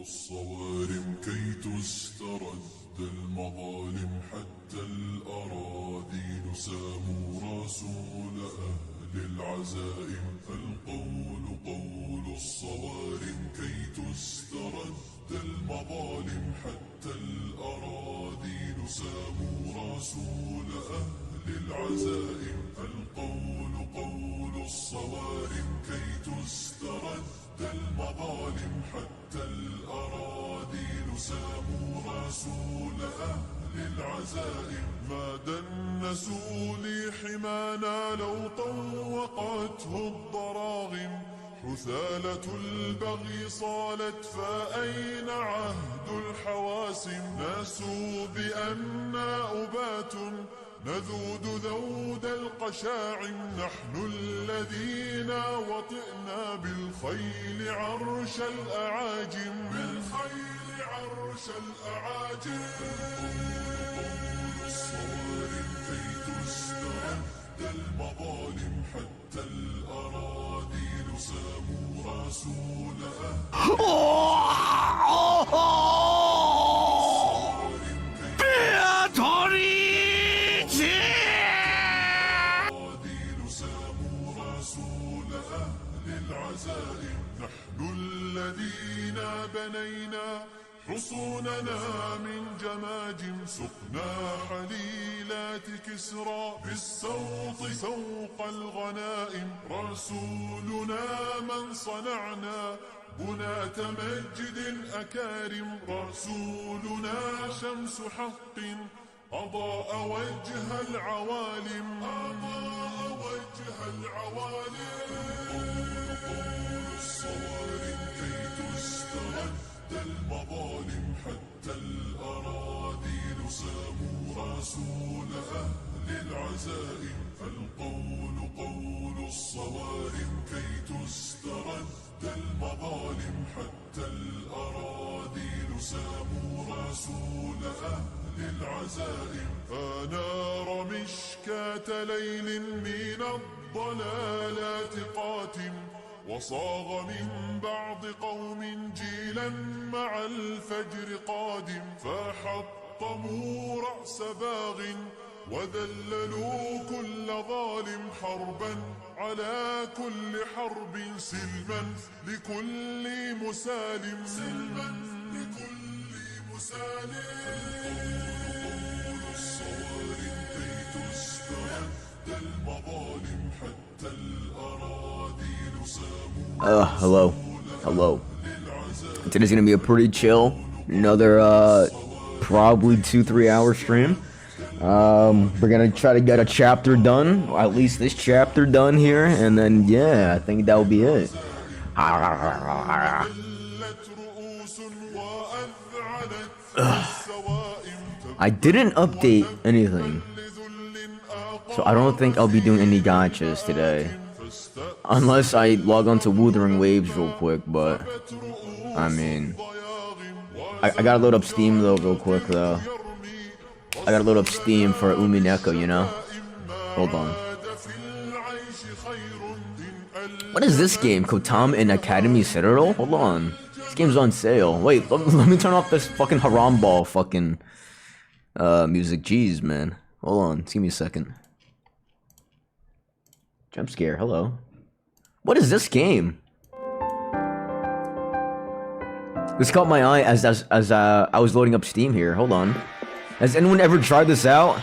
الصوارم كي تسترد المظالم حتى الأراذيل ساموا رسول أهل العزائم فالقول قول الصوارم كي تسترد المظالم حتى الأراذيل ساموا رسول أهل العزائم فالقول قول الصوارم كي تسترد المظالم حتى الأراذيل ساموا رسول أهل العزائم ما دنسوا لي حمانا لو طوقته الضراغم حثالة البغي صالت فأين عهد الحواسم ناسوا بأننا أبات نذود ذود القشاعم نحن الذين وطئنا بالخيل عرش الأعاجم بالخيل عرش الأعاجم الصوارم كي تسترد المظالم حتى الأراذيل ساموا رسول نحن الذين بنينا حصوننا من جماجم سقنا حليلات كسرى بالسوط سوق الغنائم رسولنا من صنعنا بناة مجد أكارم رسولنا شمس حق أضاء وجه العوالم أضاء وجه العوالم الصوارم كي تسترد المظالم حتى الأراذيل ساموا رسول أهل العزائم فالقول قول الصوارم كي تسترد المظالم حتى الأراذيل ساموا رسول أهل العزائم فنار مشكاة ليل من الضلالات قاتم وصاغ من بعض قوم جيلا مع الفجر قادم فحطموا رأس باغ وذللوا كل ظالم حربا على كل حرب سلما لكل مسالم سلما لكل مسالم الصوارم كي تسترد المظالم حتى الأراذيل ساموا Hello. Today's gonna be a pretty chill, another probably 2-3 hour stream. We're gonna try to get a chapter done, or at least this chapter done here, and then yeah, I think that will be it. I didn't update anything, so I don't think I'll be doing any gotchas today. Unless I log on to Wuthering Waves real quick, but I mean, I gotta load up Steam though real quick though. I gotta load up Steam for Umineko, you know? Hold on. What is this game? Kotam in Academy Citadel? Hold on. This game's on sale. Wait, let me turn off this fucking haram ball fucking music. Jeez, man. Hold on. Just give me a second. Jump scare. Hello. What is this game? This caught my eye as I was loading up Steam here. Hold on. Has anyone ever tried this out?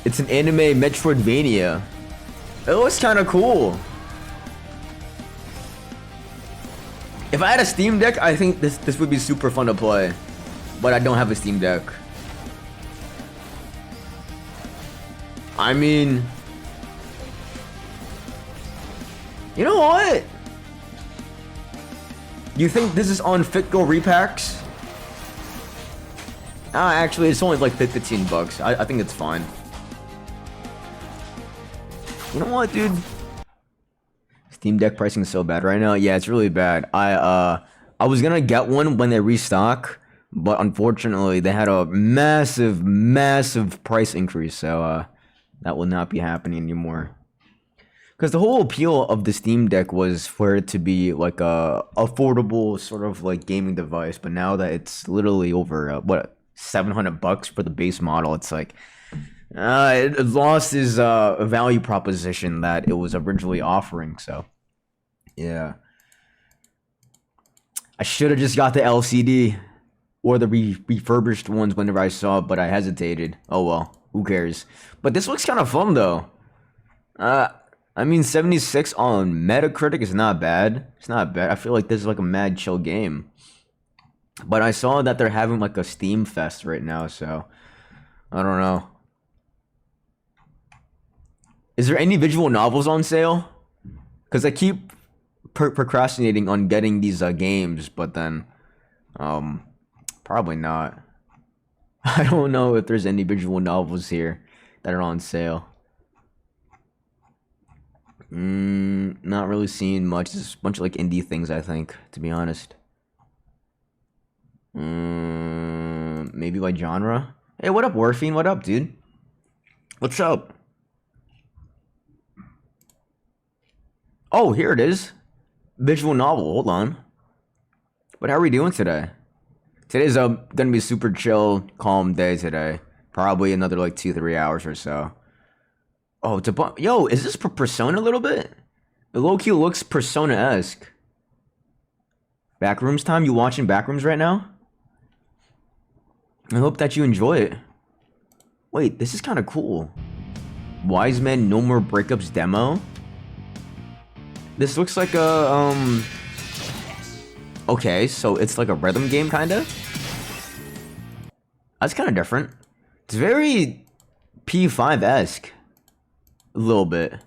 It's an anime Metroidvania. It looks kind of cool. If I had a Steam Deck, I think this would be super fun to play. But I don't have a Steam Deck. I mean, you know what? You think this is on Fitgo repacks? Actually, it's only like 15 bucks. I think it's fine. You know what, dude? Steam Deck pricing is so bad right now. Yeah, it's really bad. I was gonna get one when they restock, but unfortunately, they had a massive price increase. So that will not be happening anymore. Because the whole appeal of the Steam Deck was for it to be like a affordable sort of like gaming device, but now that it's literally over what, $700 for the base model, it's like it lost its value proposition that it was originally offering. So yeah, I should have just got the LCD or the refurbished ones whenever I saw it, but I hesitated. Oh well, who cares? But this looks kind of fun though. I mean, 76 on Metacritic is not bad. It's not bad. I feel like this is like a mad chill game. But I saw that they're having like a Steam Fest right now, so I don't know. Is there any visual novels on sale? Because I keep procrastinating on getting these games, but then probably not. I don't know if there's any visual novels here that are on sale. Not really seeing much. It's a bunch of like indie things, I think, to be honest. Maybe by genre. Hey, what up, Warfine? What up, dude? What's up? Oh, here it is. Visual novel. Hold on. But how are we doing today? Today's gonna be a super chill, calm day today. Probably another like 2-3 hours or so. Oh, it's a yo, is this Persona a little bit? It low-key looks Persona-esque. Backrooms time? You watching Backrooms right now? I hope that you enjoy it. Wait, this is kind of cool. Wise Men No More Breakups demo? This looks like a, okay, so it's like a rhythm game, kinda? That's kind of different. It's very P5-esque. A little bit.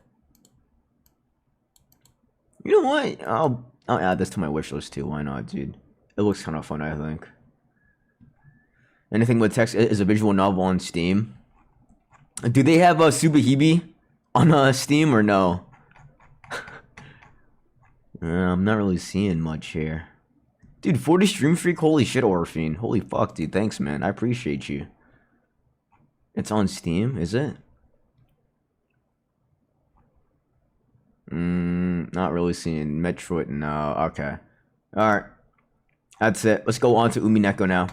You know what? I'll add this to my wish list too. Why not, dude? It looks kind of fun, I think. Anything with text is a visual novel on Steam. Do they have a Subahibi on Steam or no? I'm not really seeing much here. Dude, 40 stream streak? Holy shit, Orphine. Holy fuck, dude. Thanks, man. I appreciate you. It's on Steam, is it? Not really seeing Metroid. No, okay. Alright. That's it. Let's go on to Umineko now.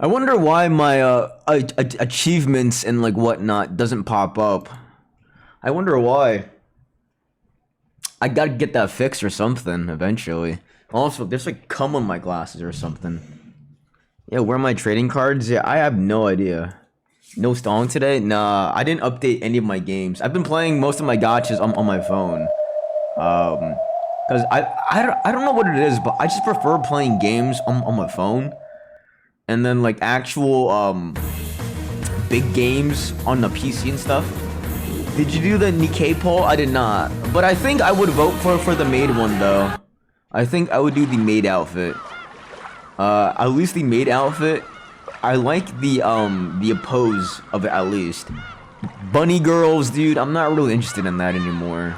I wonder why my achievements and like whatnot doesn't pop up. I wonder why. I gotta get that fixed or something eventually. Also, there's like cum on my glasses or something. Yeah, where are my trading cards? Yeah, I have no idea. No stalling today? Nah, I didn't update any of my games. I've been playing most of my gachas on my phone. Cause I don't know what it is, but I just prefer playing games on my phone. And then like actual big games on the PC and stuff. Did you do the Nikkei poll? I did not. But I think I would vote for the maid one though. I think I would do the maid outfit. At least the maid outfit. I like the pose of it at least. Bunny girls, dude, I'm not really interested in that anymore.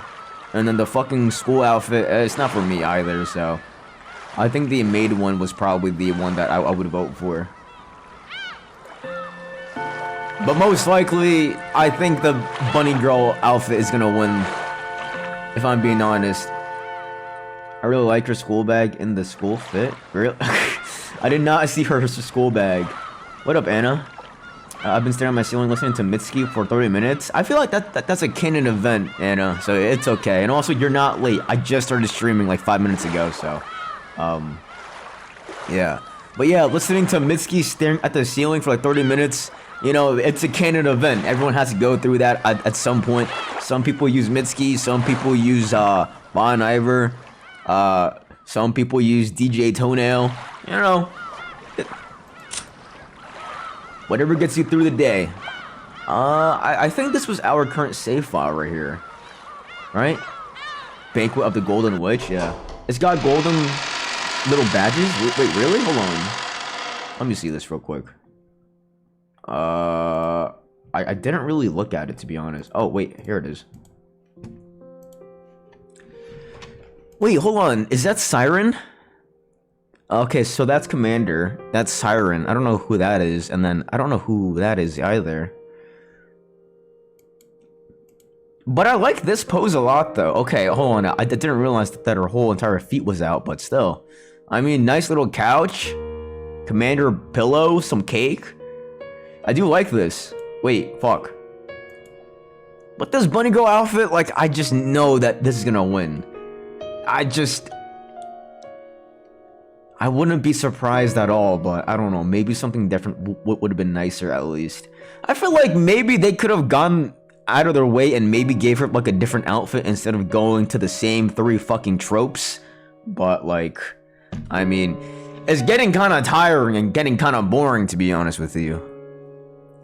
And then the fucking school outfit, it's not for me either, so. I think the maid one was probably the one that I would vote for. But most likely, I think the bunny girl outfit is gonna win. If I'm being honest. I really like her school bag in the school fit. Really? I did not see her school bag. What up, Anna? I've been staring at my ceiling listening to Mitsuki for 30 minutes. I feel like that's a canon event, Anna, so it's okay. And also, you're not late. I just started streaming like 5 minutes ago, so... yeah. But yeah, listening to Mitsuki staring at the ceiling for like 30 minutes, you know, it's a canon event. Everyone has to go through that at some point. Some people use Mitsuki, some people use Bon Iver, some people use DJ Toenail, you know. Whatever gets you through the day. I think this was our current save file right here. Right? Banquet of the Golden Witch, yeah. It's got golden little badges? Wait, really? Hold on. Let me see this real quick. I didn't really look at it, to be honest. Oh, wait, here it is. Wait, hold on. Is that Siren? Okay, so that's Commander. That's Siren. I don't know who that is. And then I don't know who that is either. But I like this pose a lot, though. Okay, hold on. I didn't realize that her whole entire feet was out, but still. I mean, nice little couch. Commander pillow, some cake. I do like this. Wait, fuck. But this bunny girl outfit, like, I just know that this is gonna win. I wouldn't be surprised at all, but I don't know. Maybe something different would have been nicer, at least. I feel like maybe they could have gone out of their way and maybe gave her, like, a different outfit instead of going to the same 3 fucking tropes. But, like, I mean, it's getting kind of tiring and getting kind of boring, to be honest with you.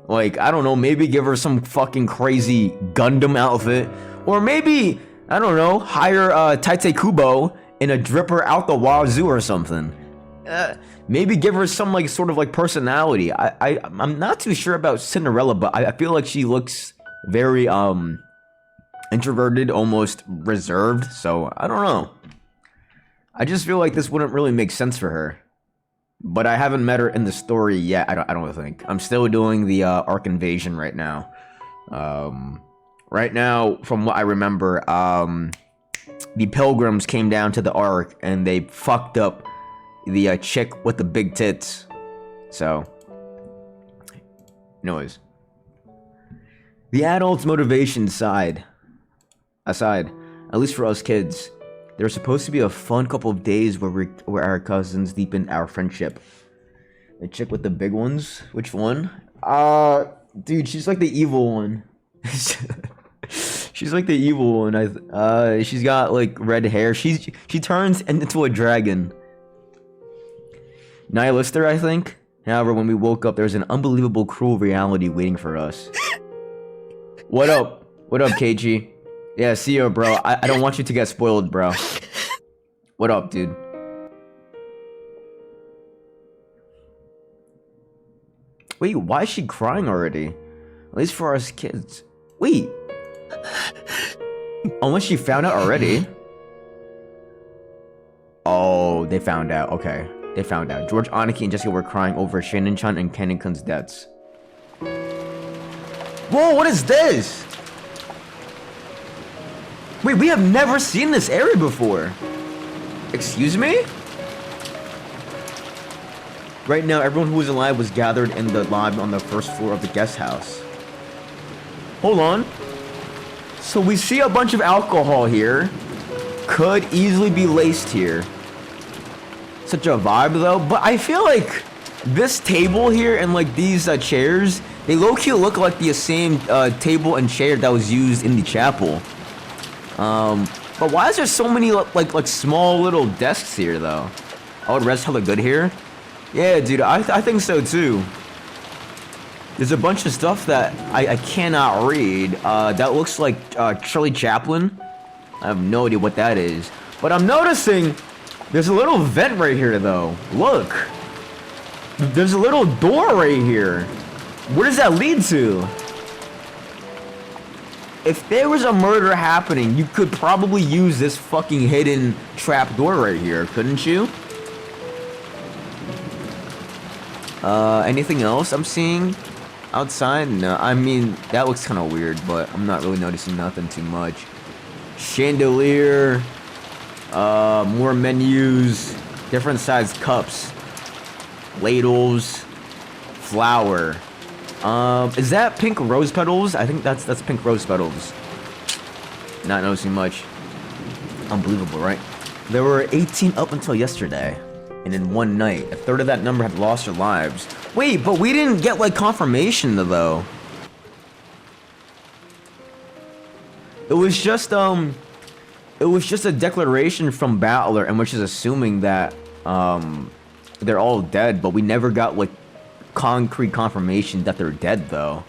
Like, I don't know, maybe give her some fucking crazy Gundam outfit. Or maybe, I don't know, hire Taite Kubo in a dripper out the wazoo or something. Maybe give her some, like, sort of, like, personality. I'm not too sure about Cinderella, but I feel like she looks very, introverted, almost reserved. So, I don't know. I just feel like this wouldn't really make sense for her. But I haven't met her in the story yet, I don't think. I'm still doing the Ark Invasion right now. Right now, from what I remember, the Pilgrims came down to the Ark and they fucked up the chick with the big tits. So, anyways. The adults' motivation aside, at least for us kids, there's supposed to be a fun couple of days where our cousins deepen our friendship. The chick with the big ones? Which one? Dude, she's like the evil one. She's like the evil one. She's got like red hair. She turns into a dragon. Nihilister, I think. However, when we woke up, there's an unbelievable, cruel reality waiting for us. What up? What up, KG? Yeah, see you, bro. I don't want you to get spoiled, bro. What up, dude? Wait, why is she crying already? At least for us kids. Wait. Unless she found out already. Oh, they found out. Okay. They found out. George, Aniki, and Jessica were crying over Shannon-chan and Kennen-kun's deaths. Whoa, what is this? Wait, we have never seen this area before. Excuse me? Right now, everyone who was alive was gathered in the lobby on the first floor of the guest house. Hold on. So we see a bunch of alcohol here. Could easily be laced here. Such a vibe though, but I feel like this table here and like these chairs, they low-key look like the same table and chair that was used in the chapel. But why is there so many like small little desks here though? I would rest hella good here. Yeah, dude, I think so too. There's a bunch of stuff that I cannot read. That looks like Charlie Chaplin. I have no idea what that is. But I'm noticing there's a little vent right here though. Look. There's a little door right here. Where does that lead to? If there was a murder happening, you could probably use this fucking hidden trap door right here, couldn't you? Anything else I'm seeing outside? No, I mean, that looks kind of weird, but I'm not really noticing nothing too much. Chandelier, more menus, different sized cups, ladles, flour. Is that pink rose petals? I think that's pink rose petals. Not noticing much. Unbelievable, right? There were 18 up until yesterday. And in one night, a third of that number had lost their lives. Wait, but we didn't get like confirmation though. It was just a declaration from Battler, and which is assuming that they're all dead, but we never got like concrete confirmation that they're dead though.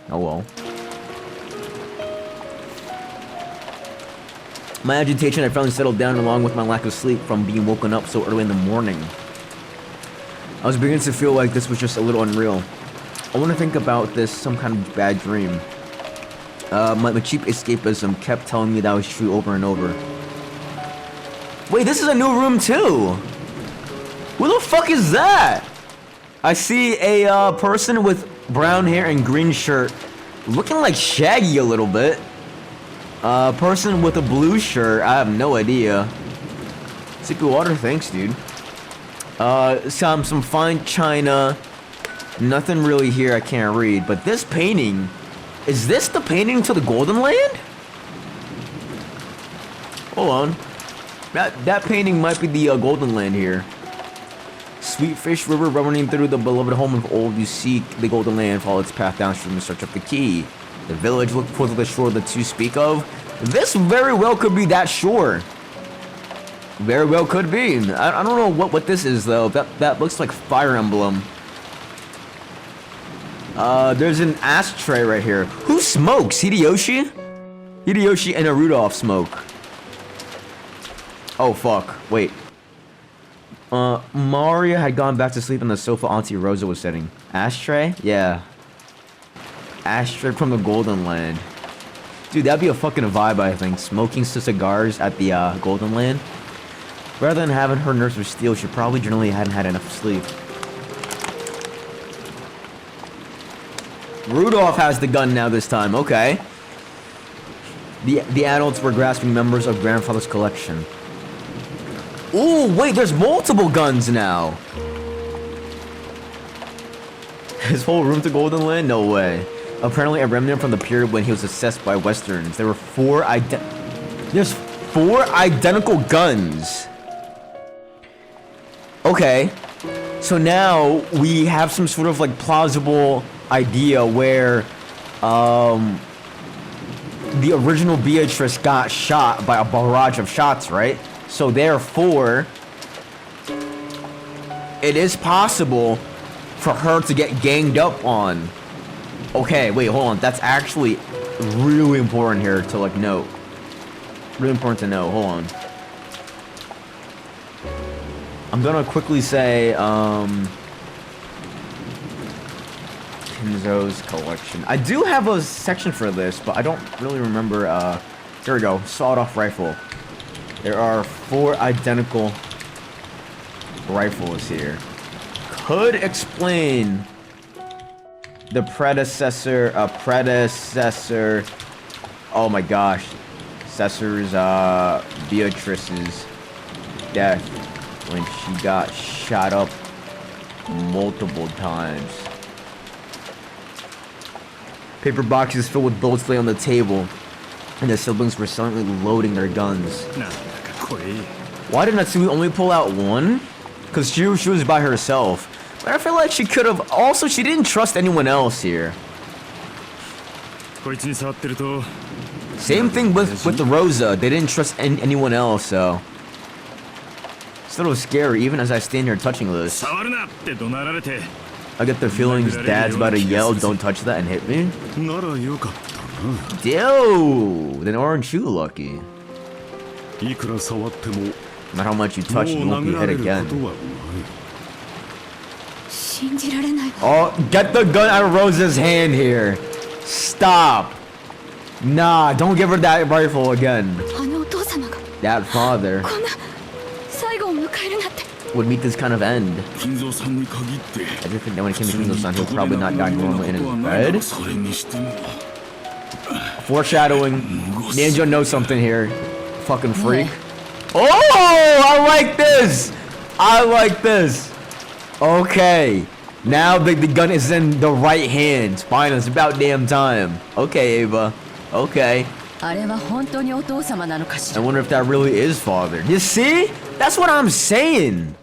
Oh well. My agitation had finally settled down along with my lack of sleep from being woken up so early in the morning. I was beginning to feel like this was just a little unreal. I want to think about this some kind of bad dream. My cheap escapism kept telling me that was true over and over. Wait, this is a new room too! Who the fuck is that? I see a person with brown hair and green shirt Looking like Shaggy a little bit. Person with a blue shirt, I have no idea. Sippy water, thanks, dude. Some fine china. Nothing really here I can't read, but this painting, is this the painting to the Golden Land? Hold on. That painting might be the Golden Land here. Sweet Fish River running through the beloved home of old, you seek the Golden Land, follow its path downstream in search of the key. The village look towards the shore the two speak of. This very well could be that shore. Very well could be. I don't know what this is though. That looks like Fire Emblem. There's an ashtray right here. Who smokes? Hideyoshi? Hideyoshi and a Rudolph smoke. Oh fuck. Wait. Maria had gone back to sleep on the sofa Auntie Rosa was sitting. Ashtray? Yeah. Ashtray from the Golden Land. Dude, that'd be a fucking vibe, I think. Smoking cigars at the Golden Land. Rather than having her nurse with steel, she probably generally hadn't had enough sleep. Rudolph has the gun now this time, okay. The adults were grasping members of grandfather's collection. Ooh, wait, there's multiple guns now. His whole room to Golden Land? No way. Apparently a remnant from the period when he was assessed by Westerns. There were There's 4 identical guns. Okay. So now we have some sort of like plausible idea where the original Beatrice got shot by a barrage of shots, right? So therefore, it is possible for her to get ganged up on. Okay, wait, hold on. That's actually really important here to like note. Really important to know. Hold on. I'm gonna quickly say Kinzo's collection. I do have a section for this, but I don't really remember. Here we go. Sawed-off rifle. There are 4 identical rifles here. Could explain the predecessor. Oh my gosh. Cesar's Beatrice's death when she got shot up multiple times. Paper boxes filled with bullets lay on the table, and the siblings were silently loading their guns. Why did Natsui only pull out 1? Because she was by herself. But I feel like she could have. Also, she didn't trust anyone else here. Same thing with the Rosa. They didn't trust anyone else, so. It's a little scary, even as I stand here touching this. I get the feelings Dad's about to yell, "Don't touch that," and hit me. Dude, then aren't you lucky? No matter how much you touch, you won't be hit again. Oh, get the gun out of Rosa's hand here. Stop. Nah, don't give her that rifle again. That father would meet this kind of end. I just think that when it came to Kinzo-san, he'll probably not die normally in his bed. Foreshadowing. Ninja knows something here. Fucking freak. Oh, I like this. I like this. Okay. Now the gun is in the right hands. Fine, it's about damn time. Okay, Ava. Okay. I wonder if that really is father. You see? That's what I'm saying.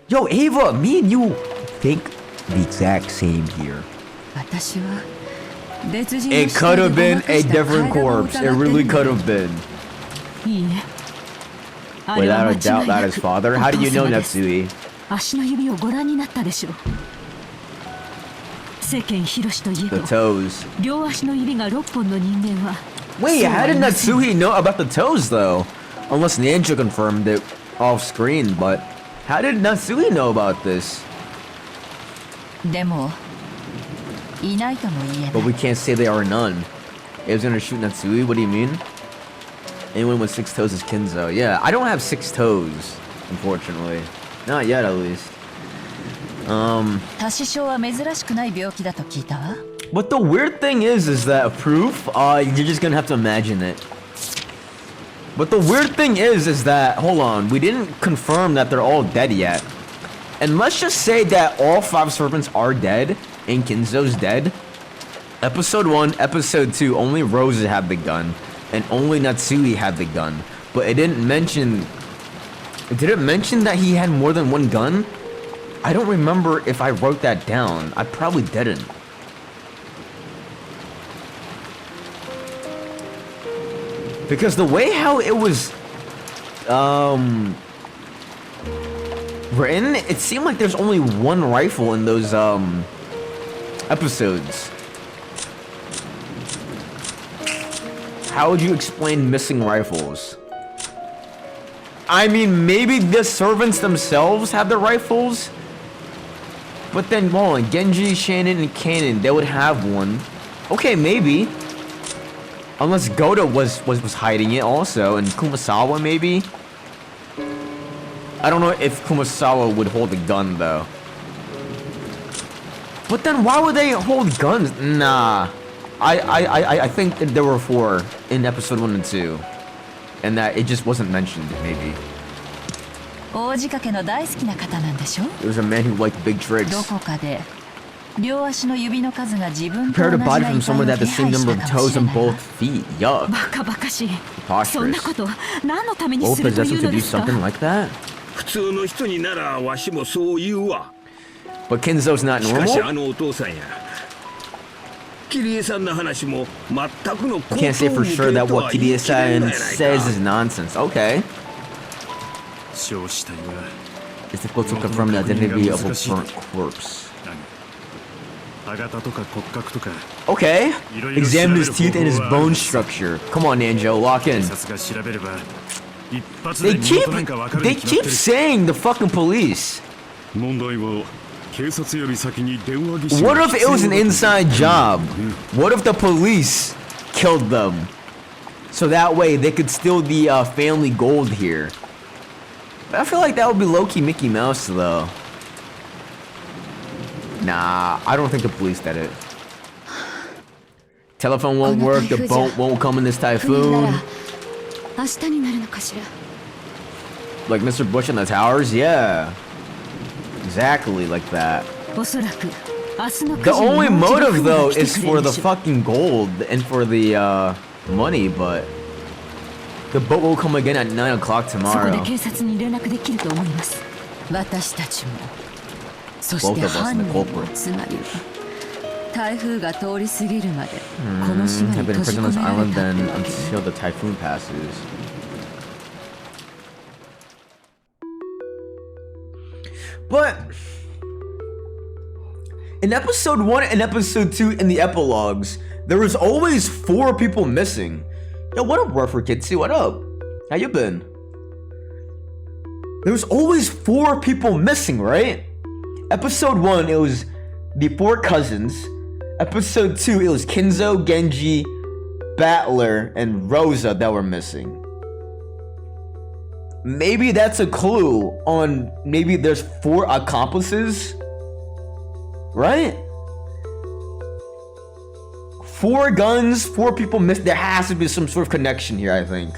Yo, Ava, me and you think the exact same here. It could have been a different corpse. It really could have been. Without a doubt, that is father. How do you know, Natsui? The toes. Wait, how did Natsui know about the toes, though? Unless Ninja confirmed it off screen, but how did Natsui know about this? But we can't say they are none. It was gonna shoot Natsui? What do you mean? Anyone with 6 toes is Kinzo. Yeah, I don't have 6 toes, unfortunately. Not yet, at least. But the weird thing is that proof, you're just gonna have to imagine it. But the weird thing is that, hold on, we didn't confirm that they're all dead yet. And let's just say that all 5 servants are dead, and Kinzo's dead. Episode 1, Episode 2, only Rosa had the gun, and only Natsui had the gun. But it didn't mention... Did it mention that he had more than one gun? I don't remember if I wrote that down. I probably didn't. Because the way how it was... written, it seemed like there's only one rifle in those, episodes. How would you explain missing rifles? I mean, maybe the servants themselves had the rifles? But then, hold on, Genji, Shannon, and Kanon, they would have one. Okay, maybe. Unless Goto was hiding it also, and Kumasawa maybe? I don't know if Kumasawa would hold a gun though. But then why would they hold guns? Nah. I think that there were 4 in episode 1 and 2. And that it just wasn't mentioned, maybe. There was a man who liked big tricks. Prepare to body from someone that had the same number of toes on both feet. Yuck. Preposterous. Both possessed him to do something like that? But Kinzo's not normal? I can't say for sure that what Kirie-san says is nonsense. Okay. It's difficult to confirm the identity of a burnt corpse. Okay. Examine his teeth and his bone structure. Come on, Nanjo, lock in. They keep saying the fucking police. What if it was an inside job? What if the police killed them? So that way they could steal the family gold here. But I feel like that would be low-key Mickey Mouse though. Nah, I don't think the police did it. Telephone won't work, the boat won't come in this typhoon. Like Mr. Bush in the towers? Yeah. Exactly like that. The only motive though is for the fucking gold and for the money, but the boat will come again at 9 o'clock tomorrow. Both of us and the culprit. Have been imprisoned on this island then until the typhoon passes. But in episode 1 and episode 2 in the epilogues, there was always 4 people missing. Yo, what up, Rougher Kitsy? What up? How you been? There was always 4 people missing, right? Episode 1, it was the 4 cousins. Episode 2, it was Kinzo, Genji, Battler, and Rosa that were missing. Maybe that's a clue on maybe there's 4 accomplices, right? 4 guns, 4 people missed. There has to be some sort of connection here, I think.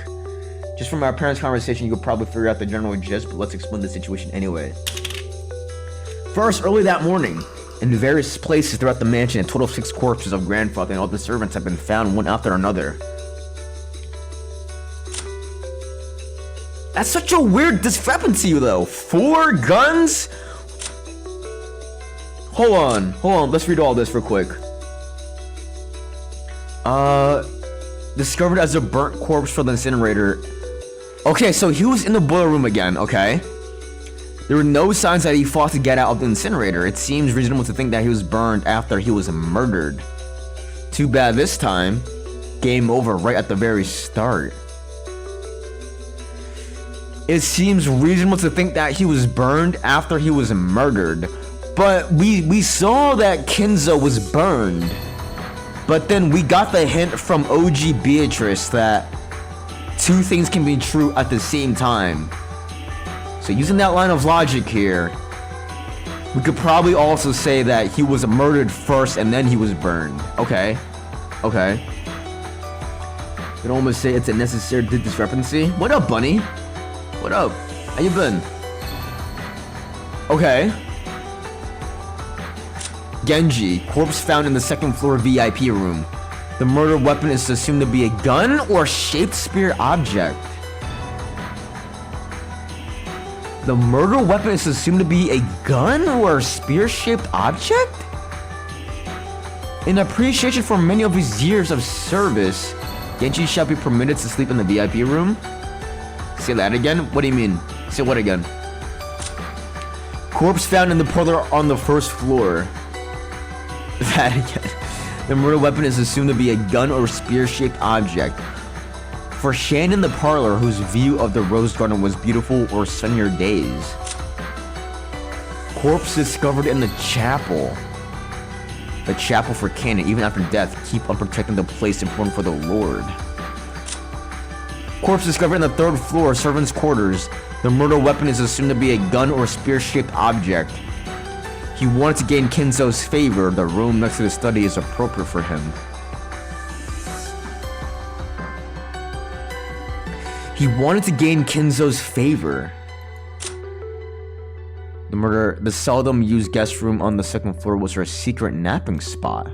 Just from our parents' conversation, you could probably figure out the general gist, but let's explain the situation anyway. First, early that morning, in various places throughout the mansion, a total of 6 corpses of grandfather and all the servants have been found one after another. That's such a weird discrepancy though. 4 guns? Hold on, let's read all this real quick. Discovered as a burnt corpse from the incinerator. Okay, so he was in the boiler room again, okay? There were no signs that he fought to get out of the incinerator. It seems reasonable to think that he was burned after he was murdered. Too bad this time. Game over right at the very start. It seems reasonable to think that he was burned after he was murdered. But we saw that Kinzo was burned. But then we got the hint from OG Beatrice that 2 things can be true at the same time. So using that line of logic here, We could probably also say that he was murdered first and then he was burned. Okay. Okay. You can almost say it's a necessary discrepancy. What up, Bunny? What up? How you been? Okay. Genji, corpse found in the second floor VIP room. The murder weapon is assumed to be a gun or shaped spear object. The murder weapon is assumed to be a gun or a spear-shaped object? In appreciation for many of his years of service, Genji shall be permitted to sleep in the VIP room? Say that again? What do you mean? Say what again? Corpse found in the parlor on the first floor. That again. The murder weapon is assumed to be a gun or spear-shaped object. For Shannon the parlor, whose view of the rose garden was beautiful or sunnier days. Corpse discovered in the chapel. The chapel for Canaan, even after death, keep on protecting the place important for the Lord. Corpse discovered in the third floor, servants' quarters. The murder weapon is assumed to be a gun or spear-shaped object. He wanted to gain Kinzo's favor. The room next to the study is appropriate for him. He wanted to gain Kinzo's favor. The seldom used guest room on the second floor was her secret napping spot.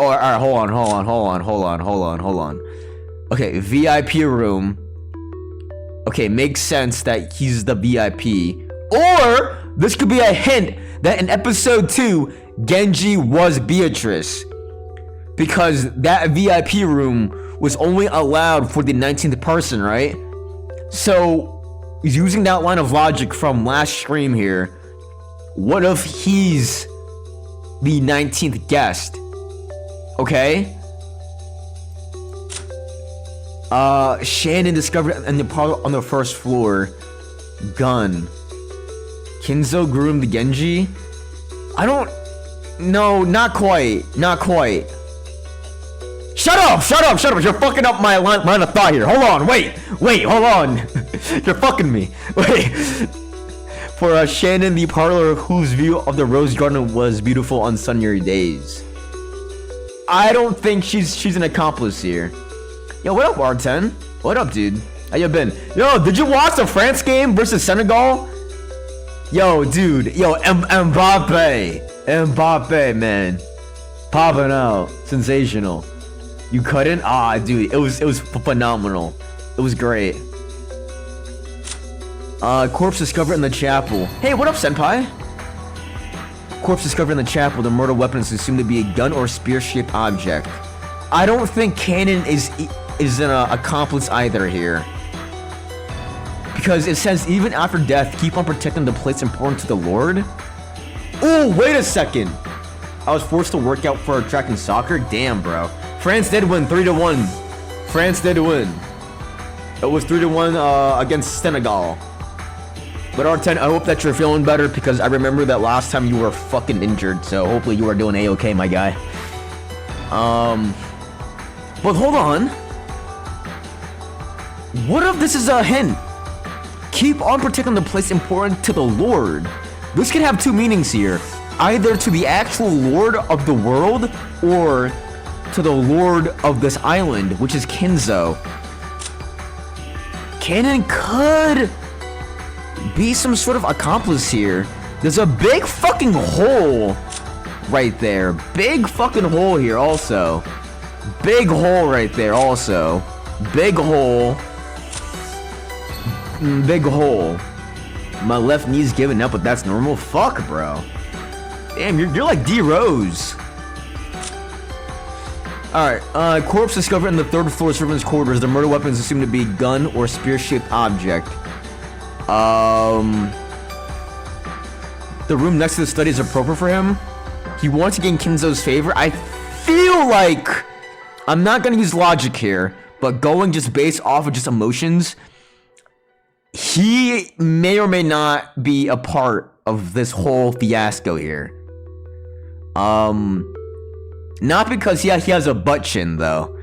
Oh, alright, hold on. Okay, VIP room. Okay, makes sense that he's the VIP. Or, this could be a hint that in episode 2, Genji was Beatrice. Because that VIP room was only allowed for the 19th person, right? So, using that line of logic from last stream here, what if he's the 19th guest? Okay? Shannon discovered in the parlor on the first floor. Gun. Kinzo groomed Genji? I don't... No, not quite. Shut up! You're fucking up my line of thought here. Hold on, wait, hold on. You're fucking me. Wait. For Shannon the parlor, whose view of the rose garden was beautiful on sunnier days. I don't think she's an accomplice here. Yo, what up, R10? What up, dude? How you been? Yo, did you watch the France game versus Senegal? Yo, dude. Yo, Mbappe, man. Popping out. Sensational. You couldn't? Ah, dude, it was phenomenal. It was great. Corpse discovered in the chapel. Hey, what up, senpai? Corpse discovered in the chapel. The murder weapon is assumed to be a gun or spear-shaped object. I don't think Cannon is an accomplice either here. Because it says, even after death, keep on protecting the place important to the Lord? Oh, wait a second. I was forced to work out for track and soccer? Damn, bro. France did win 3-1. France did win. It was 3-1 against Senegal. But R10, I hope that you're feeling better because I remember that last time you were fucking injured. So hopefully you are doing A-okay, my guy. But hold on. What if this is a hint? Keep on protecting the place important to the Lord. This could have two meanings here. Either to the actual Lord of the world or to the Lord of this island, which is Kinzo. Cannon could be some sort of accomplice here. There's a big fucking hole right there. Big fucking hole here also. Big hole right there also. Big hole. Big hole. My left knee's giving up, but that's normal. Fuck, bro. Damn, you're like D Rose. Alright, corpse discovered in the third floor servants' quarters. The murder weapon is assumed to be gun or spear-shaped object. The room next to the study is appropriate for him. He wants to gain Kinzo's favor. I feel like I'm not gonna use logic here, but going just based off of just emotions, he may or may not be a part of this whole fiasco here. Not because he has a butt chin though,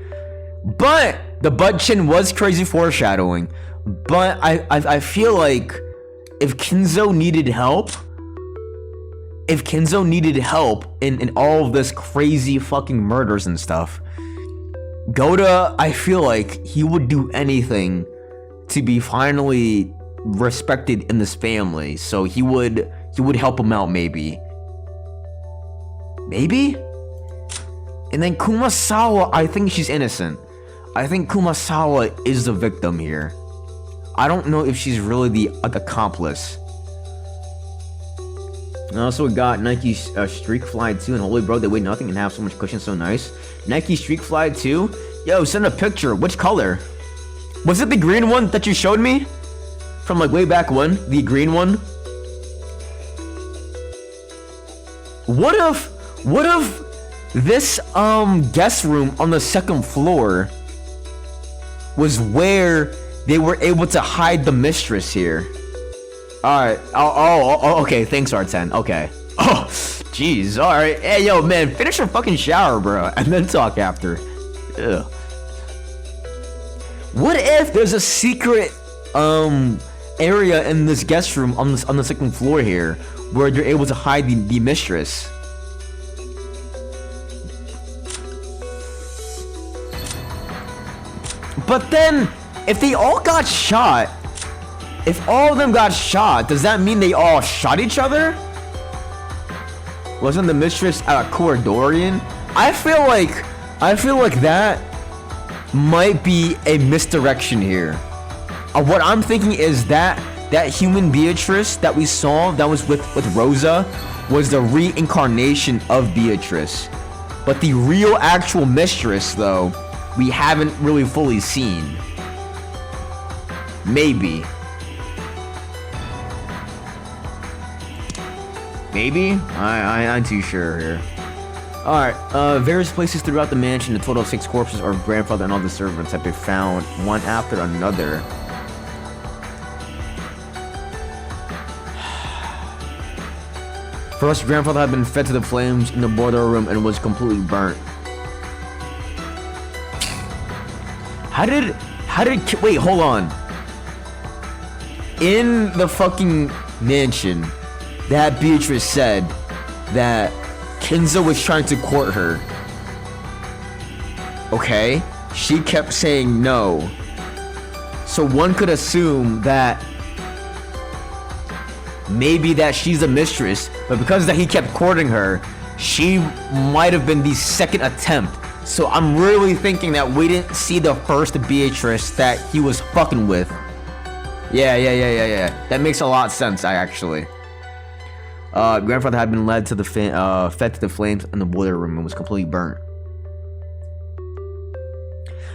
but the butt chin was crazy foreshadowing. But I feel like if Kinzo needed help, in all of this crazy fucking murders and stuff, Goda, I feel like he would do anything to be finally respected in this family. So he would help him out, maybe. And then Kumasawa, I think she's innocent. I think Kumasawa is the victim here. I don't know if she's really the accomplice. And also we got Nike Streak Fly 2 and holy bro, they weigh nothing and have so much cushion, so nice. Nike Streak Fly 2? Yo, send a picture. Which color? Was it the green one that you showed me? From like way back when? The green one? What if this guest room on the second floor was where they were able to hide the mistress here? Alright. Oh, okay. Thanks, R10. Okay. Oh, jeez. Alright. Hey, yo, man. Finish your fucking shower, bro. And then talk after. Ugh. What if there's a secret, area in this guest room on the second floor here where you're able to hide the mistress? But then, if they all got shot, if all of them got shot, does that mean they all shot each other? Wasn't the mistress a Corridorian? I feel like that might be a misdirection here. What I'm thinking is that human Beatrice that we saw that was with Rosa was the reincarnation of Beatrice. But the real actual mistress, though, we haven't really fully seen. Maybe. I'm too sure here. Alright, various places throughout the mansion, a total of 6 corpses of grandfather and all the servants have been found, one after another. First, grandfather had been fed to the flames in the boiler room and was completely burnt. Wait, hold on. In the fucking mansion, that Beatrice said that Kinzo was trying to court her. Okay? She kept saying no. So one could assume that maybe that she's a mistress, but because that he kept courting her, she might have been the second attempt. So I'm really thinking that we didn't see the first Beatrice that he was fucking with. Yeah. That makes a lot of sense, actually. Grandfather had been led to the fed to the flames in the boiler room and was completely burnt.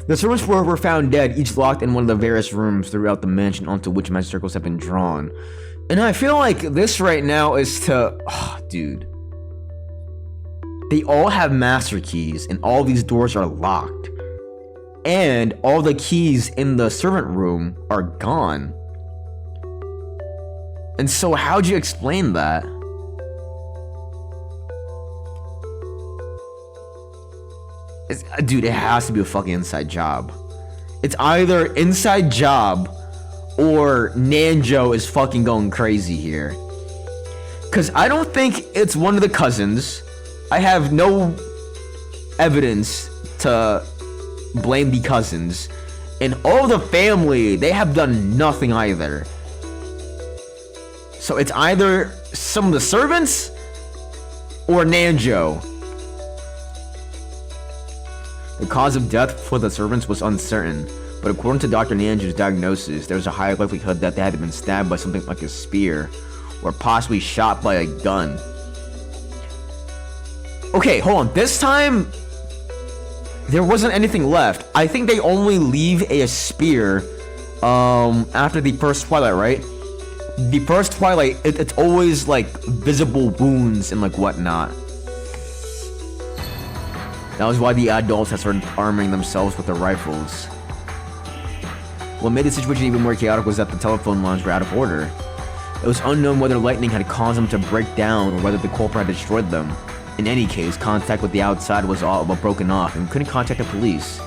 The servants were found dead, each locked in one of the various rooms throughout the mansion onto which magic circles have been drawn. And I feel like this right now is to... Oh, dude. They all have master keys and all these doors are locked. And all the keys in the servant room are gone. And so how'd you explain that? Dude, it has to be a fucking inside job. It's either inside job or Nanjo is fucking going crazy here. Cause I don't think it's one of the cousins. I have no evidence to blame the cousins. And all the family, they have done nothing either. So it's either some of the servants or Nanjo. The cause of death for the servants was uncertain, but according to Dr. Nanjo's diagnosis, there was a high likelihood that they had been stabbed by something like a spear, or possibly shot by a gun. Okay, hold on. This time, there wasn't anything left. I think they only leave a spear after the first Twilight, right? The first Twilight, it's always like visible wounds and like whatnot. That was why the adults had started arming themselves with their rifles. What made the situation even more chaotic was that the telephone lines were out of order. It was unknown whether lightning had caused them to break down or whether the culprit had destroyed them. In any case, contact with the outside was all but broken off and we couldn't contact the police.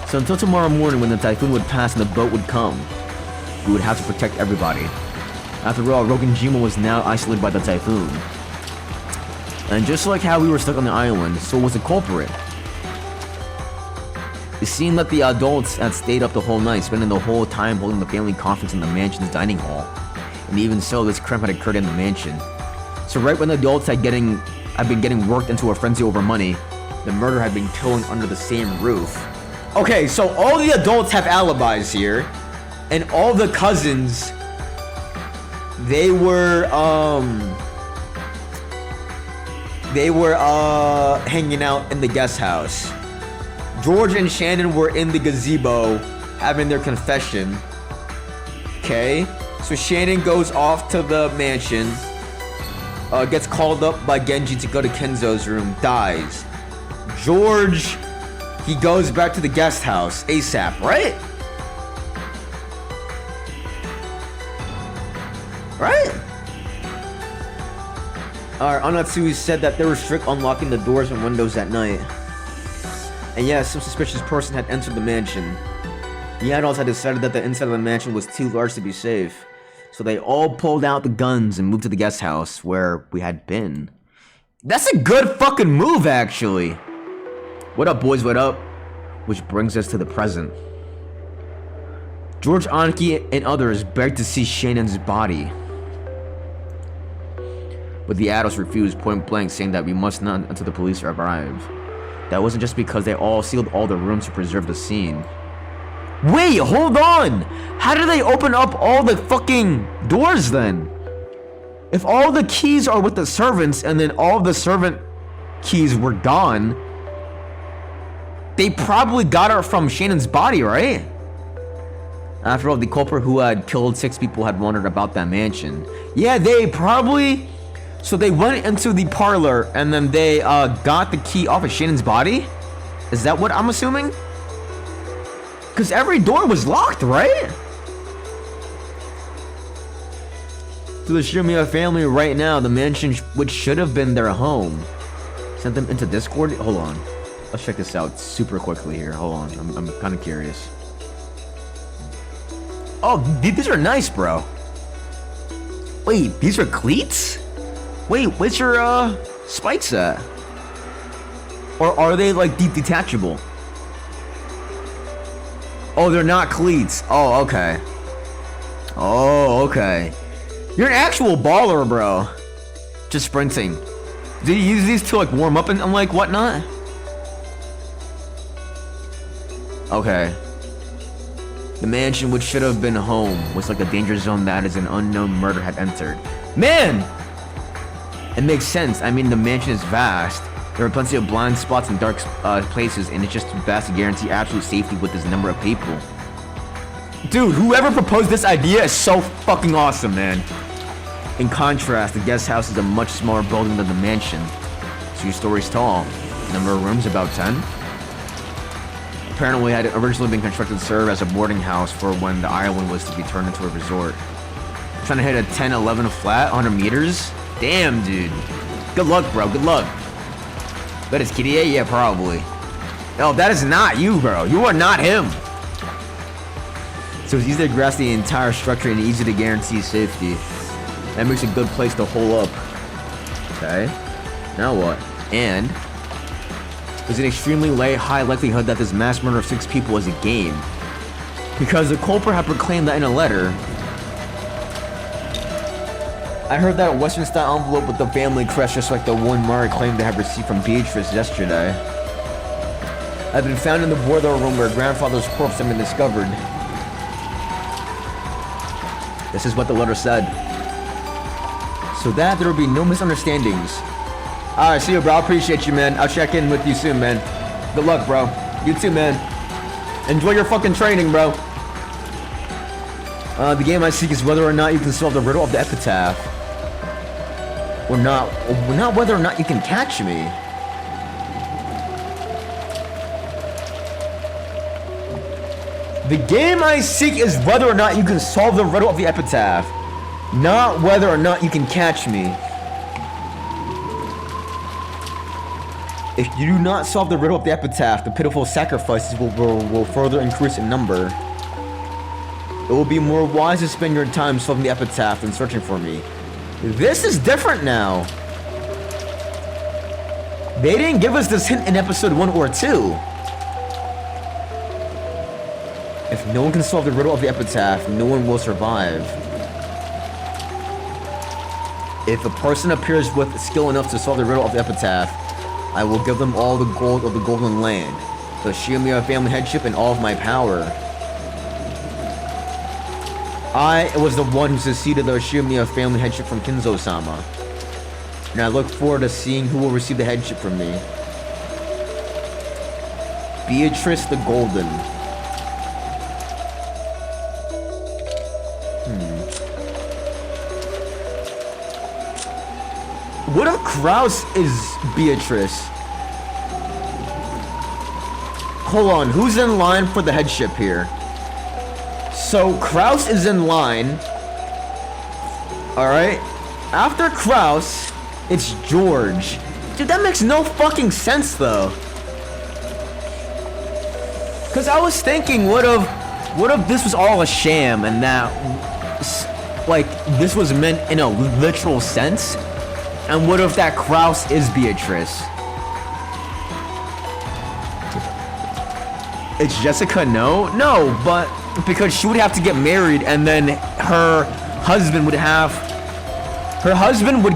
So until tomorrow morning when the typhoon would pass and the boat would come. we would have to protect everybody. After all, Rogenjima was now isolated by the typhoon. And just like how we were stuck on the island, so was the culprit. It seemed that the adults had stayed up the whole night, spending the whole time holding the family conference in the mansion's dining hall. And even so, this crime had occurred in the mansion. So right when the adults had been getting worked into a frenzy over money, the murder had been killing under the same roof. Okay, so all the adults have alibis here, and all the cousins, they were hanging out in the guest house. George and Shannon were in the gazebo having their confession. Okay, so Shannon goes off to the mansion, gets called up by Genji to go to Kenzo's room, dies. George, he goes back to the guest house ASAP, right? Right? Anatsu said that they were strict unlocking the doors and windows at night. And yes, some suspicious person had entered the mansion. The adults had decided that the inside of the mansion was too large to be safe. So they all pulled out the guns and moved to the guest house where we had been. That's a good fucking move, actually. What up, boys? What up? Which brings us to the present. George, Anki, and others begged to see Shannon's body. But the adults refused point blank, saying that we must not until the police arrive. That wasn't just because they all sealed all the rooms to preserve the scene. Wait, hold on! How did they open up all the fucking doors then? If all the keys are with the servants and then all the servant keys were gone, they probably got it from Shannon's body, right? After all, the culprit who had killed 6 people had wandered about that mansion. Yeah, they probably... So they went into the parlor and then they got the key off of Shannon's body? Is that what I'm assuming? Because every door was locked, right? To the Shimiya family right now, the mansion which should have been their home. Sent them into Discord? Hold on. Let's check this out super quickly here. Hold on. I'm kind of curious. Oh, these are nice, bro. Wait, these are cleats? Wait, what's your spikes at? Or are they like detachable? Oh, they're not cleats. Oh, okay. Oh, okay. You're an actual baller, bro. Just sprinting. Did you use these to like warm up and like whatnot? Okay. The mansion which should have been home was like a danger zone that is an unknown murder had entered. Man! It makes sense. I mean, the mansion is vast. There are plenty of blind spots and dark places, and it's just too vast to guarantee absolute safety with this number of people. Dude, whoever proposed this idea is so fucking awesome, man. In contrast, the guest house is a much smaller building than the mansion. 2 stories tall. Number of rooms, about 10. Apparently, it had originally been constructed to serve as a boarding house for when the island was to be turned into a resort. I'm trying to hit a 10, 11 flat, 100 meters? Damn, dude. Good luck, bro. Good luck. That is Kitty A? Yeah, probably. No, that is not you, bro. You are not him. So it's easy to grasp the entire structure and easy to guarantee safety. That makes a good place to hole up. Okay. Now what? And there's an extremely high likelihood that this mass murder of 6 people is a game. Because the culprit had proclaimed that in a letter. I heard that a Western-style envelope with the family crest just like the one Mari claimed to have received from Beatrice yesterday. I've been found in the boiler room where grandfather's corpse had been discovered. This is what the letter said. So that there will be no misunderstandings. Alright, see you, bro. I appreciate you, man. I'll check in with you soon, man. Good luck, bro. You too, man. Enjoy your fucking training, bro. The game I seek is whether or not you can solve the riddle of the epitaph. Or not whether or not you can catch me. The game I seek is whether or not you can solve the riddle of the epitaph. Not whether or not you can catch me. If you do not solve the riddle of the epitaph, the pitiful sacrifices will further increase in number. It will be more wise to spend your time solving the epitaph than searching for me. This is different now. They didn't give us this hint in episode 1 or 2. If no one can solve the riddle of the epitaph, no one will survive. If a person appears with skill enough to solve the riddle of the epitaph, I will give them all the gold of the Golden Land, the Shibuya family headship, and all of my power. I was the one who succeeded the Shibuya family headship from Kinzo-sama. And I look forward to seeing who will receive the headship from me. Beatrice the Golden. What if Kraus is Beatrice? Hold on, who's in line for the headship here? So Kraus is in line. Alright. After Kraus, it's George. Dude, that makes no fucking sense though. Cause I was thinking, what if this was all a sham and that, like, this was meant in a literal sense? And what if that Kraus is Beatrice? It's Jessica? No, but because she would have to get married and then her husband would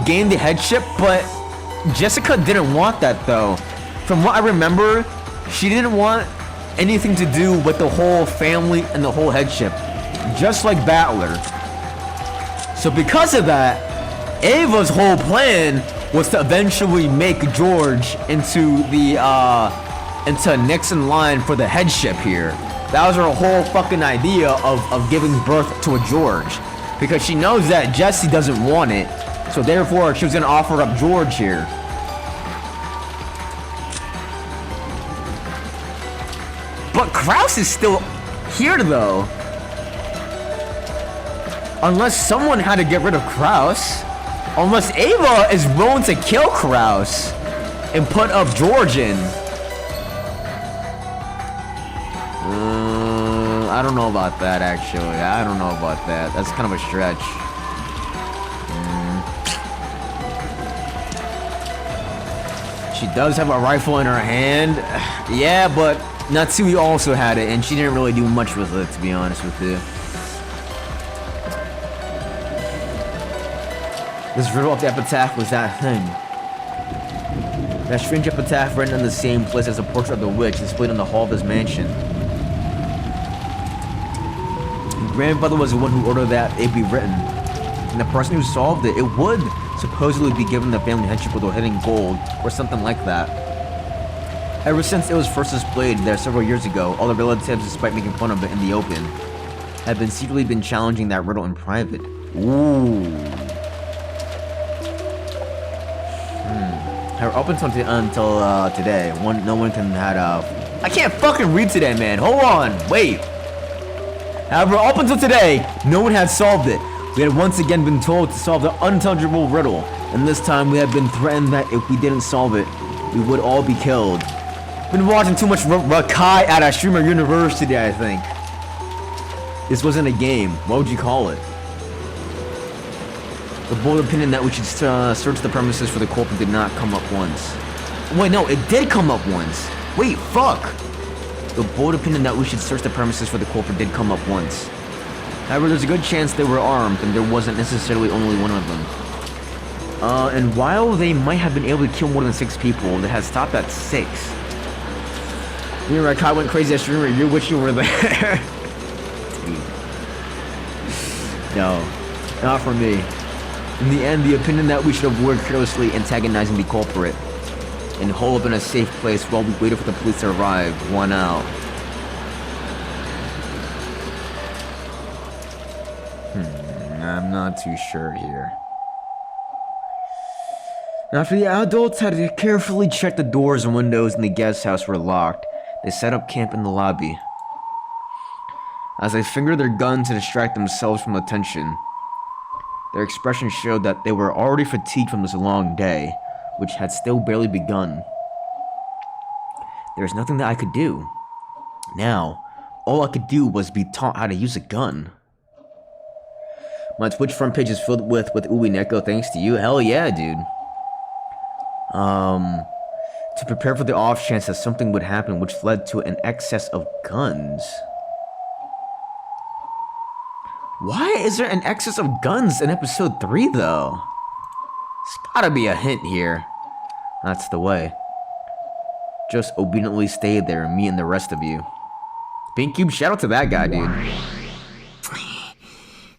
gain the headship, but Jessica didn't want that though. From what I remember, she didn't want anything to do with the whole family and the whole headship, just like Battler. So because of that, Ava's whole plan was to eventually make George into next in line for the headship here. That was her whole fucking idea of giving birth to a George. Because she knows that Jesse doesn't want it. So therefore, she was gonna offer up George here. But Kraus is still here though. Unless someone had to get rid of Kraus. Unless Ava is willing to kill Kraus and put up George in. I don't know about that actually. I don't know about that. That's kind of a stretch. She does have a rifle in her hand. Yeah, but Natsui also had it and she didn't really do much with it, to be honest with you. This riddle of the epitaph was that thing. That strange epitaph written in the same place as a portrait of the witch displayed in the hall of his mansion. Grandfather was the one who ordered that it be written. And the person who solved it, it would supposedly be given the family headship with a hidden gold, or something like that. Ever since it was first displayed there several years ago, all the relatives, despite making fun of it in the open, have secretly been challenging that riddle in private. Ooh. Up until today, no one can have I can't fucking read today, man. Hold on, wait. However, up until today, no one had solved it. We had once again been told to solve the unintelligible riddle, and this time we had been threatened that if we didn't solve it, we would all be killed. Been watching too much Rakai at a streamer universe today, I think. This wasn't a game. What would you call it? The bold opinion that we should search the premises for the culprit did not come up once. Wait, no, it did come up once. Wait, fuck. The bold opinion that we should search the premises for the culprit did come up once. However, there's a good chance they were armed, and there wasn't necessarily only one of them. And while they might have been able to kill more than 6 people, they had stopped at 6. Me and Rakai went crazy at streamer, you wish you were there. No, not for me. In the end, the opinion that we should avoid carelessly antagonizing the culprit and hole up in a safe place while we waited for the police to arrive won out. I'm not too sure here. After the adults had carefully checked the doors and windows in the guest house were locked, they set up camp in the lobby. As they fingered their guns to distract themselves from attention, their expression showed that they were already fatigued from this long day, which had still barely begun. There was nothing that I could do. Now, all I could do was be taught how to use a gun. My Twitch front page is filled with Uwe Neko thanks to you. Hell yeah, dude. To prepare for the off chance that something would happen which led to an excess of guns. Why is there an excess of guns in episode 3 though? There's gotta be a hint here. That's the way. Just obediently stay there, me and the rest of you. Pink Cube, shout out to that guy, dude.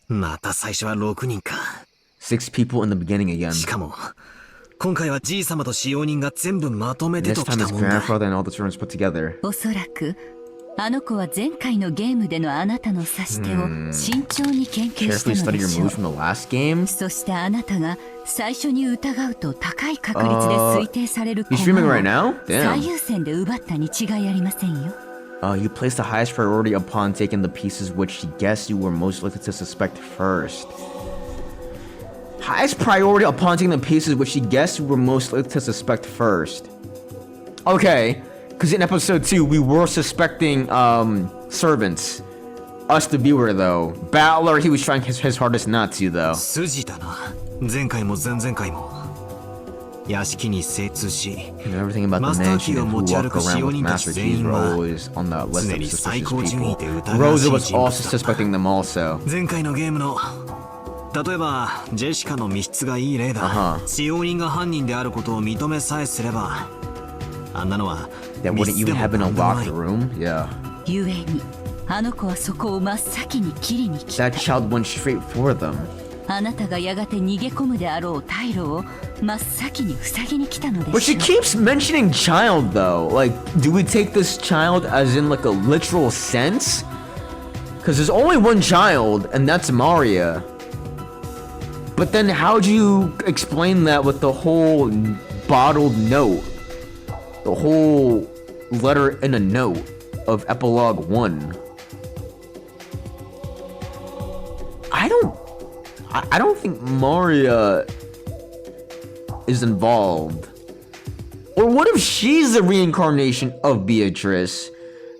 また最初は6人か。 6 people in the beginning again. しかも、今回はじい様と使用人が全部まとめて This とき time た his もんだ。 grandfather and all the servants put together. おそらくあの子は前回のゲームでのあなたの指し手を慎重に研究した Carefully の study で your しょ moves う。 from the last game. そしてあなたが最初に疑うと高い確率で推定される You streaming right 駒 now? を Damn. 最優先で奪ったに違いありませんよ。You placed the highest priority upon taking the pieces which he guessed you were most likely to suspect first. Highest priority upon taking the pieces which he guessed you were most likely to suspect first. Okay, because in episode 2 we were suspecting servants. Us the viewer though. Battler, he was trying his hardest not to though. 筋だな。前回も前々回も。屋敷に精通し、 You know, everything about the mansion and who walk around with Master Keys were always on the list of suspicious people. Rosa was also suspecting them also. 前回のゲームの例えばジェシカの密室がいい例だ。使用人が犯人であることを認めさえすれば、あんなのは That 密 wouldn't 室 even でも have been なん a でもな locked い。 room? Yeah. ゆえにあの子はそこを真っ先に切りに来た。 That child went straight for them. あなたがやがて逃げ込むであろう退路を真っ先に塞ぎに来たので But し she ょう。 keeps mentioning child though. Like, do we take this child as in like a literal sense? Because there's only one child, and that's Maria. But then how do you explain that with the whole bottled note? The whole letter in a note of epilogue 1. I don't think Maria is involved. Or what if she's the reincarnation of Beatrice?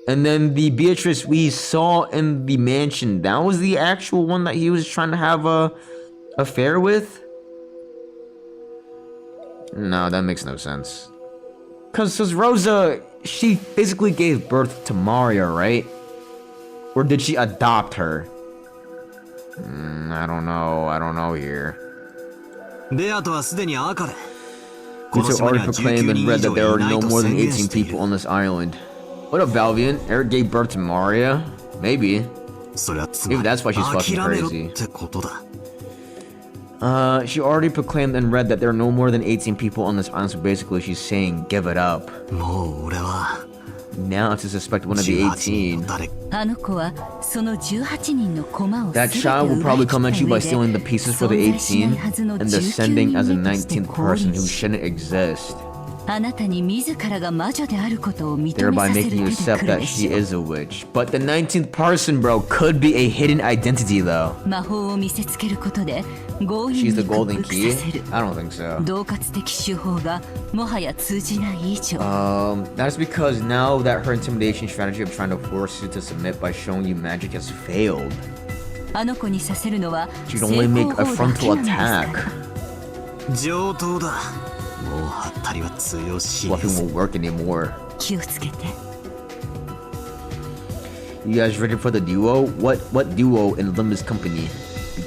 And then the Beatrice we saw in the mansion, that was the actual one that he was trying to have a affair with? No, that makes no sense. Cause Rosa, she physically gave birth to Maria, right? Or did she adopt her? I don't know here. ベアトはすでに赤で。 You two already proclaimed and read that there are no more than 18 people on this island. What up, Valvian? Eric gave birth to Maria? Maybe. それはつま Maybe り that's why she's fucking 諦めろ crazy. ってことだ。 She already proclaimed and read that there are no more than 18 people on this island, so basically she's saying, give it up. もう俺は Now to suspect one of the 18人 18. の誰あの子はその18人の駒を That 全て child will 奪い probably 切 come った at you by 上で stealing the pieces for the 存在しない 18はずの and 19 descending as a 人目として 19th 降 person 臨 who し shouldn't exist, あなたに自らが魔女であることを認め thereby させる making 手 you で accept 来る that で she しょう。 is a witch. But the 19th person, bro, could be a hidden identity though. 魔法を見せつけることで強引 She's に the 克 golden 服 key? させる I don't think so. 恫喝的手法がもはや通じない以上 That's because now that her intimidation strategy of trying to force you to submit by showing you magic has failed, あの子にさせるのは she'd 成 only 功 make a 法だけ frontal なのですから attack. 上等だ。もうハッタリは強しいで Nothing す。 won't work anymore. 気をつけて You guys ready for the duo? What duo in Limba's company?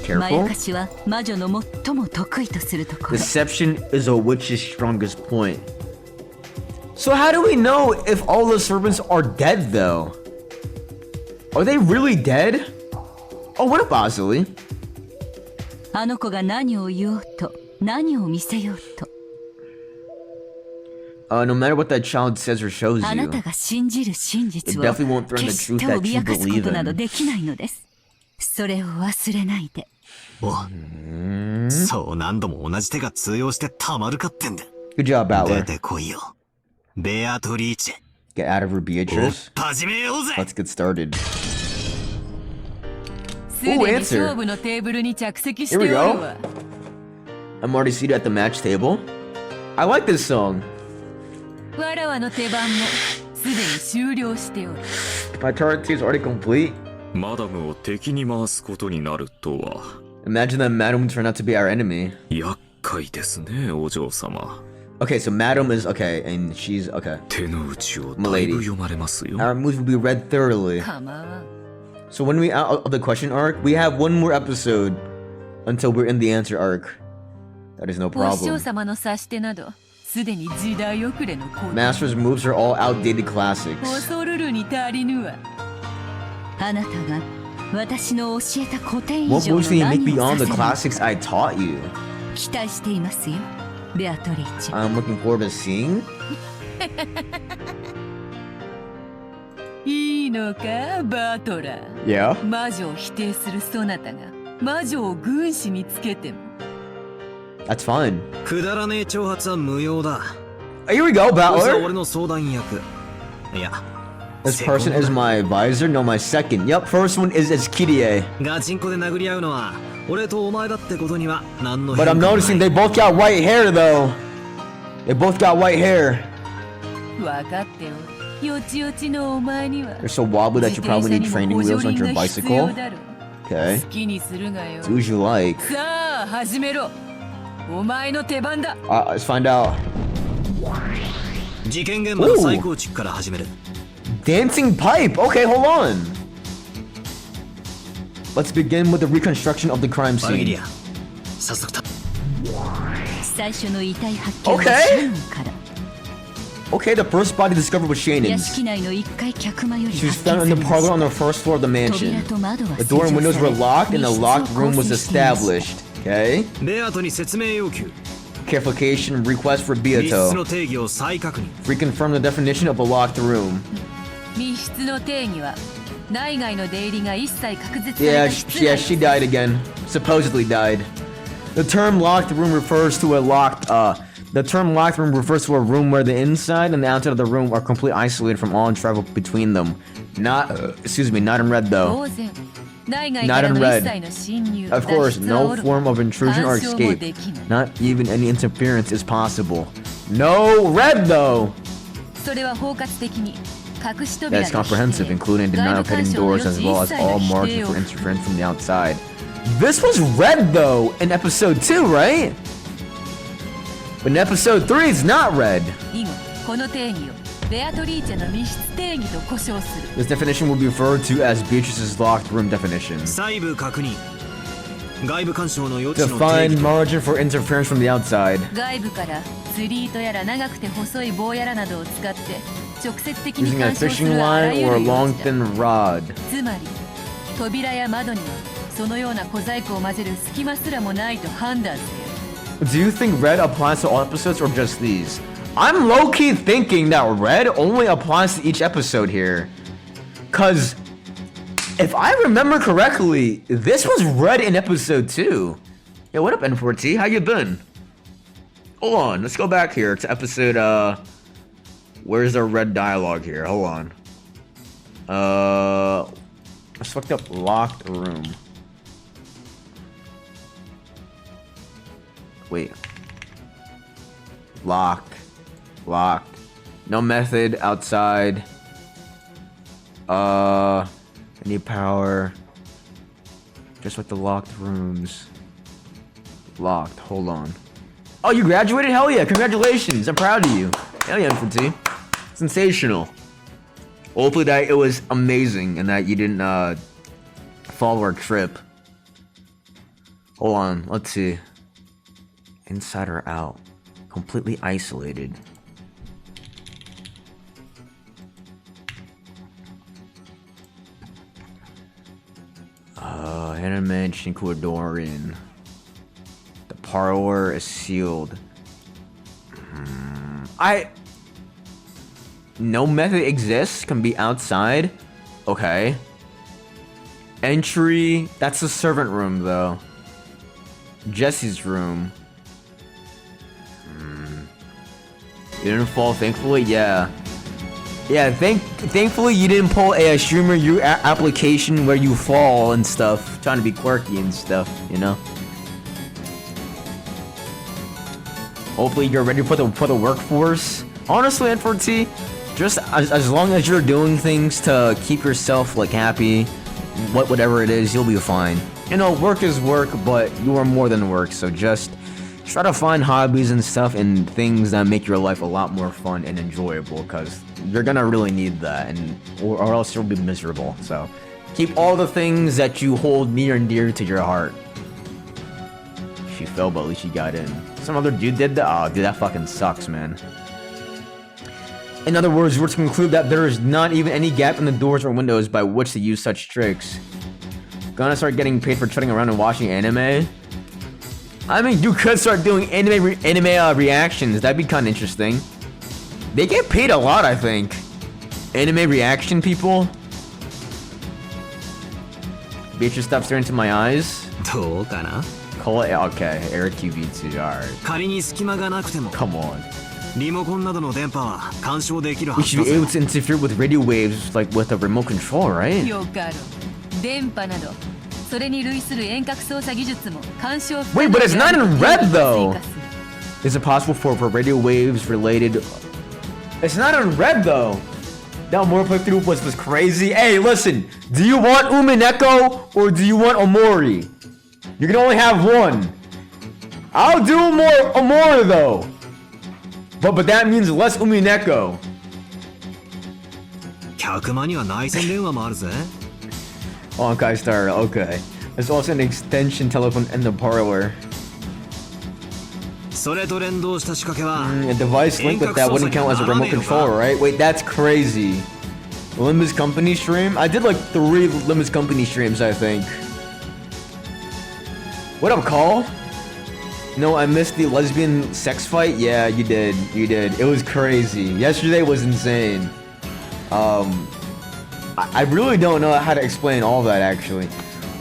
Be まや careful. かしは魔女の最も得意とするところ Deception is a witch's strongest point. So how do we know if all the servants are dead though? Are they really dead? Oh, what up, Vasily? あの子が何を言おうと何を見せようと No matter what that child says or shows あな you, たが信じる真実 it を definitely won't threaten the 決し truth て that 脅 you かすこ believe となど in. できないのですそれを忘れないでおそう何度も同じ手が通用してたまるかってんだ。 Good job, 出 Battler. てこいよ。ベアトリーチェ。 Get out of her, Beatrice. 始めようぜ。 Let's get started. すでに勝負のテーブルに着席してお Here we る go. わ I'm already seated at the match table. I like this song. わらわの手番もすでに終了しておる My turn is already complete. マダムを敵に回すことになるとは Imagine that Madam turned out to be our enemy. 厄介ですね、お嬢様。 Okay, so Madam is okay, and she's okay. 手の内をだいぶ読まれますよ。 Our moves will be read thoroughly. 構わん。 So when we out of the question arc, we have one more episode until we're in the answer arc. That is no お師匠 problem. 様の指し手などすでに時代遅れの子。 Master's moves are all outdated classics. 恐るるに足りぬわ。あなたが私の教えた古典以 What 上の moves can you make 何を beyond さ the せるのか classics I taught you? 期待していますよ、ベアトリーチェ。 I'm looking forward to seeing. いいのか、バトラー。 Yeah. 魔女を否定するそなたが魔女を軍師につけても。 That's fine. くだらねえ挑発は無用だ。 Here we go, まずは Battler. 俺の相談役。いや、 This person is my advisor. No, my second. Yep, first one is Kirie. ガチンコで殴り合うのは俺とお前だってことには何の But 変 I'm 化も noticing ない they both got white hair, though. They both got white hair. 分かっておる。よちよちのお前には They're so wobbly that 自 you 転 probably 車 need にも training 補 wheels 助 on 輪 your が必要 bicycle. だろう。 Okay. 好きにするがよ。 Do as you like. さあ始めろ。お前の手番だ。 Let's find out. 事件現場の再構築から始める。 Dancing pipe. Okay, hold on. Let's begin with the reconstruction of the crime バルギリ scene. ア、早速だ。最初の遺体発見は Okay. シャノンから。 Okay, the first body discovered was 屋 Shannon's. 敷内の一階客間より She was 発見 found さ in れ the ま parlor した。 on the first floor of the 扉 mansion. と窓は The 施 door 錠 and windows され were locked and the 密室を locked room 構 was 成しています established. Okay. ベアトに説明要求。 Clarification request for 密室の Beato. 定義を再確認。 Reconfirm the definition of a locked room. 密室の定義は内外の出入りが一切隔絶さ Yeah, れた sh- 室 yeah, 内 she died again. Supposedly died. The term locked room refers to a locked the term locked room refers to a room where the inside and the outside of the room are completely isolated from all travel between them. Not excuse me, not in red though. 当然内外 Not から in の red. 一切の侵入 Of course, 脱出は no おろか form of intrusion or 干渉も escape. できない Not even any interference is possible. No red though. それは包括的に隠し扉の That's comprehensive, 否定 including 外 denial 部 of 干 hitting 渉の doors 余 as 地 well 一 as 切 all の否 margin 定 for を interference from the outside. This was red though in episode 2, right? But in episode 3, it's not red. 以後この定義をベアトリーチェの密室定義と呼称する This definition will be referred to as Beatrice's locked room definition. 細部確認。外部干渉の余地の定 Define 義と margin for interference from the outside. 外部から釣り糸やら長くて細い棒やらなどを使って直接的に Using a 干渉す fishing るあら line ゆ or a る long 余地だ thin rod. つまり扉や窓にはそのような小細工を混ぜる隙間すらもないと判断せよ Do you think red applies to all episodes or just these? I'm low-key thinking that red only applies to each episode here. Cause if I remember correctly, this was red in episode 2. Yeah, what up N4T? How you been? Hold on, let's go back here to episode where's the red dialogue here? Hold on. I fucked up locked room. Wait. Locked. No method outside. I need power. Just like the locked rooms. Locked. Hold on. Oh, you graduated? Hell yeah! Congratulations! I'm proud of you. Hell yeah, Infantry. Sensational. Hopefully that it was amazing and that you didn't follow our trip. Hold on. Let's see. Inside or out? Completely isolated. Animation Cordoran. The parlor is sealed. No method exists, can be outside. Okay. Entry, that's the servant room though. Jesse's room. You didn't fall, thankfully? Yeah. Yeah, thankfully you didn't pull a streamer you application where you fall and stuff. Trying to be quirky and stuff, you know? Hopefully you're ready for the workforce. Honestly, N4T, just as long as you're doing things to keep yourself like happy, whatever it is, you'll be fine. You know, work is work, but you are more than work, so just try to find hobbies and stuff and things that make your life a lot more fun and enjoyable, because you're gonna really need that, and or else you'll be miserable. So keep all the things that you hold near and dear to your heart. She fell, but at least she got in. Some other dude did that? Oh, dude, that fucking sucks, man. In other words, we're to conclude that there is not even any gap in the doors or windows by which to use such tricks. Gonna start getting paid for treading around and watching anime? I mean, you could start doing anime reactions. That'd be kind of interesting. They get paid a lot, I think. Anime reaction people. Beatrice, stop staring into my eyes. Call it, okay. Eric QV2, alright. Come on. We should be able to interfere with radio waves like with a remote control, right? Wait, but it's not in red though! Is it possible for radio waves related? It's not in red though! That more playthrough was crazy. Hey, listen! Do you want Umineko or do you want Omori? You can only have one. I'll do more Omori though! But that means less Umineko. Oh, Kai Star, okay. There's also an extension telephone in the parlor. A device linked with that wouldn't count as a remote controller, right? Wait, that's crazy. Limbus Company stream? I did like 3 Limbus Company streams, I think. What up, Call? No, I missed the lesbian sex fight? Yeah, you did. You did. It was crazy. Yesterday was insane. I really don't know how to explain all that, actually.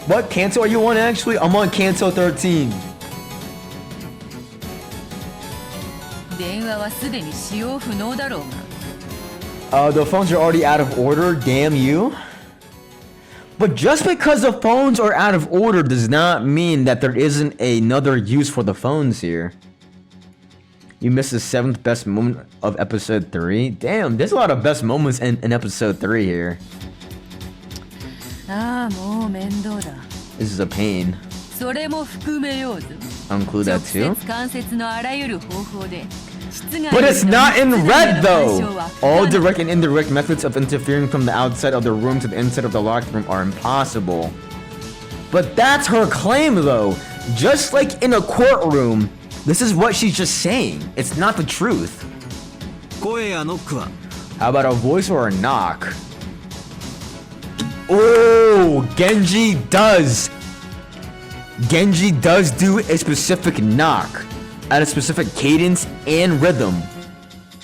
What Kanto are you on, actually? I'm on Kanto 13. The phones are already out of order, damn you. But just because the phones are out of order does not mean that there isn't another use for the phones here. You missed the 7th best moment of episode 3? Damn, there's a lot of best moments in episode 3 here. This is a pain. I'll include that too. But it's not in red though! All direct and indirect methods of interfering from the outside of the room to the inside of the locked room are impossible. But that's her claim though. Just like in a courtroom, this is what she's just saying. It's not the truth. How about a voice or a knock? Oh, Genji does. Genji does do a specific knock at a specific cadence and rhythm.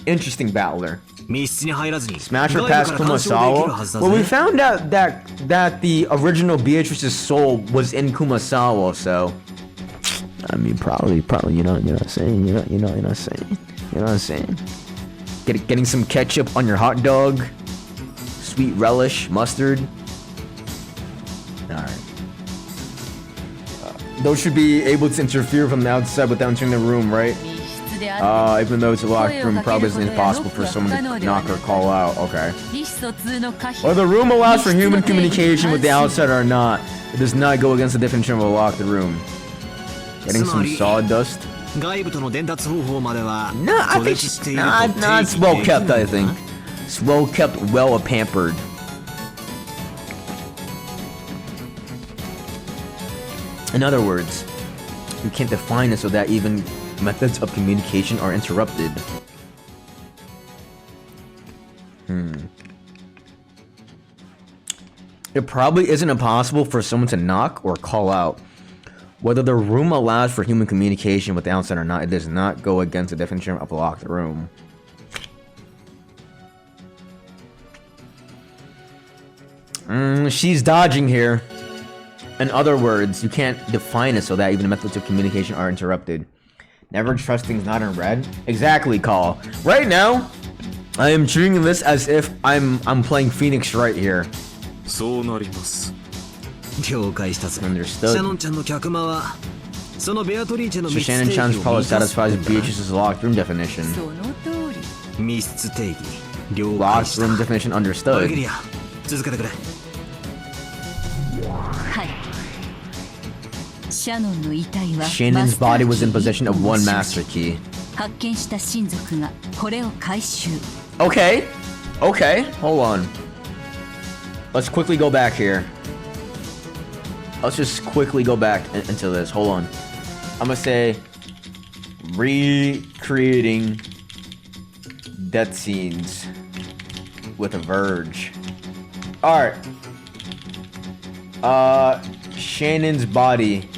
Interesting battler. Smash or pass Kumasawa? Well, we found out that the original Beatrice's soul was in Kumasawa, so I mean, probably, you know what I'm saying, you know what I'm saying. Getting some ketchup on your hot dog, sweet relish, mustard. All right. Those should be able to interfere from the outside without entering the room, right? Even though it's a locked room, probably isn't impossible for someone to knock or call out. Okay. Whether the room allows for human communication with the outside or not, it does not go against the definition of a locked room. Getting some sawdust. No, I think it's well kept, I think. It's well kept, well pampered. In other words, you can't define it so that even methods of communication are interrupted. It probably isn't impossible for someone to knock or call out. Whether the room allows for human communication with the outside or not, it does not go against the definition of a locked room. She's dodging here. In other words, you can't define it so that even methods of communication are interrupted. Never trust things not in red. Exactly, Call. Right now, I am treating this as if I'm playing Phoenix right here. Understood. So Shannon-chan's probably satisfies Beatrice's locked room definition. Locked room definition understood. シャノンの遺体は Shannon's body was in possession of one master key. 発見した親族がこれを回収。 Okay, okay, hold on. Let's quickly go back here. Let's just quickly go back into this. Hold on. I'm gonna say recreating death scenes with a verge. Alright. Shannon's body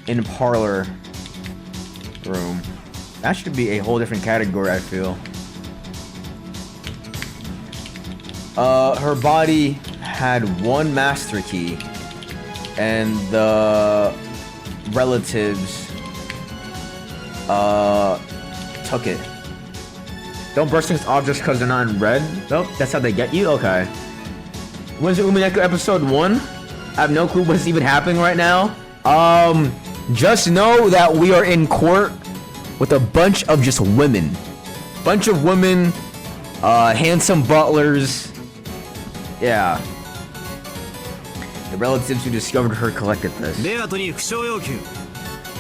in parlor room. That should be a whole different category, I feel. Her body had one master key, and the relatives took it. Don't burst things off just because they're not in red. Nope, that's how they get you? Okay. When's Umineko episode 1? I have no clue what's even happening right now. Just know that we are in court with a bunch of just women. Bunch of women, handsome butlers. Yeah. The relatives who discovered her collected this.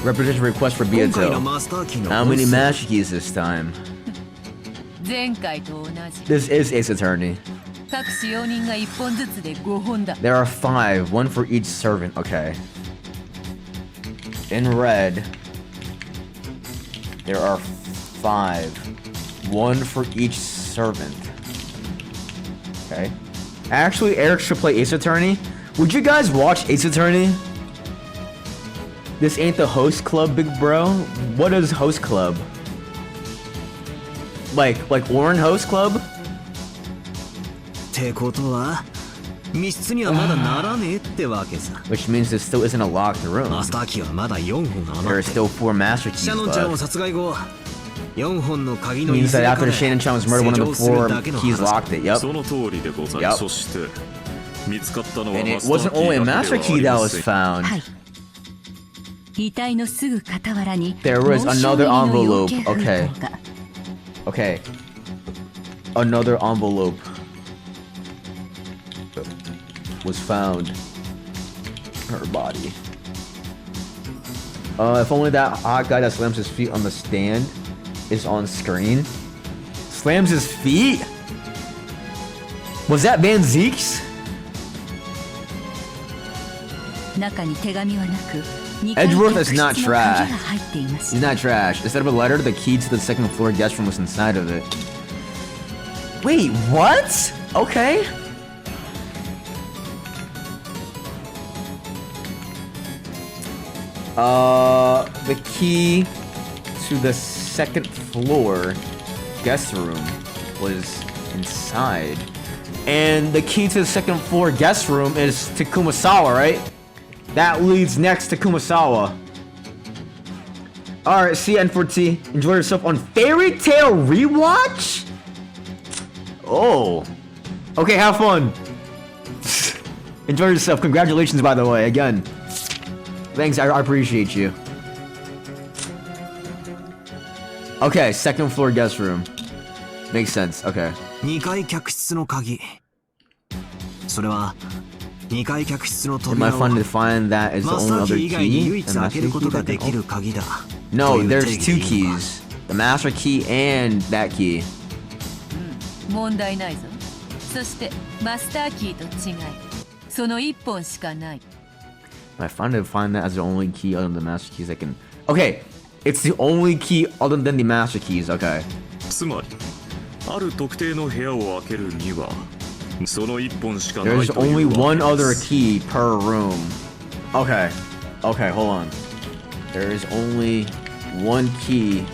Representation request for Beato. How many master keys this time? This is Ace Attorney. There are 5, 1 for each servant. Okay. In red, there are 5, 1 for each servant. Okay. Actually, Eric should play Ace Attorney. Would you guys watch Ace Attorney? This ain't the host club, big bro. What is host club? Like Warren host club? Which means there still isn't a locked room. There are still 4 master keys left. Means that after Shannon-chan was murdered, one of the 4 keys locked it. Yep. And it wasn't only a master key that was found. There was another envelope. Okay. Okay. Another envelope was found. Her body. If only that hot guy that slams his feet on the stand is on screen. Slams his feet? Was that Van Zeke's? Edgeworth is not trash. He's not trash. Instead of a letter, the key to the 2nd floor guest room was inside of it. Wait, what? Okay. The key to the 2nd floor guest room was inside. And the key to the 2nd floor guest room is to Kumasawa, right? That leads next to Kumasawa. Alright, see you, N4T. Enjoy yourself on Fairy Tail Rewatch? Oh. Okay, have fun. Enjoy yourself. Congratulations, by the way, again. Thanks, I appreciate you. Okay, 2nd floor guest room. Makes sense, okay. Am I fun to find that is the only other key? No, there's 2 keys. The master key and that key. Am I fun to find that as the only key other than the master keys I can... Okay, it's the only key other than the master keys, okay. There's only one other key per room. Okay. Okay, hold on. There is only one key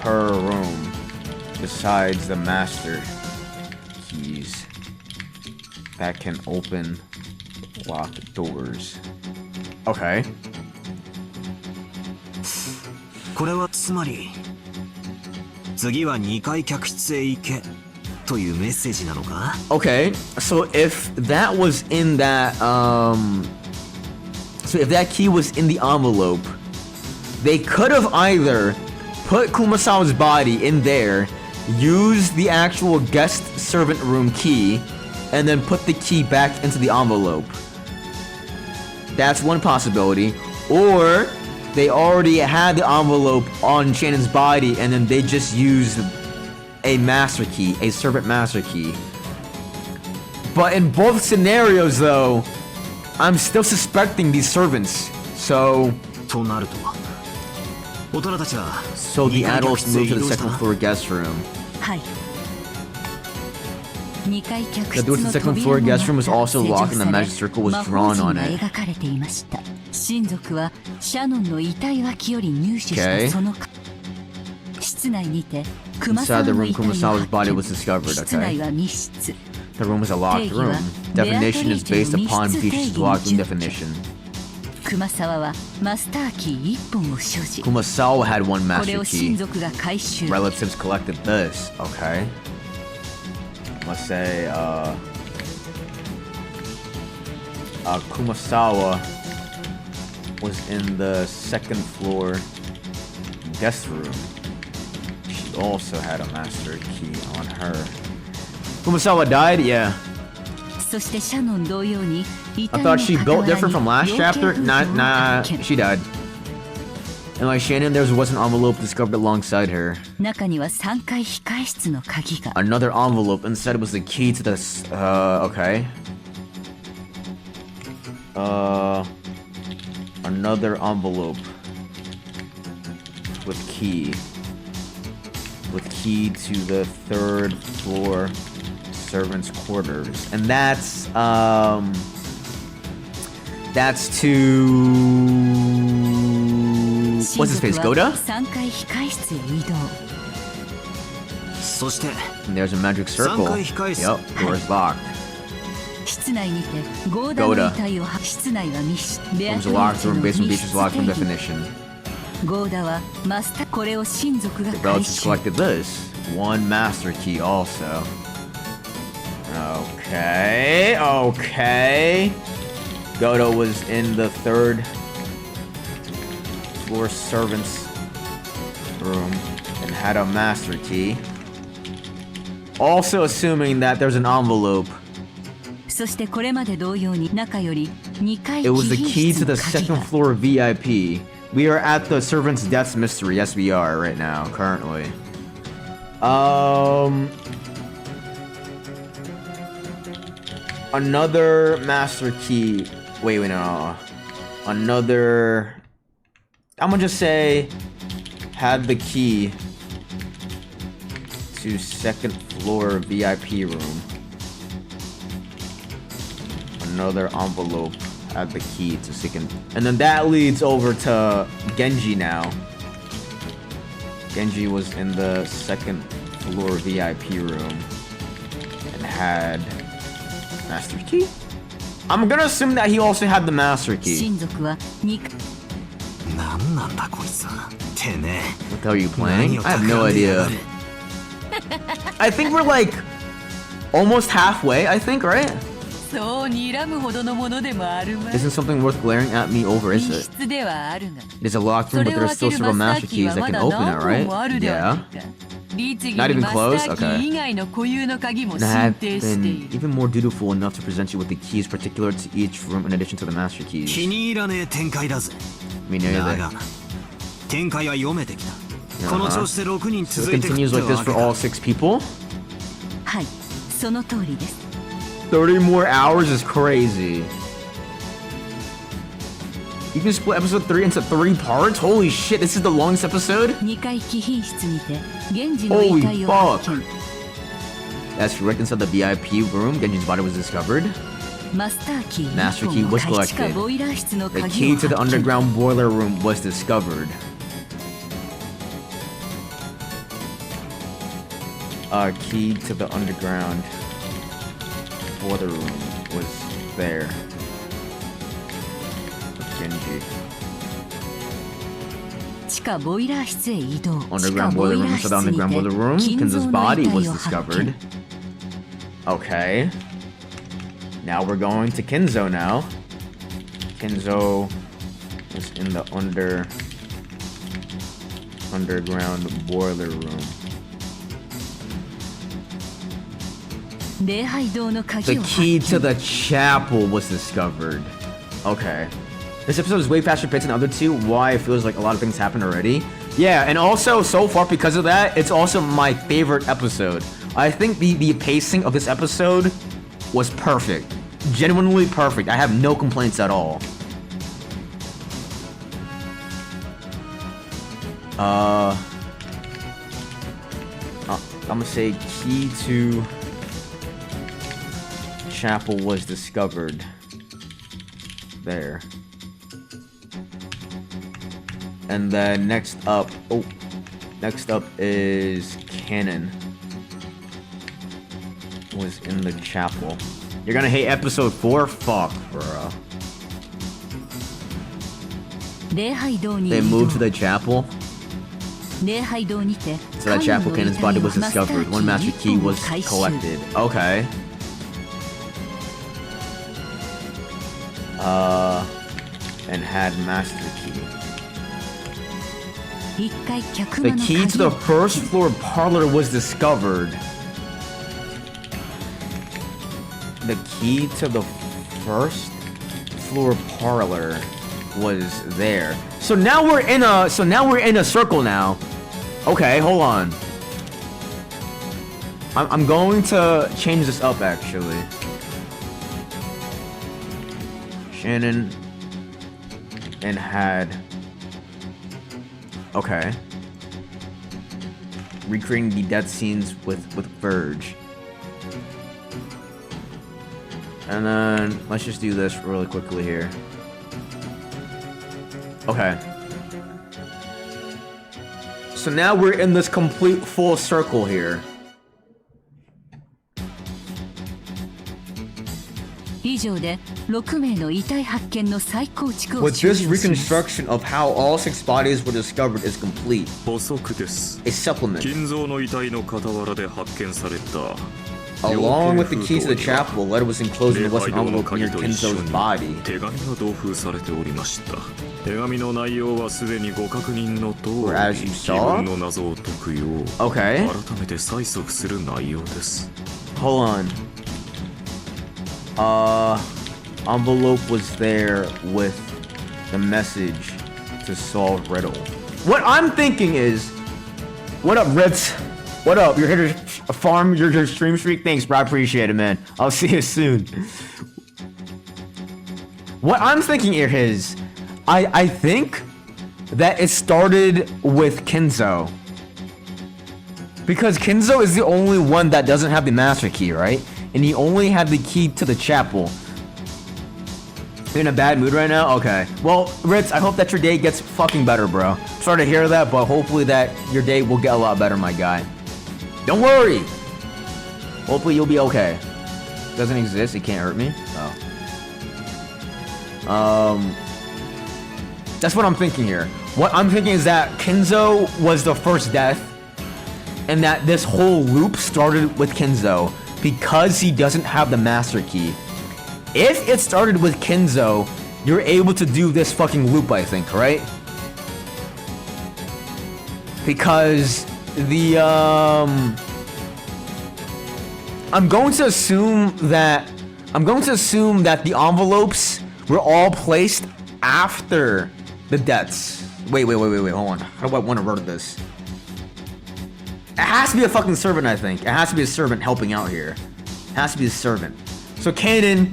per room besides the master keys that can open locked doors. Okay. Okay, so if that was in that, so if that key was in the envelope, they could have either put Kumasawa's body in there, used the actual guest servant room key, and then put the key back into the envelope. That's one possibility. Or they already had the envelope on Shannon's body and then they just used a master key, a servant master key. But in both scenarios though, I'm still suspecting these servants. So the adults moved to the second floor guest room. The door to the second floor guest room was also locked and the magic circle was drawn on it. Okay. Inside the room, Kumasawa's body was discovered, okay. The room was a locked room. Definition is based upon Peach's locked room definition. Kumasawa had one master key. Relatives collected this, okay. Let's say, Kumasawa was in the second floor guest room. She also had a master key on her. Kumasawa died? Yeah. I thought she built different from last chapter? Nah, she died. And like Shannon, there was an envelope discovered alongside her. Another envelope, inside was the key to this, okay. Another envelope with key to the third floor servants' quarters, and that's to what's his face, Goda? And there's a magic circle. Yep, door is locked. Goda. Room's a locked room based on Beach's locked room definition. The relatives collected this. One master key also. Okay. Goda was in the third floor servants room and had a master key. Also assuming that there's an envelope. It was the key to the second floor VIP. We are at the servant's deaths mystery. Yes, we are right now, currently. Another master key. Wait, no. Another. I'm gonna just say had the key to second floor VIP room. Another envelope had the key to second, and then that leads over to Genji now. Genji was in the second floor VIP room and had master key. I'm gonna assume that he also had the master key. What the hell are you playing? I have no idea. I think we're like almost halfway, I think, right? Isn't something worth glaring at me over, is it? It's a locked room, but there are still several master keys that can open it, right? Yeah. Not even close? Okay. And I have been even more dutiful enough to present you with the keys particular to each room in addition to the master keys. Me neither. So it continues like this for all 6 people? 30 more hours is crazy. You can split episode 3 into 3 parts? Holy shit, this is the longest episode? Holy fuck. That's right inside the VIP room, Genji's body was discovered. Master key was collected. The key to the underground boiler room was discovered. Key to the underground boiler room was there. Genji. Underground boiler room. So the underground boiler room, Kinzo's body was discovered. Okay. Now we're going to Kinzo now. Kinzo was in the underground boiler room. The key to the chapel was discovered. Okay. This episode is way faster paced than the other two. Why? It feels like a lot of things happened already. Yeah, and also, so far, because of that, it's also my favorite episode. I think the pacing of this episode was perfect. Genuinely perfect. I have no complaints at all. I'm gonna say key to chapel was discovered. There. And then next up is Canon. Was in the chapel. You're gonna hate episode 4? Fuck, bro. They moved to the chapel. So that chapel Canon's body was discovered. One master key was collected. Okay. And had master key. The key to the first floor parlor was discovered. The key to the first floor parlor was there. So now we're in a circle now. Okay, hold on. I'm going to change this up actually. Shannon and had. Okay. Recreating the death scenes with Verge. And then let's just do this really quickly here. Okay. So now we're in this complete full circle here. With this reconstruction of how all 6 bodies were discovered is complete. A supplement. Along with the key to the chapel, a letter was enclosed in the western envelope near Kinzo's body. Or as you saw? Okay. Hold on. Envelope was there with the message to solve riddle. What I'm thinking is, what up, Ritz? What up? You're here to farm your stream streak? Thanks, bro. I appreciate it, man. I'll see you soon. What I'm thinking here is, I think that it started with Kinzo. Because Kinzo is the only one that doesn't have the master key, right? And he only had the key to the chapel. You're in a bad mood right now? Okay. Well, Ritz, I hope that your day gets fucking better, bro. Sorry to hear that, but hopefully that your day will get a lot better, my guy. Don't worry! Hopefully you'll be okay. Doesn't exist, it can't hurt me? Oh. That's what I'm thinking here. What I'm thinking is that Kinzo was the first death, and that this whole loop started with Kinzo because he doesn't have the master key. If it started with Kinzo, you're able to do this fucking loop, I think, right? Because the I'm going to assume that the envelopes were all placed after the deaths. Wait, hold on. How do I want to word this? It has to be a fucking servant, I think. It has to be a servant helping out here. It has to be a servant. So Kaden,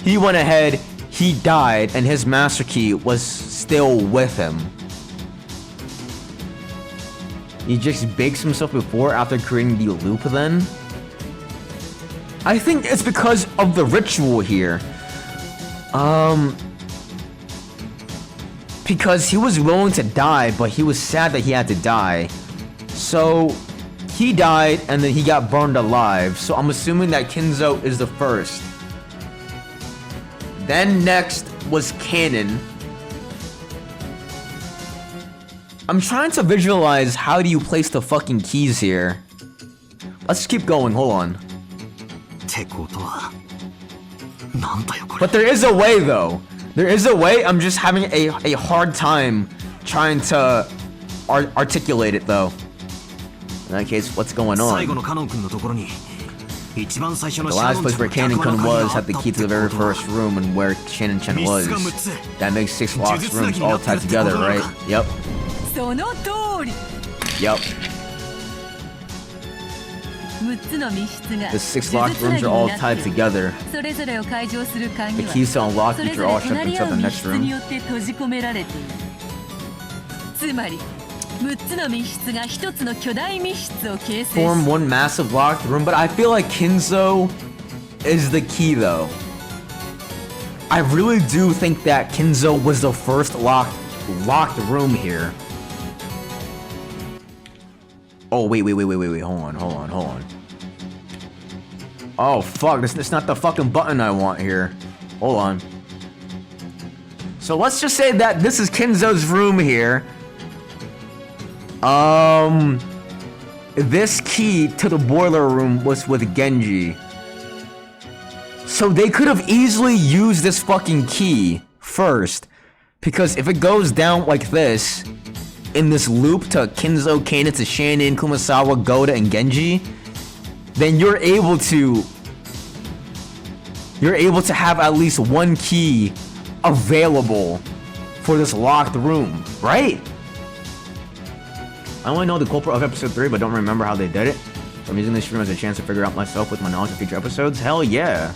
he went ahead, he died, and his master key was still with him. He just bakes himself before after creating the loop then? I think it's because of the ritual here. Because he was willing to die, but he was sad that he had to die. So, he died and then he got burned alive. So I'm assuming that Kinzo is the first. Then next was Canon. I'm trying to visualize how do you place the fucking keys here. Let's keep going, hold on. But there is a way though. There is a way, I'm just having a hard time trying to articulate it though. In that case, what's going on? 一番最初の The シャ last ドン place ちゃん where の Cannon 客間 Kun の鍵 was があ had っ the たっ key て to the こ very とは first room and where Shannon Chen 密 was. 室が6つ That makes 6 locked rooms all tied together, right? Yep. その通り Yep. 6つの密室が The 6 locked rooms are all tied together. それぞれを解錠する鍵 The は keys to unlock それ each ぞ are れ all shoved 隣り合 inside う the 密 next 室に room. よって閉じ込められている。つまり6つの密室が1つの巨大密室を形成し Form one massive locked room, but I feel like Kinzo is the key though. I really do think that Kinzo was the first locked room here. Oh wait, hold on. Oh fuck, this not the fucking button I want here. Hold on. So let's just say that this is Kinzo's room here. This key to the boiler room was with Genji. So they could have easily used this fucking key first. Because if it goes down like this, in this loop to Kinzo, Kanen, to Shannon, Kumasawa, Goda, and Genji, then you're able to have at least one key available for this locked room, right? I only know the culprit of episode 3, but don't remember how they did it. So I'm using this stream as a chance to figure out myself with my knowledge of future episodes. Hell yeah.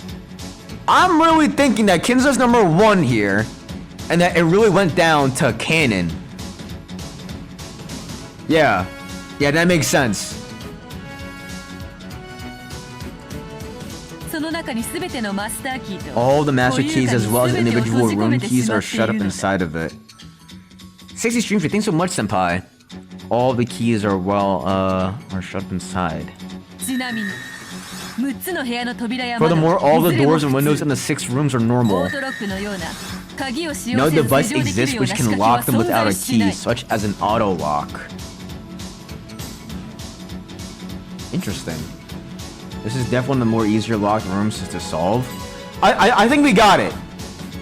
I'm really thinking that Kinzo's number 1 here, and that it really went down to Kanen. Yeah, that makes sense. その中に全てのマスターキーと All the master keys as well as 固有鍵 individual 全てを閉じ込 room めて keys しま are ってい shut る up のだ。 inside of it. 60 streams, thanks so much, senpai. All the keys are shut up inside. ちなみに6つの部屋の扉や窓 Furthermore, all the いずれも doors and 普 windows 通 in the 6 rooms are オ normal. ートロックのような鍵を使用 No せず device 施錠できる exists よう which な仕 can 掛け lock は them 存 without a 在し key, ない。 such as an auto lock. Interesting. This is definitely one of the more easier locked rooms to solve. I think we got it.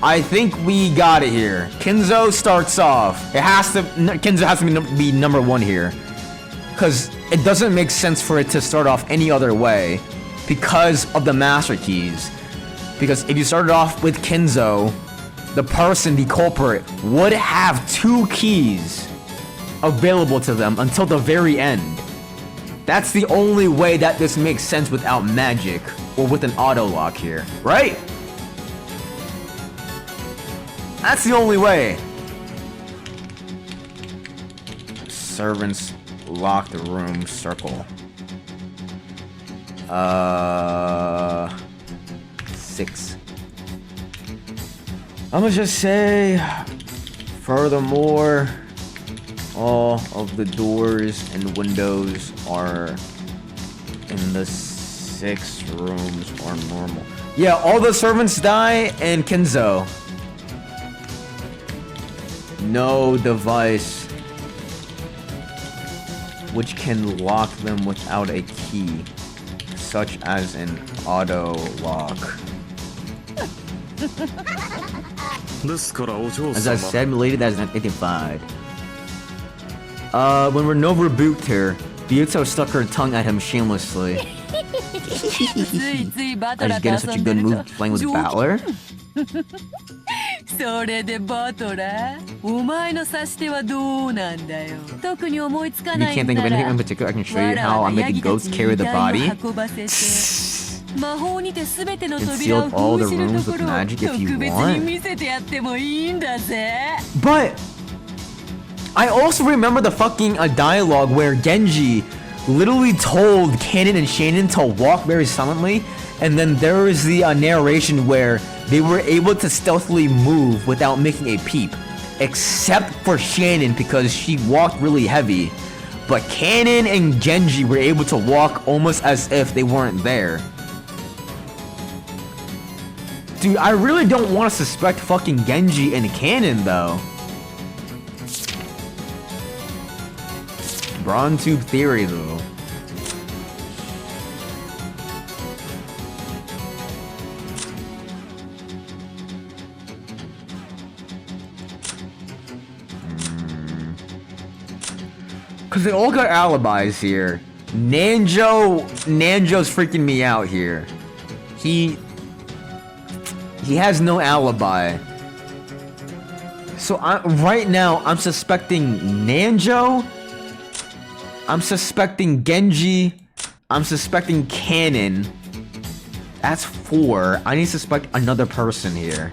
I think we got it here. Kinzo starts off. Kinzo has to be number 1 here. Because it doesn't make sense for it to start off any other way because of the master keys. Because if you started off with Kinzo, the person, the culprit, would have 2 keys available to them until the very end. That's the only way that this makes sense without magic or with an auto lock here, right? That's the only way. Servants locked room circle. 6. I'm gonna just say, furthermore, all of the doors and windows are in the 6 rooms are normal. Yeah, all the servants die and Kinzo. No device which can lock them without a key, such as an auto lock. ですからお嬢 As I 様 said, milady, that is not identified. When Renova rebuked her, Byuto stuck her tongue at him shamelessly. ついついバト I ラ just と getting such 遊 a んで good る move と playing with 上 Battler. それでバトラお前の指し手はどうなんだよ。特に思いつか If な you い can't ん think of な anything ら in particular, I can show you how I made the goats carry the body. 運ばせて魔法にて全ての And 扉を sealed all 封 the じる rooms と with ころを magic if you 特別 want. に見せてやってもいいんだぜ。 But I also remember the fucking dialogue where Genji literally told Kanen and Shannon to walk very silently, and then there is the narration where they were able to stealthily move without making a peep, except for Shannon because she walked really heavy. But Kanen and Genji were able to walk almost as if they weren't there. Dude, I really don't want to suspect fucking Genji and Kanen though. Brawn tube theory though. Cause they all got alibis here. Nanjo's freaking me out here. He has no alibi. So right now I'm suspecting Nanjo. I'm suspecting Genji. I'm suspecting Canon. That's 4. I need to suspect another person here.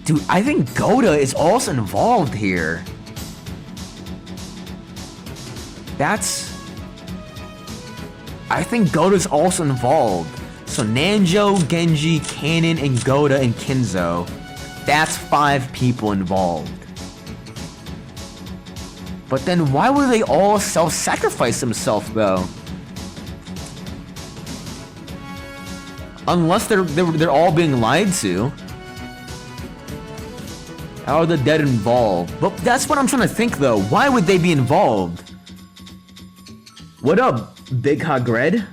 Dude, I think Goda is also involved here. I think Goda's also involved. So Nanjo, Genji, Canon, and Goda and Kinzo. That's 5 people involved. But then why would they all self-sacrifice themselves though? Unless they're all being lied to. How are the dead involved? But that's what I'm trying to think though. Why would they be involved? What up, Big Hagred?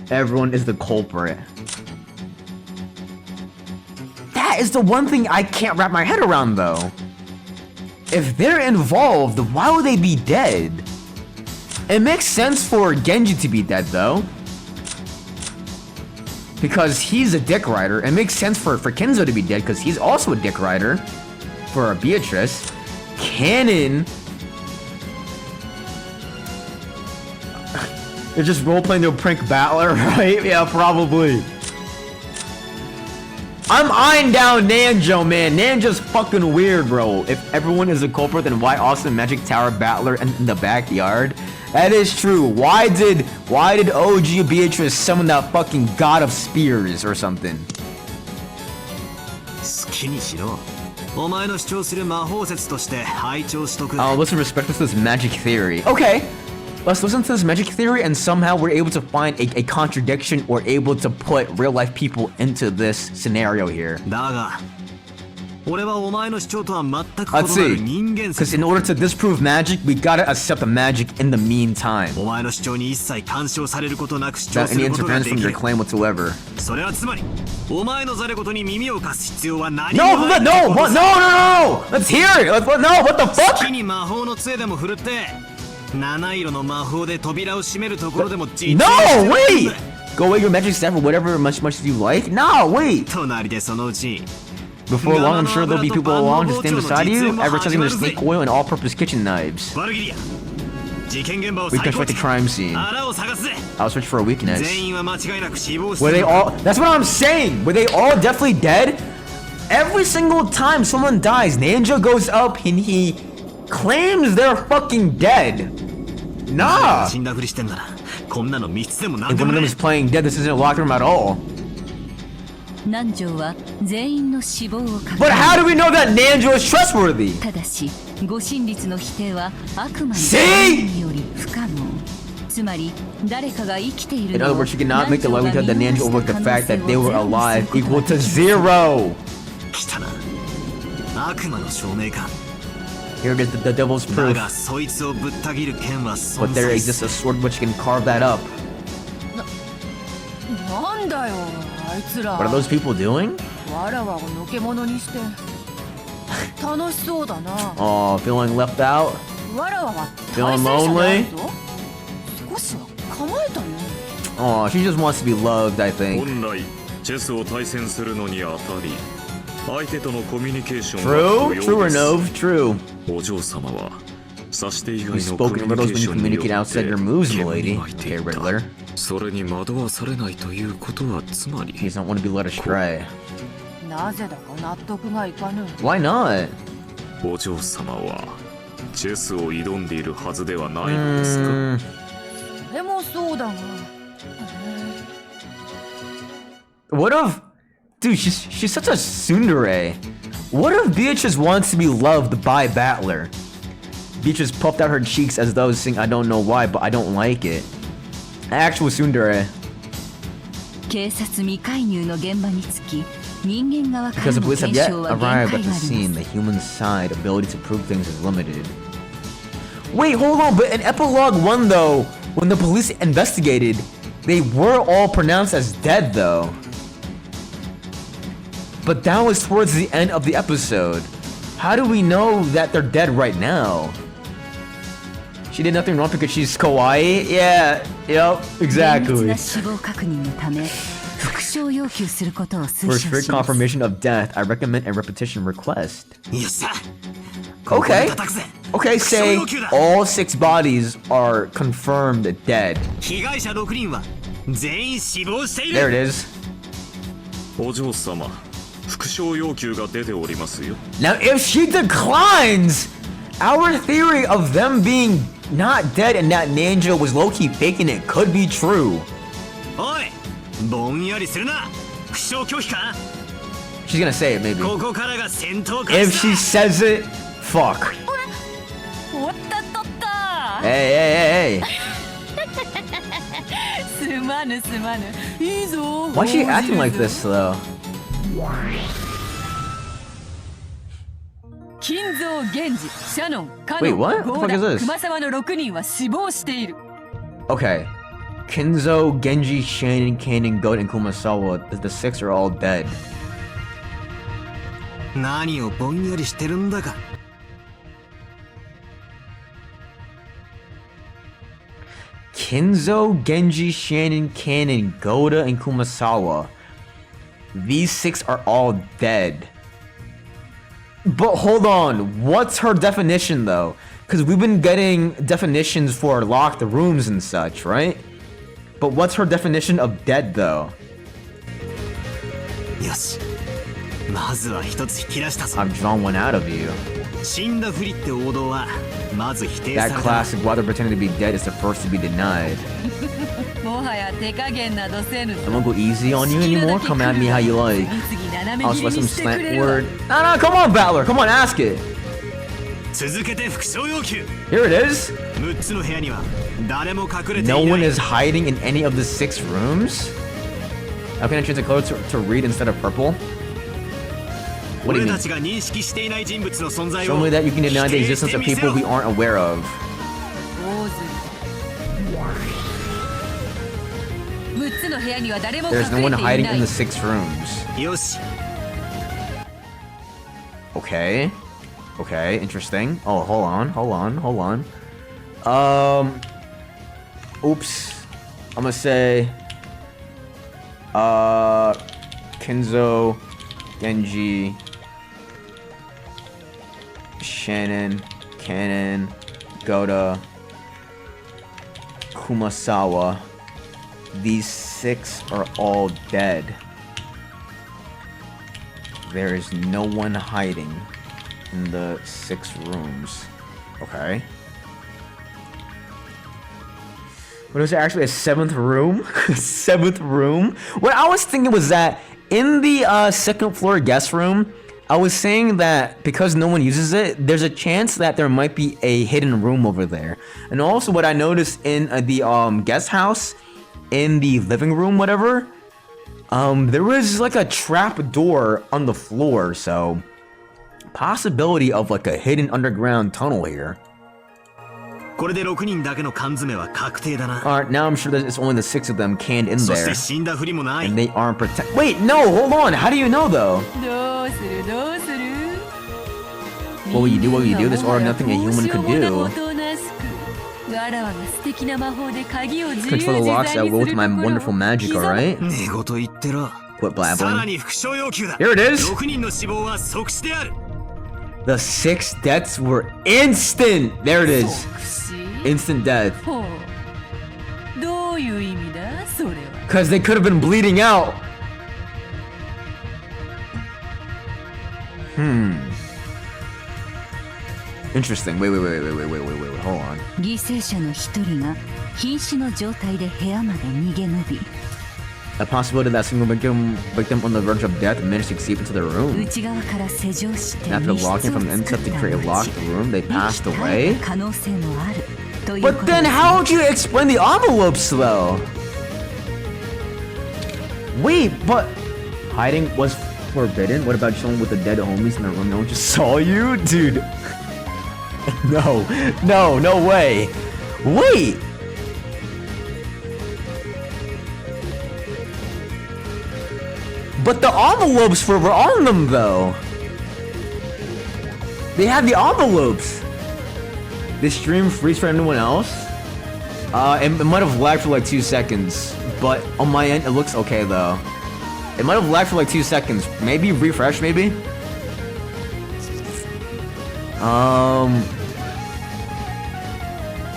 Everyone is the culprit. That is the one thing I can't wrap my head around though. If they're involved, why would they be dead? It makes sense for Genji to be dead though. Because he's a dick rider. It makes sense for Kinzo to be dead because he's also a dick rider. For Beatrice. Canon. They're just role-playing their prank battler, right? Yeah, probably. I'm eyeing down Nanjo, man. Nanjo's fucking weird, bro. If everyone is a culprit, then why Austin Magic Tower Battler in the backyard? That is true. Why did OG Beatrice summon that fucking god of spears or something? Let's respect this magic theory. Okay. Let's listen to this magic theory and somehow we're able to find a contradiction or able to put real life people into this scenario here. Let's see. Because in order to disprove magic, we gotta accept the magic in the meantime. Without any interference from your claim whatsoever. No! Let's hear it! No, what the fuck? No, wait! Go away your magic staff or whatever much as you like? No, wait! Before long, I'm sure there'll be people along to stand beside you, advertising their snake oil and all-purpose kitchen knives. We construct the crime scene. I'll search for a weakness. Were they all? That's what I'm saying! Were they all definitely dead? Every single time someone dies, Ninja goes up and he claims they're fucking dead. Nah! If one of them is playing dead, this isn't a locker room at all. But how do we know that Nanjo is trustworthy? See? In other words, you cannot make the likelihood that Nanjo overlooked the fact that they were alive equal to 0. Here it is, the devil's proof. But there exists a sword which can carve that up. What are those people doing? Oh, feeling left out? Feeling lonely? Oh, she just wants to be loved, I think. True or no? True. You spoke in riddles when you communicate outside your moves, milady. Okay, Riddler. He doesn't want to be led astray. Why not? What if... Dude, she's such a tsundere. What if Beatrice wants to be loved by Battler? Beatrice puffed out her cheeks as though saying, I don't know why, but I don't like it. Actual tsundere. Because the police have yet arrived at the scene, the human side ability to prove things is limited. Wait, hold on, but in Epilogue 1 though, when the police investigated, they were all pronounced as dead though. But that was towards the end of the episode. How do we know that they're dead right now? She did nothing wrong because she's kawaii? Yeah, yep, 厳密 exactly. な死亡確認のため復唱を要求することを推 For 奨 strict します confirmation of death, I recommend a repetition request. よっしゃ Okay. 叩くぜ Okay, say all 6 bodies are confirmed dead. 被害者6人は全員死亡してい There る it is. お嬢様復唱要求が出ておりますよ Now, if she declines, our theory of them being not dead and that Ninja was low-key faking it could be true. おいぼんやりするな復唱拒否か She's gonna say it, maybe. ここからが戦闘開 If 始 she だ says it, fuck. おったとった Hey, hey, hey, hey. すまぬすまぬいいぞ Why is she acting like this, though? 金蔵源氏シャノンカノ Wait, ン what? ゴ What the ー fuck ダ is this? 熊沢の6人は死亡している Okay. Kinzo, Genji, Shannon, Kanon, Goat, and Kumasawa, the 6 are all dead. 何をぼんやりしてるんだか Kinzo, Genji, Shannon, Kanon, Goda, and Kumasawa. These 6 are all dead. But hold on, what's her definition though? Because we've been getting definitions for locked rooms and such, right? But what's her definition of dead though? よしまずは一つ引き出したぞ I've drawn one out of you. 死んだふりって王道はまず否定 That された classic, while they're pretending to be dead, is the first to be denied. もはや手加減などせぬ I won't go easy on you anymore. Come at me how you like. 次々斜め I'll 切 just り let に some してく slant れるわ word. No, no, come on, Battler. Come on, ask it. 続けて復唱要求 Here it is. 6つの部屋には誰も隠れてい No な one い is hiding in any of the 6 rooms? How can I change the color to read instead of purple? What do you 俺 mean? たちが認識していない人物の存在 Show を me that you can 否 deny the 定 existence して of みせ people ろ we aren't aware of. 大ず6つの部屋には誰も隠れ There's て no one い hiding な in い the 6 rooms. よし Okay. Okay, interesting. Oh, hold on. Oops. I'm gonna say Kenzo, Genji, Shannon, Kanon, Goda, Kumasawa. These 6 are all dead. There is no one hiding in the 6 rooms. Okay. But is there actually a 7th room? 7th room? What I was thinking was that in the 2nd floor guest room, I was saying that because no one uses it, there's a chance that there might be a hidden room over there. And also what I noticed in the guest house, in the living room, whatever, there was like a trap door on the floor, so possibility of like a hidden underground tunnel here. これで6人だけの缶詰は確定だな Alright, now I'm sure that it's only the 6 of them canned in そし there. て死んだふりもない And they aren't protect. Wait, no, hold on. How do you know though? どうするどうする What will you do? What will you do? There's already nothing a human could do. わらわが素敵な魔法で鍵を自由 Control 自 the locks 在 at に will す with る my ところ wonderful magic, alright? 寝言言ってろ Quit さら blabbling. に復唱要求だ Here it is. 6人の死亡は即死である The 6 deaths were instant. There it is. 即死 Instant death. ほうどういう意味だそれは Because they could have been bleeding out. Interesting. Wait. Hold on. 犠牲者の一人が瀕死の状態で部屋まで逃げ延び A possibility that single victim on the verge of death managed to escape into the room. 内側から施錠して And after 密室 locking を from the 作 inside っ to た create a 後 locked room, they passed 生き away. 絶えた可能性もあるというこ But と then です how would you explain the envelopes though? Wait, but hiding was forbidden? What about chilling with the dead homies in the room? No one just saw you? Dude. No way. Wait. But the envelopes were on them though. They had the envelopes. This stream freeze for anyone else? It might have lagged for like 2 seconds, but on my end it looks okay though. It might have lagged for like 2 seconds. Maybe refresh, maybe?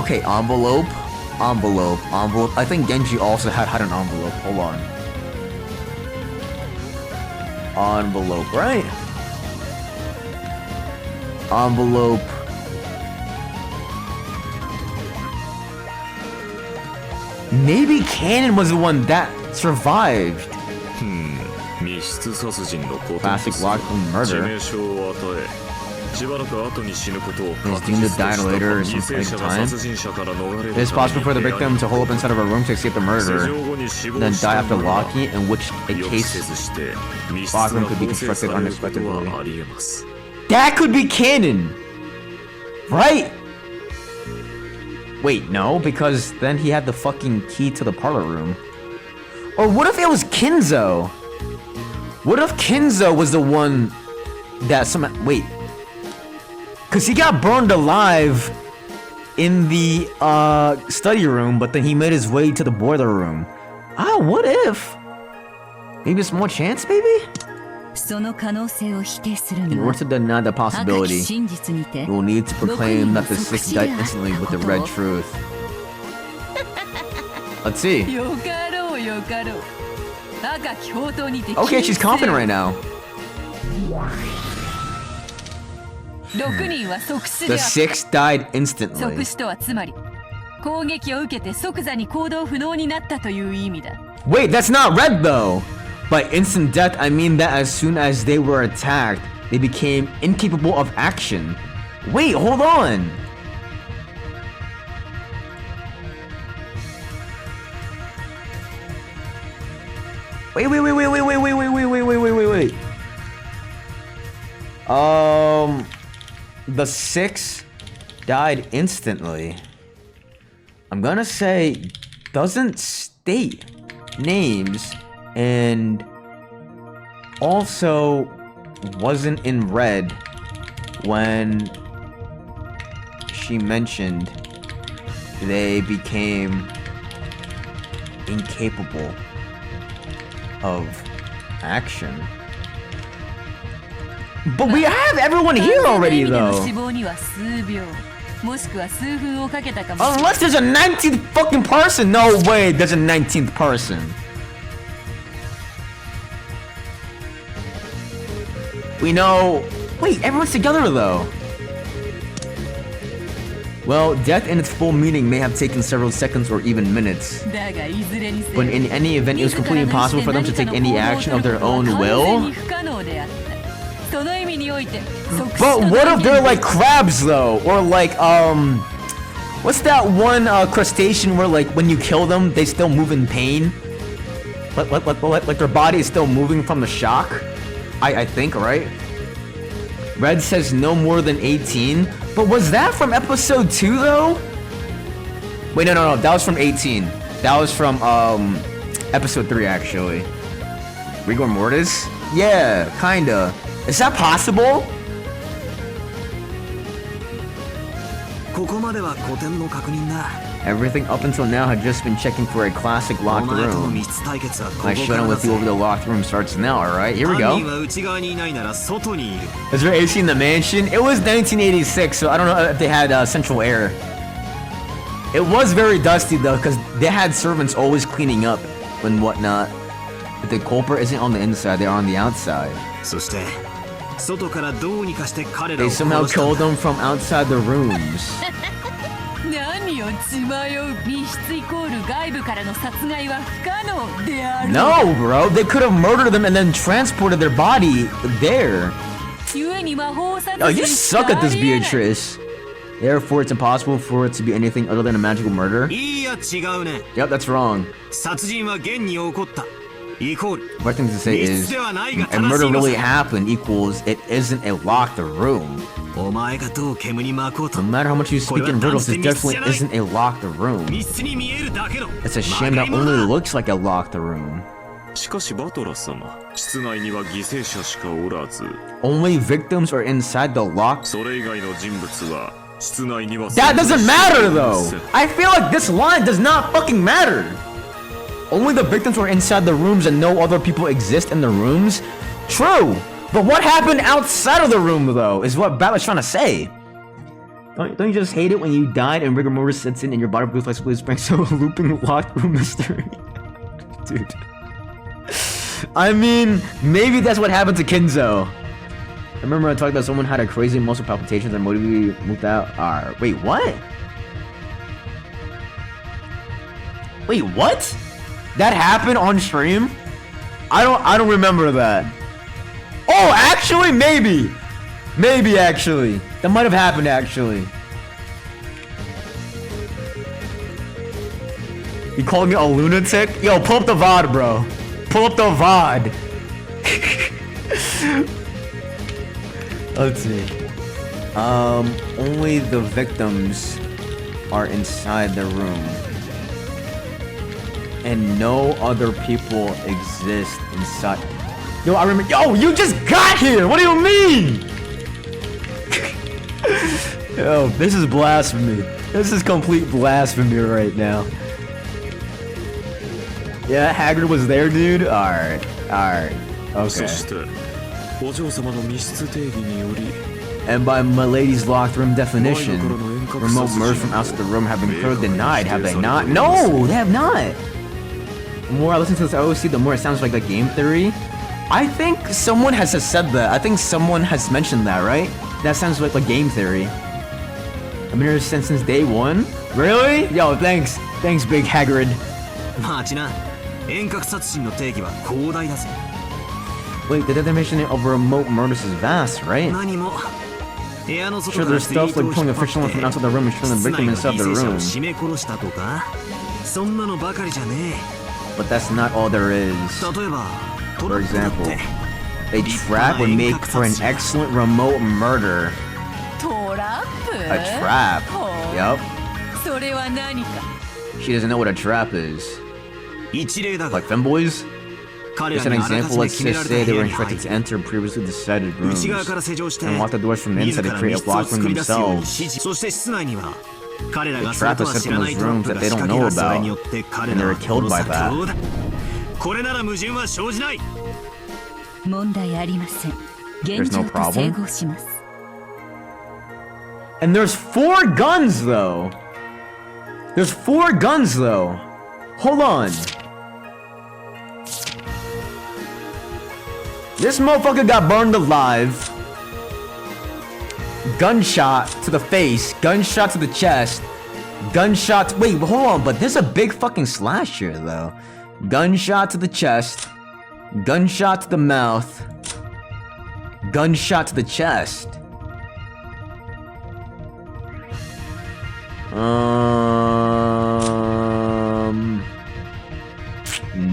Okay, envelope. I think Genji also had an envelope. Hold on. Envelope, right? Envelope. Maybe Cannon was the one that survived. Classic locked-in murder. He's deemed to die later in some time. It is possible for the victim to hold up inside of a room to escape the murderer, then die after locking, in which a case lock room could be constructed unexpectedly. That could be canon! Right? Wait, no, because then he had the fucking key to the parlor room. Or what if it was Kinzo? What if Kinzo was the one that wait. Cause he got burned alive in the study room, but then he made his way to the boiler room. Ah, what if? Maybe a small chance, maybe? In order to deny the possibility, we will need to proclaim that the 6 died instantly with the red truth. Let's see. Okay, she's confident right now. The 6 died instantly. Wait, that's not red though! By instant death, I mean that as soon as they were attacked, they became incapable of action. Wait, hold on! Wait. The 6 died instantly. I'm gonna say doesn't state names and also wasn't in red when she mentioned they became incapable of action. But we have everyone here already though. Unless there's a 19th fucking person. No way there's a 19th person. We know... Wait, everyone's together though. Well, death in its full meaning may have taken several seconds or even minutes. But in any event, it was completely impossible for them to take any action of their own will. But what if they're like crabs though? Or like, what's that one crustacean where like when you kill them, they still move in pain? Like their body is still moving from the shock? I think, right? Red says no more than 18. But was that from episode 2 though? Wait, no, that was from 18. That was from episode 3 actually. Rigor Mortis? Yeah, kinda. Is that possible? Everything up until now had just been checking for a classic locked room. My showdown with you over the locked room starts now, alright? Here we go. Is there AC in the mansion? It was 1986, so I don't know if they had central air. It was very dusty though, because they had servants always cleaning up and whatnot. But the culprit isn't on the inside, they're on the outside. They somehow killed them from outside the rooms. No, bro, they could have murdered them and then transported their body there. Oh, you suck at this, Beatrice. Therefore, it's impossible for it to be anything other than a magical murder. Yep, that's wrong. The right thing to say is, a murder really happened equals it isn't a locked room. No matter how much you speak in riddles, it definitely isn't a locked room. It's a shame that only looks like a locked room. Only victims are inside the locked. That doesn't matter though! I feel like this line does not fucking matter! Only the victims were inside the rooms and no other people exist in the rooms? True! But what happened outside of the room though, is what Bat was trying to say. Don't you just hate it when you died and rigor mortis sets in and your body feels like split spring, so a looping locked room mystery? Dude. I mean, maybe that's what happened to Kinzo. I remember I talked about someone had a crazy muscle palpitations and motively moved out. Wait, what? Wait, what? That happened on stream? I don't remember that. Oh, actually, maybe. Maybe actually. That might have happened actually. You calling me a lunatic? Yo, pull up the VOD, bro. Pull up the VOD. Let's see. Only the victims are inside the room. And no other people exist inside. Yo, I remember. Yo, you just got here! What do you mean? Yo, this is blasphemy. This is complete blasphemy right now. Yeah, Hagrid was there, dude? Alright. Okay. And by Milady's locked room definition, remote merge from outside the room have been clearly denied, have they not? No, they have not! The more I listen to this OC, the more it sounds like a game theory. I think someone has said that. I think someone has mentioned that, right? That sounds like a game theory. I've been here since day one? Really? Yo, thanks. Thanks, Big Hagrid. Wait, the definition of remote murders is vast, right? Sure, there's stuff like pulling a fictional one from outside the room and showing the victim inside the room. But that's not all there is. For example, a trap would make for an excellent remote murder. A trap? Yup. She doesn't know what a trap is. Like femboys? It's an example, let's just say they were instructed to enter previously decided rooms and lock the doors from the inside to create a locked room themselves. The trap is set in those rooms that they don't know about, and they were killed by that. There's no problem. And there's 4 guns though! There's 4 guns though! Hold on. This motherfucker got burned alive. Gunshot to the face, gunshot to the chest, gunshot. Wait, hold on, but there's a big fucking slash here though. Gunshot to the chest, gunshot to the mouth, gunshot to the chest.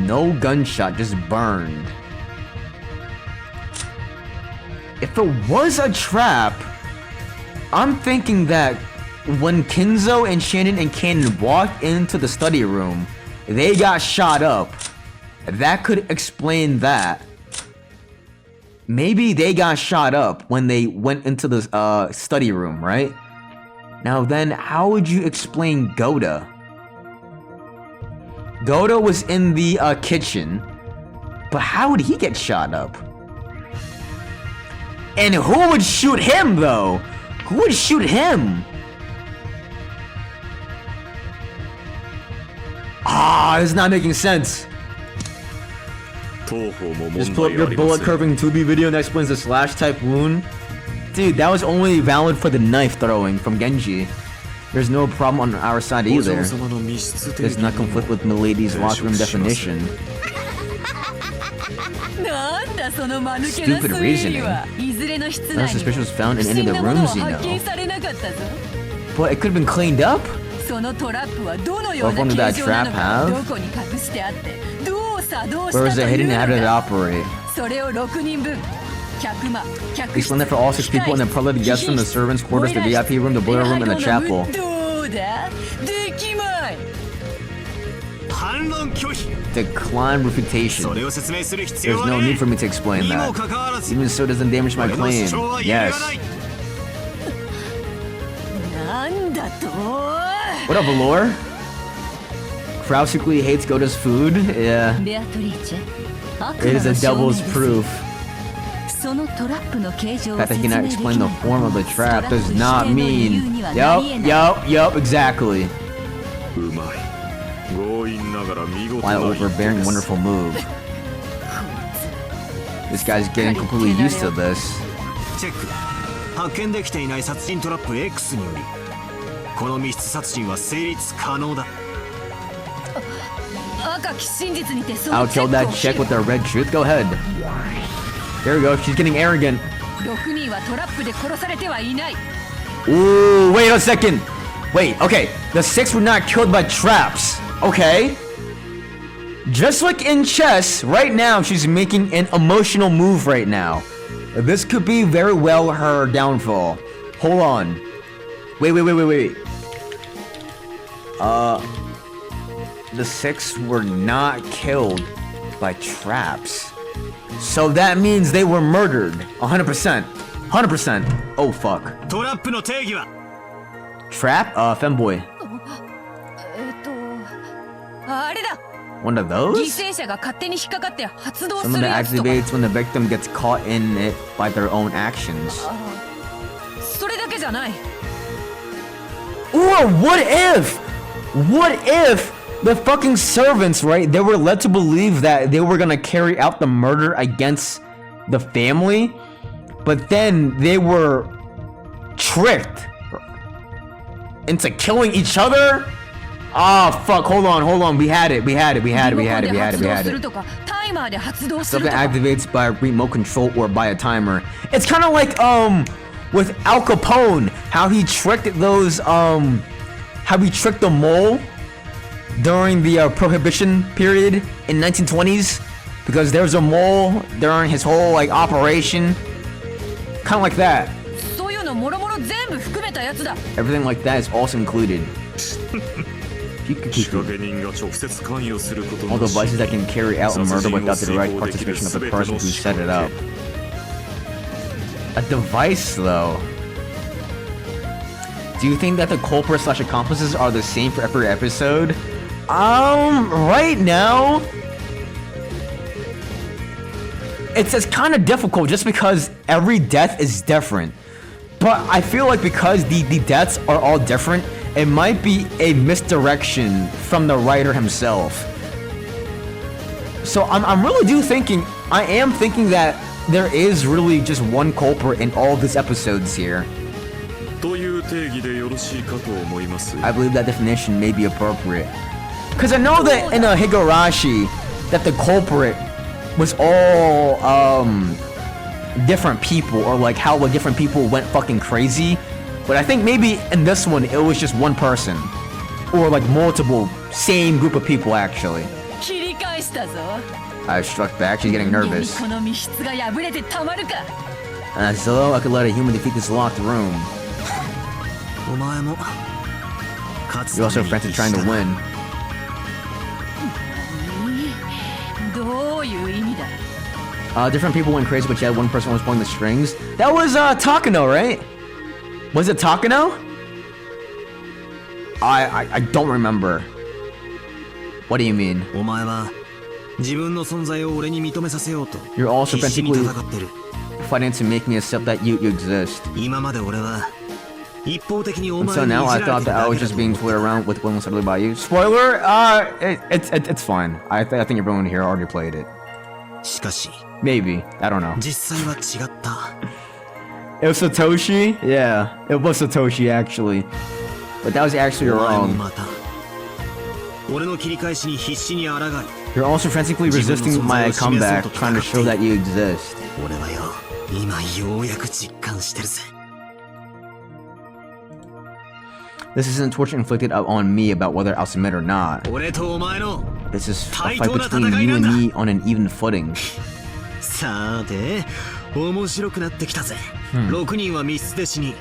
No gunshot, just burned. If it was a trap, I'm thinking that when Kinzo and Shannon and Cannon walked into the study room, they got shot up. That could explain that. Maybe they got shot up when they went into the study room, right? Now then, how would you explain Goda? Goda was in the kitchen, but how would he get shot up? And who would shoot him though? Who would shoot him? It's not making sense. Just pull up your bullet curving 2B video and that explains the slash type wound. Dude, that was only valid for the knife throwing from Genji. There's no problem on our side either. Does not conflict with Milady's locker room definition. Stupid reasoning. No suspicion was found in any of the rooms, you know. But it could have been cleaned up? What form did that trap have? Where was it hidden and how did it operate? Explain that for all 6 people and then probably the guests from the servants' quarters, the VIP room, the boiler room, and the chapel. Decline refutation. There's no need for me to explain that. Even so, it doesn't damage my claim. Yes. What up, Valor? Crowd secretly hates Gota's food? Yeah. It is a devil's proof. That they cannot explain the form of the trap does not mean... Yup, exactly. While overbearing, wonderful move. This guy's getting completely used to this. チェック。発見できていない殺人トラップ X によりこの密室殺人は成立可能だ。I'll kill that chick with the red truth. Go ahead. There we go. She's getting arrogant. Ooh, wait a second. Wait, okay. The 6 were not killed by traps. Okay. Just like in chess, right now she's making an emotional move right now. This could be very well her downfall. Hold on. Wait. The 6 were not killed by traps. So that means they were murdered. 100%. 100%. Oh, fuck. Trap? Femboy. One of those? Someone that activates when the victim gets caught in it by their own actions. Or what if the fucking servants, right, they were led to believe that they were gonna carry out the murder against the family, but then they were tricked into killing each other? Ah, fuck, hold on, we had it. Something activates by remote control or by a timer. It's kind of like, with Al Capone, how he tricked the mole during the Prohibition period in 1920s, because there's a mole during his whole, like, operation. Kind of like that. Everything like that is also included. All devices that can carry out a murder without the direct participation of the person who set it up. A device, though. Do you think that the culprit / accomplices are the same for every episode? Right now, it's kind of difficult just because every death is different. But I feel like because the deaths are all different, it might be a misdirection from the writer himself. So I am thinking that there is really just one culprit in all of these episodes here. I believe that definition may be appropriate. Because I know that in Higurashi, that the culprit was all different people, or like how different people went fucking crazy. But I think maybe in this one, it was just one person. Or like multiple, same group of people actually. I struck back, she's getting nervous. As though I could let a human defeat this locked room. You're also frantic trying to win. Different people went crazy, but you had one person who was pulling the strings. That was Takano, right? Was it Takano? I don't remember. What do you mean? You're also frantically fighting to make me accept that you exist. Until now, I thought that I was just being played around with William suddenly by you. Spoiler, it's fine. I think everyone here already played it. Maybe, I don't know. It was Satoshi? Yeah, it was Satoshi actually. But that was actually wrong. You're also frantically resisting my comeback, trying to show that you exist. This isn't torture inflicted on me about whether I'll submit or not. This is a fight between you and me on an even footing. さて、面白くなってきたぜ。6人は密室で死に、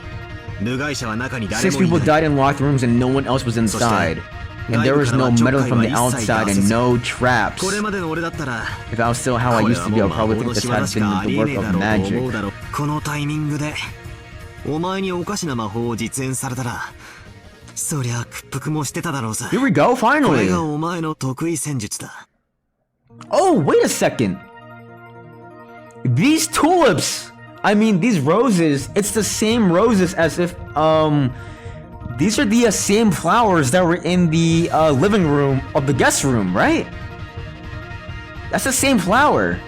部外者は中に誰もいない。 6 people died in locked rooms and no one else was inside. And there was no metal from the outside and no traps. If I was still how I used to be, I'd probably think this had been the work of magic. このタイミングで、お前におかしな魔法を実演されたら、そりゃ屈服もしてただろうさ。 Here we go, これ finally. がお前の得意戦術だ。 Oh, wait a second. These tulips, I mean, these roses, it's the same roses as if, these are the same flowers that were in the living room of the guest room, right? That's the same flower.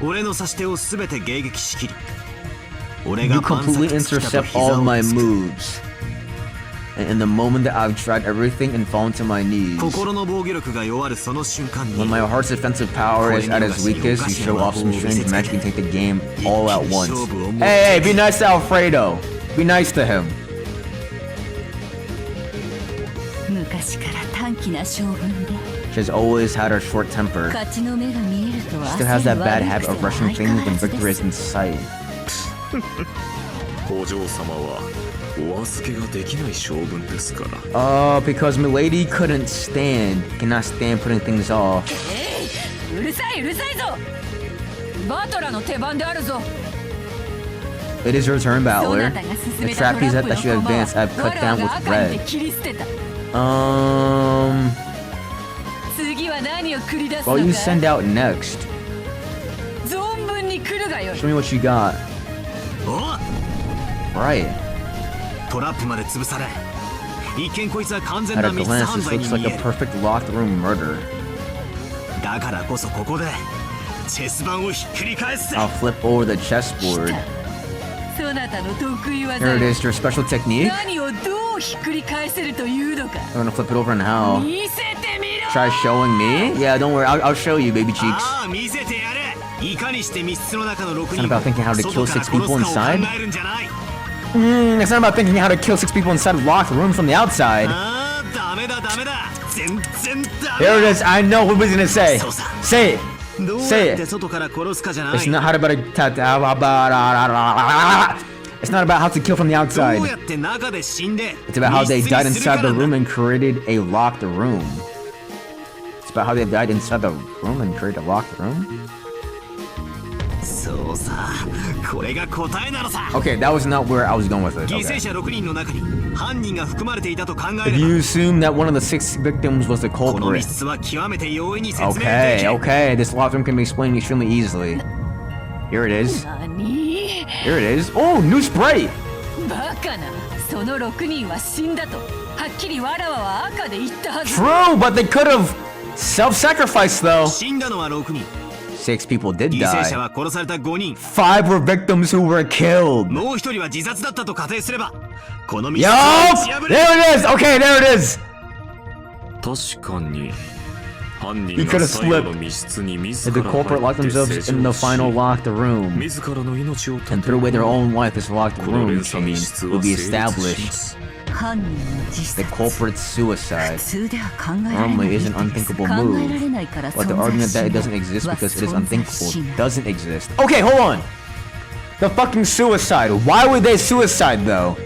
You completely intercept all my moves. And in the moment that I've tried everything and fallen to my knees. When my heart's defensive power is at its weakest, you show off some strange magic and take the game all at once. Hey, be nice to Alfredo. Be nice to him. She's always had her short temper. She still has that bad habit of rushing things when victory is in sight. Because Milady cannot stand putting things off. It is your turn, Battler. The trapeze that you advanced, I've cut down with red. What will you send out next? Show me what you got. Right. At a glance, this looks like a perfect locked room murder. I'll flip over the chessboard. Here it is, your special technique? I'm gonna flip it over and how? Try showing me? Yeah, don't worry, I'll show you, baby cheeks. It's not about thinking how to kill 6 people inside? It's not about thinking how to kill 6 people inside a locked room from the outside. Here it is, I know what we're gonna say. Say it. Say it. It's not how to It's not about how to kill from the outside. It's about how they died inside the room and created a locked room. It's about how they died inside the room and created a locked room? Okay, that was not where I was going with it. Okay. If you assume that one of the 6 victims was the culprit. Okay, this locked room can be explained extremely easily. Here it is. Here it is. Oh, new spray! True, but they could have self-sacrificed though. 6 people did die. 5 were victims who were killed. Yo! There it is! Okay, there it is! You could have slipped. If the culprit locked themselves in the final locked room and threw away their own life, this locked room chain will be established. The culprit's suicide normally is an unthinkable move, but the argument that it doesn't exist because it is unthinkable doesn't exist. Okay, hold on. The fucking suicide. Why would they suicide though?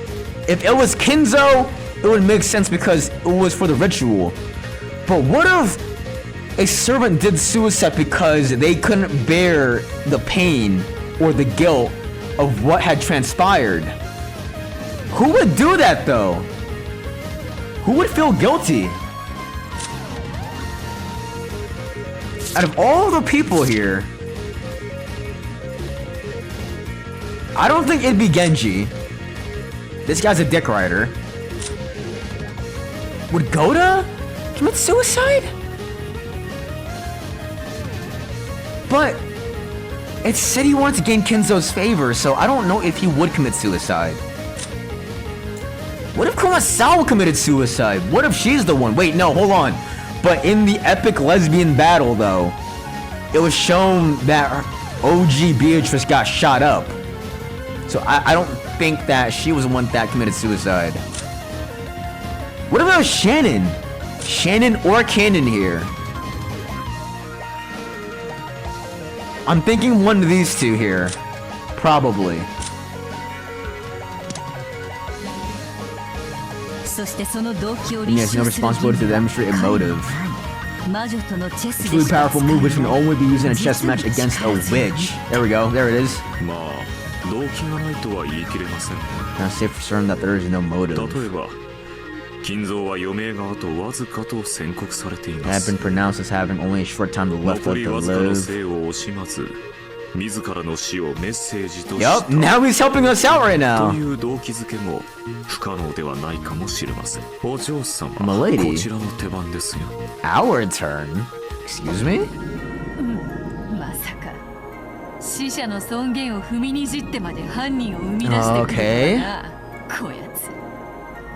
If it was Kinzo, it would make sense because it was for the ritual. But what if a servant did suicide because they couldn't bear the pain or the guilt of what had transpired? Who would do that though? Who would feel guilty? Out of all the people here, I don't think it'd be Genji. This guy's a dick rider. Would Goda commit suicide? But it said he wanted to gain Kinzo's favor, so I don't know if he would commit suicide. What if Kumasawa committed suicide? What if she's the one? Wait, no, hold on. But in the epic lesbian battle, though, it was shown that OG Beatrice got shot up. So I don't think that she was the one that committed suicide. What about Shannon? Shannon or Cannon here? I'm thinking one of these two here. Probably. And he has no responsibility to demonstrate a motive. A truly powerful move which can only be used in a chess match against a witch. There we go, there it is. 動機がないとは言い切れません。 Now say for certain that there is no motive. 例えば金蔵は余命があとわずかと宣告されてい They ま have す。 been pronounced as having only a short time left 残 left り to わずかの live. 生を惜しまず自らの死をメッセージとし Yup, た now he's helping us out right と now. いう動機づけも不可能ではないかもしれません。お嬢様、 Milady. こちらの手番ですよ。 Our turn? Excuse me? まさか死者の尊厳を踏みにじってまで犯人を生み出してくれるかな、こやつ。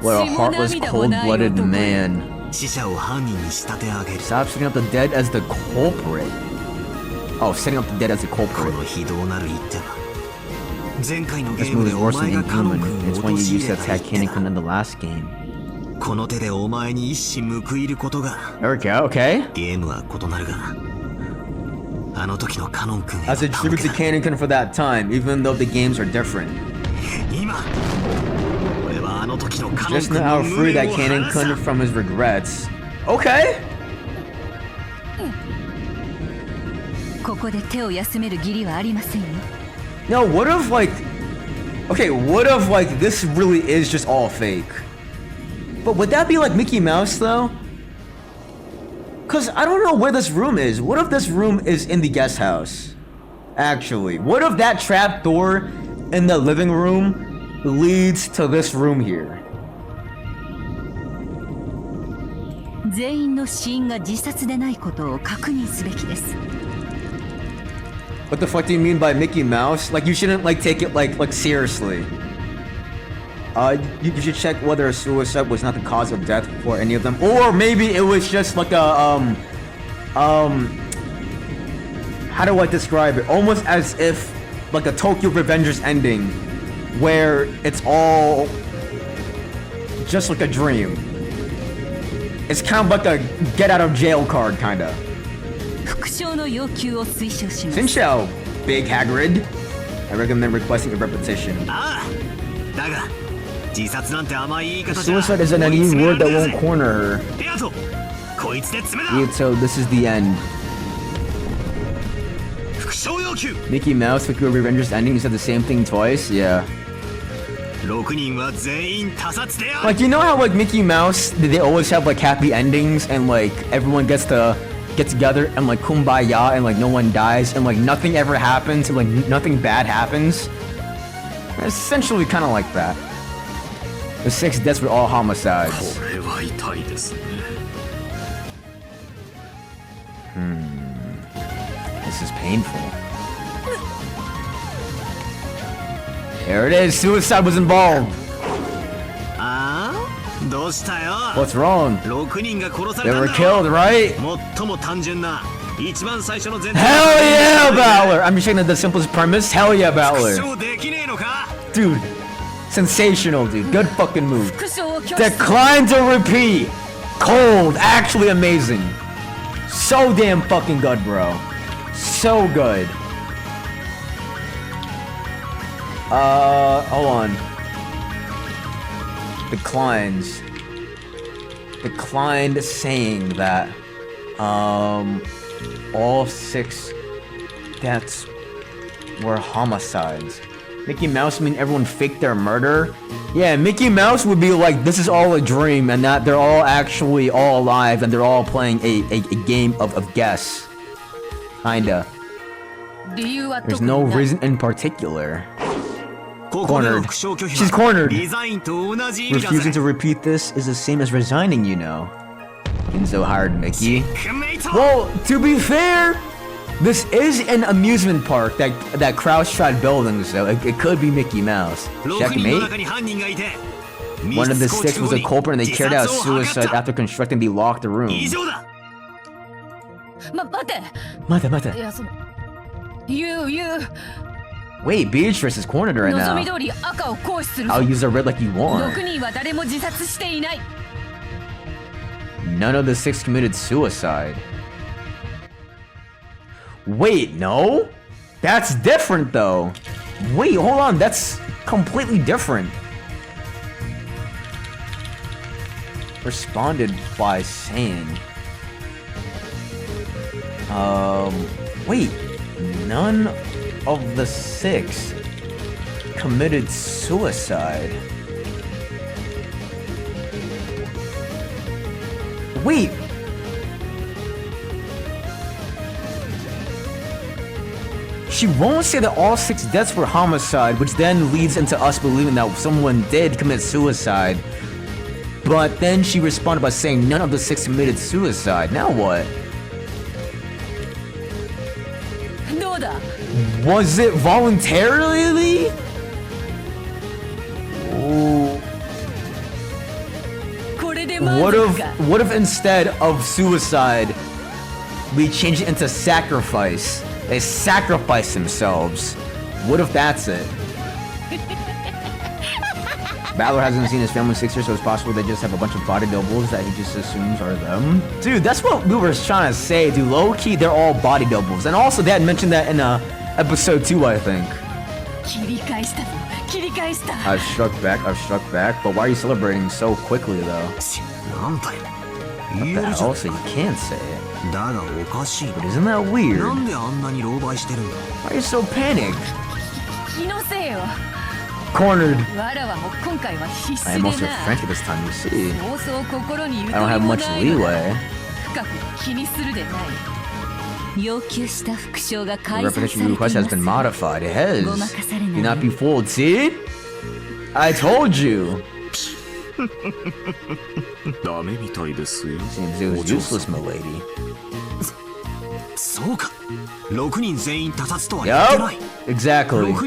What a heartless, cold-blooded man. 死者を犯人に仕立て上げる。 Stop setting up the dead as the culprit. Oh, setting up the dead as the こ culprit. の非道なる一手は前回のゲ This ーム move で is お worse 前 than がカノン inhuman. 君を It's when 陥 you れ used た to 一 attack 手 Cannon だ。 Kun in the last game. この手でお前に一矢報いることが There we go, okay. ゲームは異なるがあの時のカノン君への As a 手 tribute 向け to だ。 Cannon Kun for that time, even though the games are different. 今俺はあの時のカノン Just 君 now の free 無 that 念を Cannon 晴ら Kun さ from his regrets. Okay. ここで手を休める義理はありませんよ。 No, what if like... Okay, what if like this really is just all fake? But would that be like Mickey Mouse though? Cause I don't know where this room is. What if this room is in the guest house? Actually, what if that trap door in the living room leads to this room here? 全員の死因が自殺でないことを確認すべきです。 What the fuck do you mean by Mickey Mouse? Like you shouldn't like take it like seriously. You should check whether a suicide was not the cause of death for any of them, or maybe it was just like a how do I describe it? Almost as if like a Tokyo Revengers ending, where it's all just like a dream. It's kind of like a get out of jail card, kinda. 復讐の要求を推奨します。 Sinshou, Big Hagrid. I recommend requesting a repetition. ああだが自殺なんて甘い言い方じゃ Suicide is an 追い uneasy 詰め word ら that れる won't ぜ。 corner her. であとこいつで詰めだ。 So this is the end. 復讐要求 Mickey Mouse, Tokyo Revengers ending, you said the same thing twice? Yeah. 6人は全員他殺である。 Like, you know how, like, Mickey Mouse, they always have, like, happy endings, and, like, everyone gets to get together, and, like, kumbaya, and, like, no one dies, and, like, nothing ever happens, and, like, nothing bad happens? It's essentially kind of like that. The 6 deaths were all homicides. これは痛いですね。 This is painful. There it is, suicide was involved. ああどうしたよ。 What's wrong? 6人が殺さ They れたん were だ killed, ろ。 right? 最も単純な一番最初の前提 Hell yeah, Bowler! I'm just checking the simplest premise. Hell yeah, 復 Bowler. 讐できねえのか。 Dude, sensational, dude. Good fucking move. 復讐を拒否する。 Decline to repeat. Cold, actually amazing. So damn fucking good, bro. So good. Hold on. Declines. Declined saying that, all 6 deaths were homicides. Mickey Mouse mean everyone faked their murder? Yeah, Mickey Mouse would be like, this is all a dream, and that they're all actually all alive, and they're all playing a game of guess. Kinda. 理由は There's 特に no ない。 reason in particular. ここでの復讐拒否 She's cornered. はリザインと同じ意味だ Refusing ぜ。 to repeat this is the same as resigning, you know. Ginzo hired Mickey. メイト Well, to be fair, this is an amusement park that Crouch tried building, so it could be Mickey Mouse. 6人の Checkmate. 中に犯人がいて One of the 6 was a culprit and they 自 carried 殺 out を図っ suicide た after constructing the locked room. 以上だ。待て。い Mata. やその。言う。 Wait, Beatrice is cornered right 望み now. 通り赤を行使するぞ。 I'll use the red like you want. 6人は誰も自殺していない。 None of the 6 committed suicide. Wait, no? That's different though. Wait, hold on, that's completely different. Responded by saying, wait, none of the 6 committed suicide. Wait. She won't say that all 6 deaths were homicide, which then leads into us believing that someone did commit suicide. But then she responded by saying none of the 6 committed suicide. Now what? Was it voluntarily? Ooh. What if instead of suicide, we change it into sacrifice? They sacrifice themselves. What if that's it? Balor hasn't seen his family in 6 years, so it's possible they just have a bunch of body doubles that he just assumes are them. Dude, that's what we were trying to say, dude. Low-key, they're all body doubles. And also, they had mentioned that in episode 2, I think. I've struck back, but why are you celebrating so quickly, though? That also, you can't say it. But isn't that weird? Why are you so panicked? Cornered. I am also frantic this time, you see. I don't have much leeway. The repetition request has been modified. It has. Do not be fooled, see? I told you. Seems it was useless, milady. Yup, exactly. Which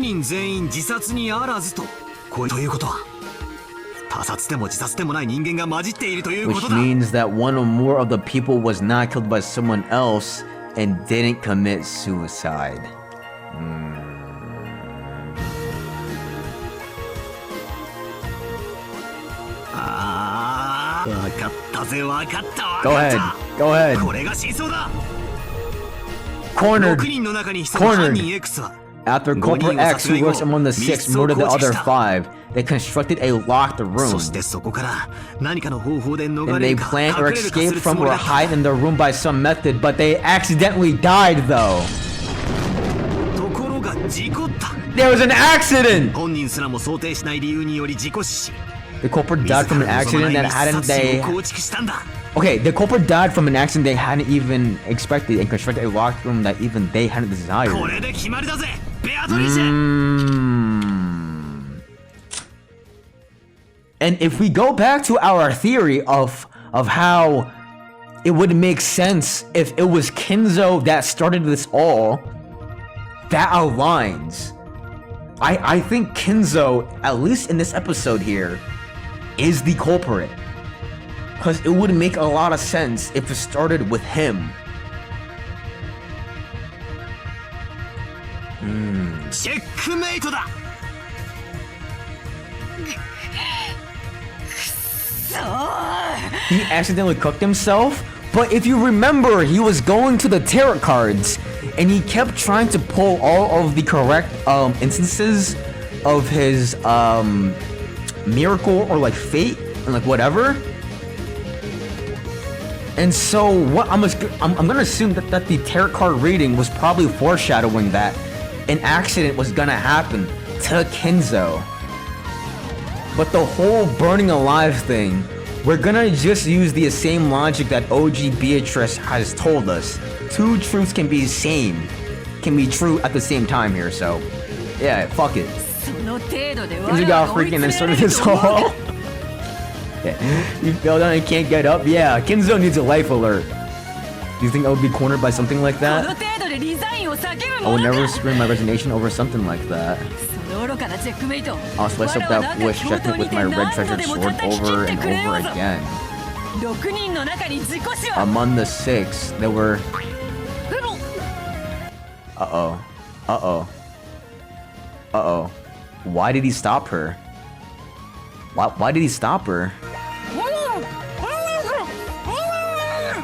means that one or more of the people was not killed by someone else and didn't commit suicide. Go ahead. Cornered. After Corporal X, who works among the 6, murdered the other 5, they constructed a locked room. And they planned or escaped from or hide in the room by some method, but they accidentally died though. There was an accident! The culprit died from an accident that the culprit died from an accident they hadn't even expected and constructed a locked room that even they hadn't desired. And if we go back to our theory of how it would make sense if it was Kinzo that started this all, that aligns. I think Kinzo, at least in this episode here, is the culprit. Because it would make a lot of sense if it started with him. He accidentally cooked himself, but if you remember, he was going to the tarot cards and he kept trying to pull all of the correct instances of his miracle or like fate and like whatever. And so what I'm gonna assume that the tarot card reading was probably foreshadowing that an accident was gonna happen to Kinzo. But the whole burning alive thing, we're gonna just use the same logic that OG Beatrice has told us. 2 truths can be true at the same time here, so yeah, fuck it. Kinzo got freaking inserted his hole. You fell down and can't get up? Yeah, Kinzo needs a life alert. Do you think I would be cornered by something like that? I would never scream my resignation over something like that. I'll slice up that foolish checkmate with my red treasured sword over and over again. Among the 6, there were... Uh-oh. Why did he stop her? Why did he stop her?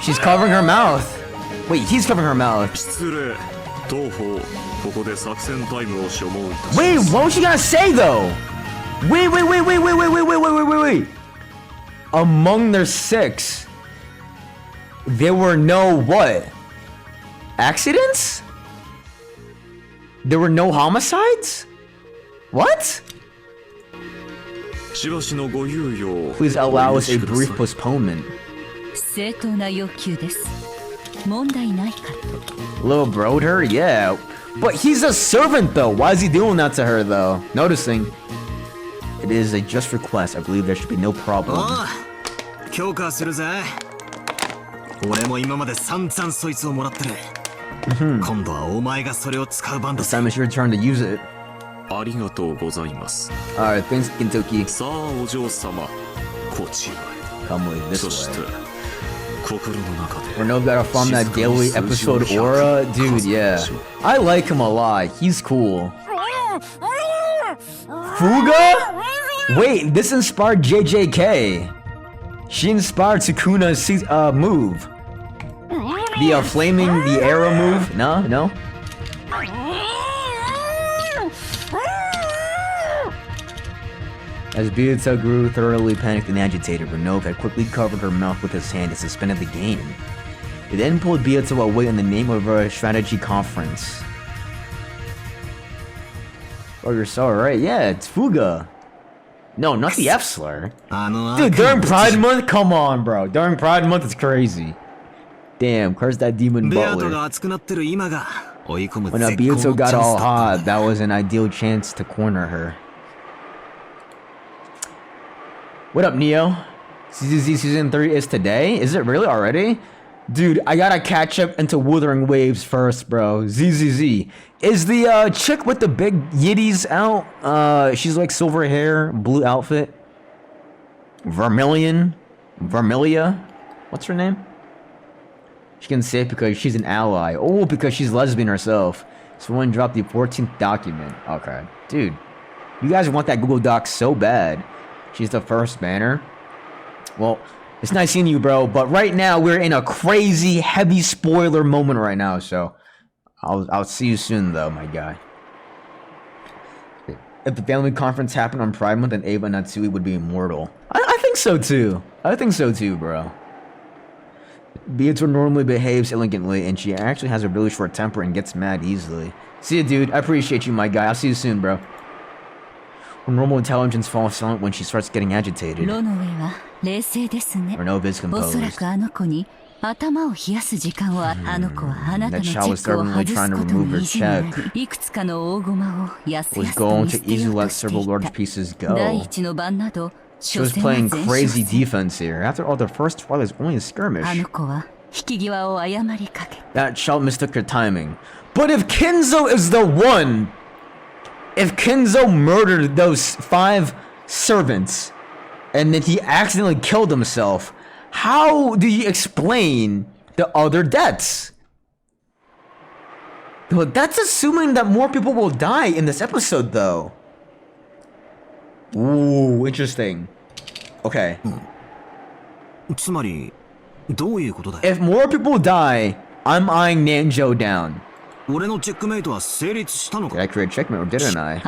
She's covering her mouth. Wait, he's covering her mouth. Wait, what was she gonna say though? Wait. Among their 6, there were no what? Accidents? There were no homicides? What? しばしのご猶予を Please allow お us 許 a しくだ brief さい postponement. 正当な要求です。問題ないかと。 Little broed her? Yeah. But he's a servant though. Why is he doing that to her though? Noticing. It is a just request. I believe there should be no problem. おう強化するぜ。俺も今まで散々そいつをもらってる。今度はお前がそれを使う番だ This time it's your turn to use it. ありがとうございます Alright, thanks Kentucky. さあお嬢様こちらへ Come with this そして way. 心の中で Renov gotta farm that daily episode aura? Dude, yeah. I like him a lot. He's cool. Fuga? Wait, this inspired JJK. She inspired Sukuna's move. The flaming the arrow move? No? As Byakuya grew thoroughly panicked and agitated, Renov had quickly covered her mouth with his hand and suspended the game. He then pulled Byakuya away in the name of a strategy conference. Oh, you're so right. Yeah, it's Fuga. No, not the F slur. Dude, during Pride Month? Come on, bro. During Pride Month, it's crazy. Damn, curse that demon butler. When Byakuya got all hot, that was an ideal chance to corner her. What up, Neo? CZZ Season 3 is today? Is it really already? Dude, I gotta catch up into Wuthering Waves first, bro. ZZZ. Is the chick with the big yitties out? She's like silver hair, blue outfit. Vermilion? Vermilia? What's her name? She can say it because she's an ally. Oh, because she's lesbian herself. Someone dropped the 14th document. Okay. Dude, you guys want that Google Doc so bad. She's the first banner. Well, it's nice seeing you, bro. But right now, we're in a crazy, heavy spoiler moment right now. So, I'll see you soon, though, my guy. If the family conference happened on Pride Month, then Ava Natsui would be immortal. I think so, too. I think so, too, bro. Byakuya normally behaves elegantly, and she actually has a really short temper and gets mad easily. See ya, dude. I appreciate you, my guy. I'll see you soon, bro. Her normal intelligence falls silent when she starts getting agitated. Renov is composed. That child was stubbornly trying to remove her check. Was going to easily let several large pieces go. She was playing crazy defense here. After all, the first fight was only a skirmish. That child mistook her timing. But if Kenzo is the one... If Kenzo murdered those 5 servants, and then he accidentally killed himself, how do you explain the other deaths? But that's assuming that more people will die in this episode, though. Ooh, interesting. Okay. If more people die, I'm eyeing Nanjo down. Did I create checkmate or didn't I?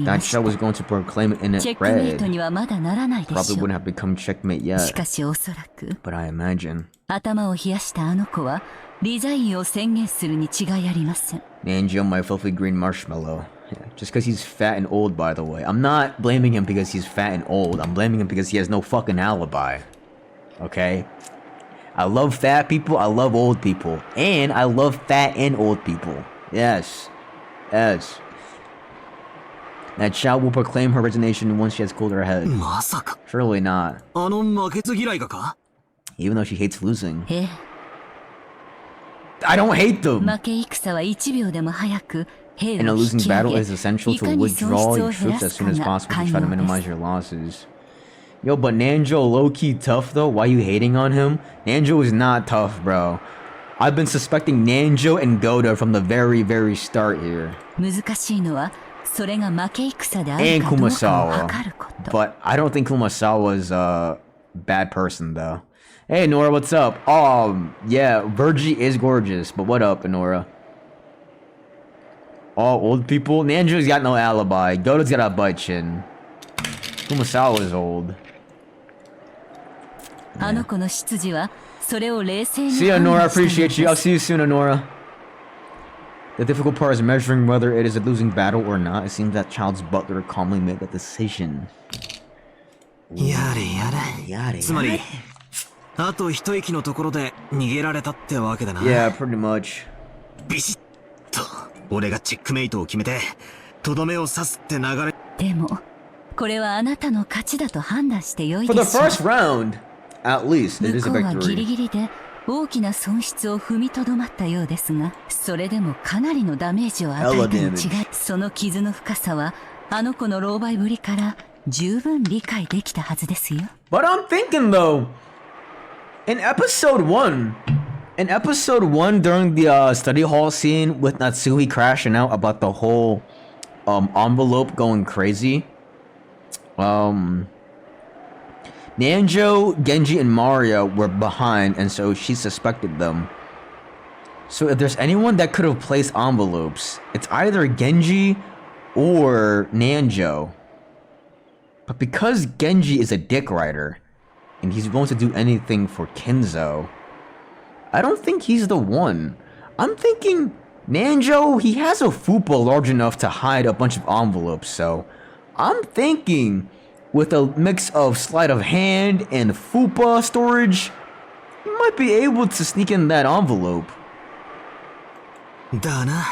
That shell was going to proclaim it in it red. Probably wouldn't have become checkmate yet. But I imagine. Nanjo, my filthy green marshmallow. Yeah, just because he's fat and old, by the way. I'm not blaming him because he's fat and old. I'm blaming him because he has no fucking alibi. Okay? I love fat people, I love old people. And I love fat and old people. Yes. Yes. That child will proclaim her resignation once she has cooled her head. Surely not. Even though she hates losing. I don't hate them! And a losing battle is essential to withdraw your troops as soon as possible to try to minimize your losses. Yo, but Nanjo low-key tough though? Why you hating on him? Nanjo is not tough, bro. I've been suspecting Nanjo and Goda from the very, very start here. And Kumasawa. But I don't think Kumasawa's a bad person though. Hey Nora, what's up? Yeah, Virgie is gorgeous, but what up, Nora? All old people? Nanjo's got no alibi. Goda's got a butt chin. Kumasawa's old. Yeah. See ya, Nora. I appreciate you. I'll see you soon, Nora. The difficult part is measuring whether it is a losing battle or not. It seems that child's butler calmly made that decision. やれやれ。やれやれ。つまり、あと一息のところで逃げられたってわけだな。Yeah, pretty much. ビシッと、俺がチェックメイトを決めて、とどめを刺すって流れ。でもこれはあなたの勝ちだと判断してよい For で the しょう。 first round, at least, it 向 is こ a うはギリ victory. ギリで大きな損失を踏みとどまったようですが、それでもかなりのダメージを与えたに違い、その傷の深さはあの子の狼狽ぶりから十分理解できたはずですよ。 But I'm thinking though, in episode 1 during the study hall scene with Natsui crashing out about the whole envelope going crazy, Nanjo, Genji, and Mario were behind, and so she suspected them. So if there's anyone that could have placed envelopes, it's either Genji or Nanjo. But because Genji is a dick rider, and he's willing to do anything for Kenzo, I don't think he's the one. I'm thinking Nanjo, he has a fupa large enough to hide a bunch of envelopes, so I'm thinking with a mix of sleight of hand and fupa storage, he might be able to sneak in that envelope. だな。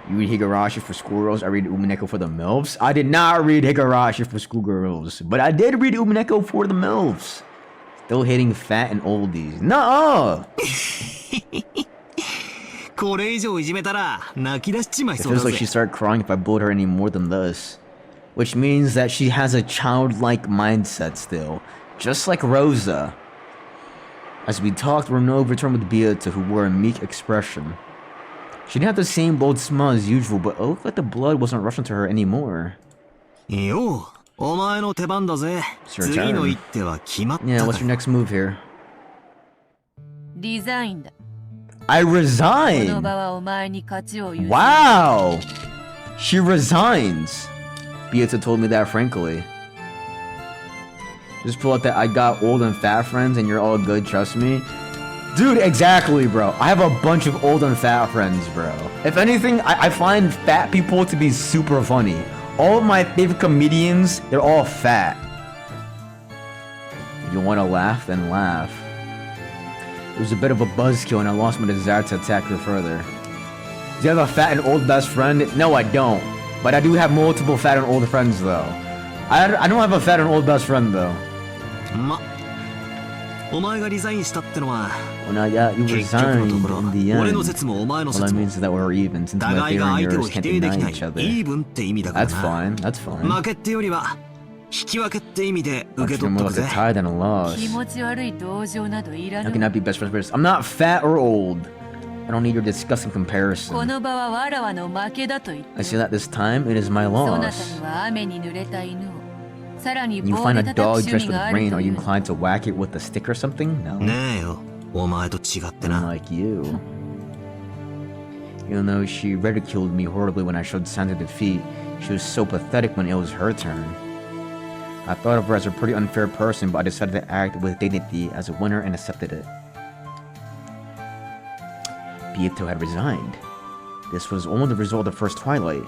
You read Higurashi for schoolgirls, I read Umineko for the MILFs. I did not read Higurashi for schoolgirls, but I did read Umineko for the MILFs. Still hitting fat and oldies. Nuh-uh! これ以上いじめたら泣き出しちまい It そうだ feels like ぜ。 she started crying if I bullied her any more than this. Which means that she has a childlike mindset still, just like Rosa. As we talked, Renault returned with Beata, who wore a meek expression. She didn't have the same bold smile as usual, but it looked like the blood wasn't rushing to her anymore. よう、お前の手番だぜ。 It's your 次の turn. 一手は決まった Yeah, だ what's your next move here? リザインだ。 I この resign! 場はお前に勝ちを譲る。 Wow! She resigns! Beata told me that frankly. Just pull out that I got old and fat friends and you're all good, trust me. Dude, exactly, bro. I have a bunch of old and fat friends, bro. If anything, I find fat people to be super funny. All of my favorite comedians, they're all fat. If you want to laugh, then laugh. It was a bit of a buzzkill and I lost my desire to attack her further. Do you have a fat and old best friend? No, I don't. But I do have multiple fat and old friends, though. I don't have a fat and old best friend, though. ま、お前がリザインしたってのは、 Well, now, yeah, you 結局 resigned のところ、 in the 俺 end. の説もお前の Well, 説 that も、 means that we're even, since my 互い theory が and 相手を yours 否 can't 定でき deny ない each other. イーブンって意味だから That's な。 fine, that's fine. 負けってよりは、引き分けって意味で受け Actually, 取っ more とく like ぜ a。tie than a 気 loss. 持ち悪い同情などいら How ぬ can I be best friends with this? I'm not fat or old. I don't need your disgusting こ comparison. の場はわらわの負けだと言って I see that this time, it is my そなた loss. には雨に濡れた犬をさらに When you 棒 find で a 叩 dog く趣 dressed 味 with がある rain, と are い you うの inclined to whack it with a stick or something? No. ねえよ、お前と違ってな。 Unlike you. Even though she ridiculed me horribly when I showed signs of defeat, she was so pathetic when it was her turn. I thought of her as a pretty unfair person, but I decided to act with dignity as a winner and accepted it. Beato had resigned. This was only the result of the first twilight.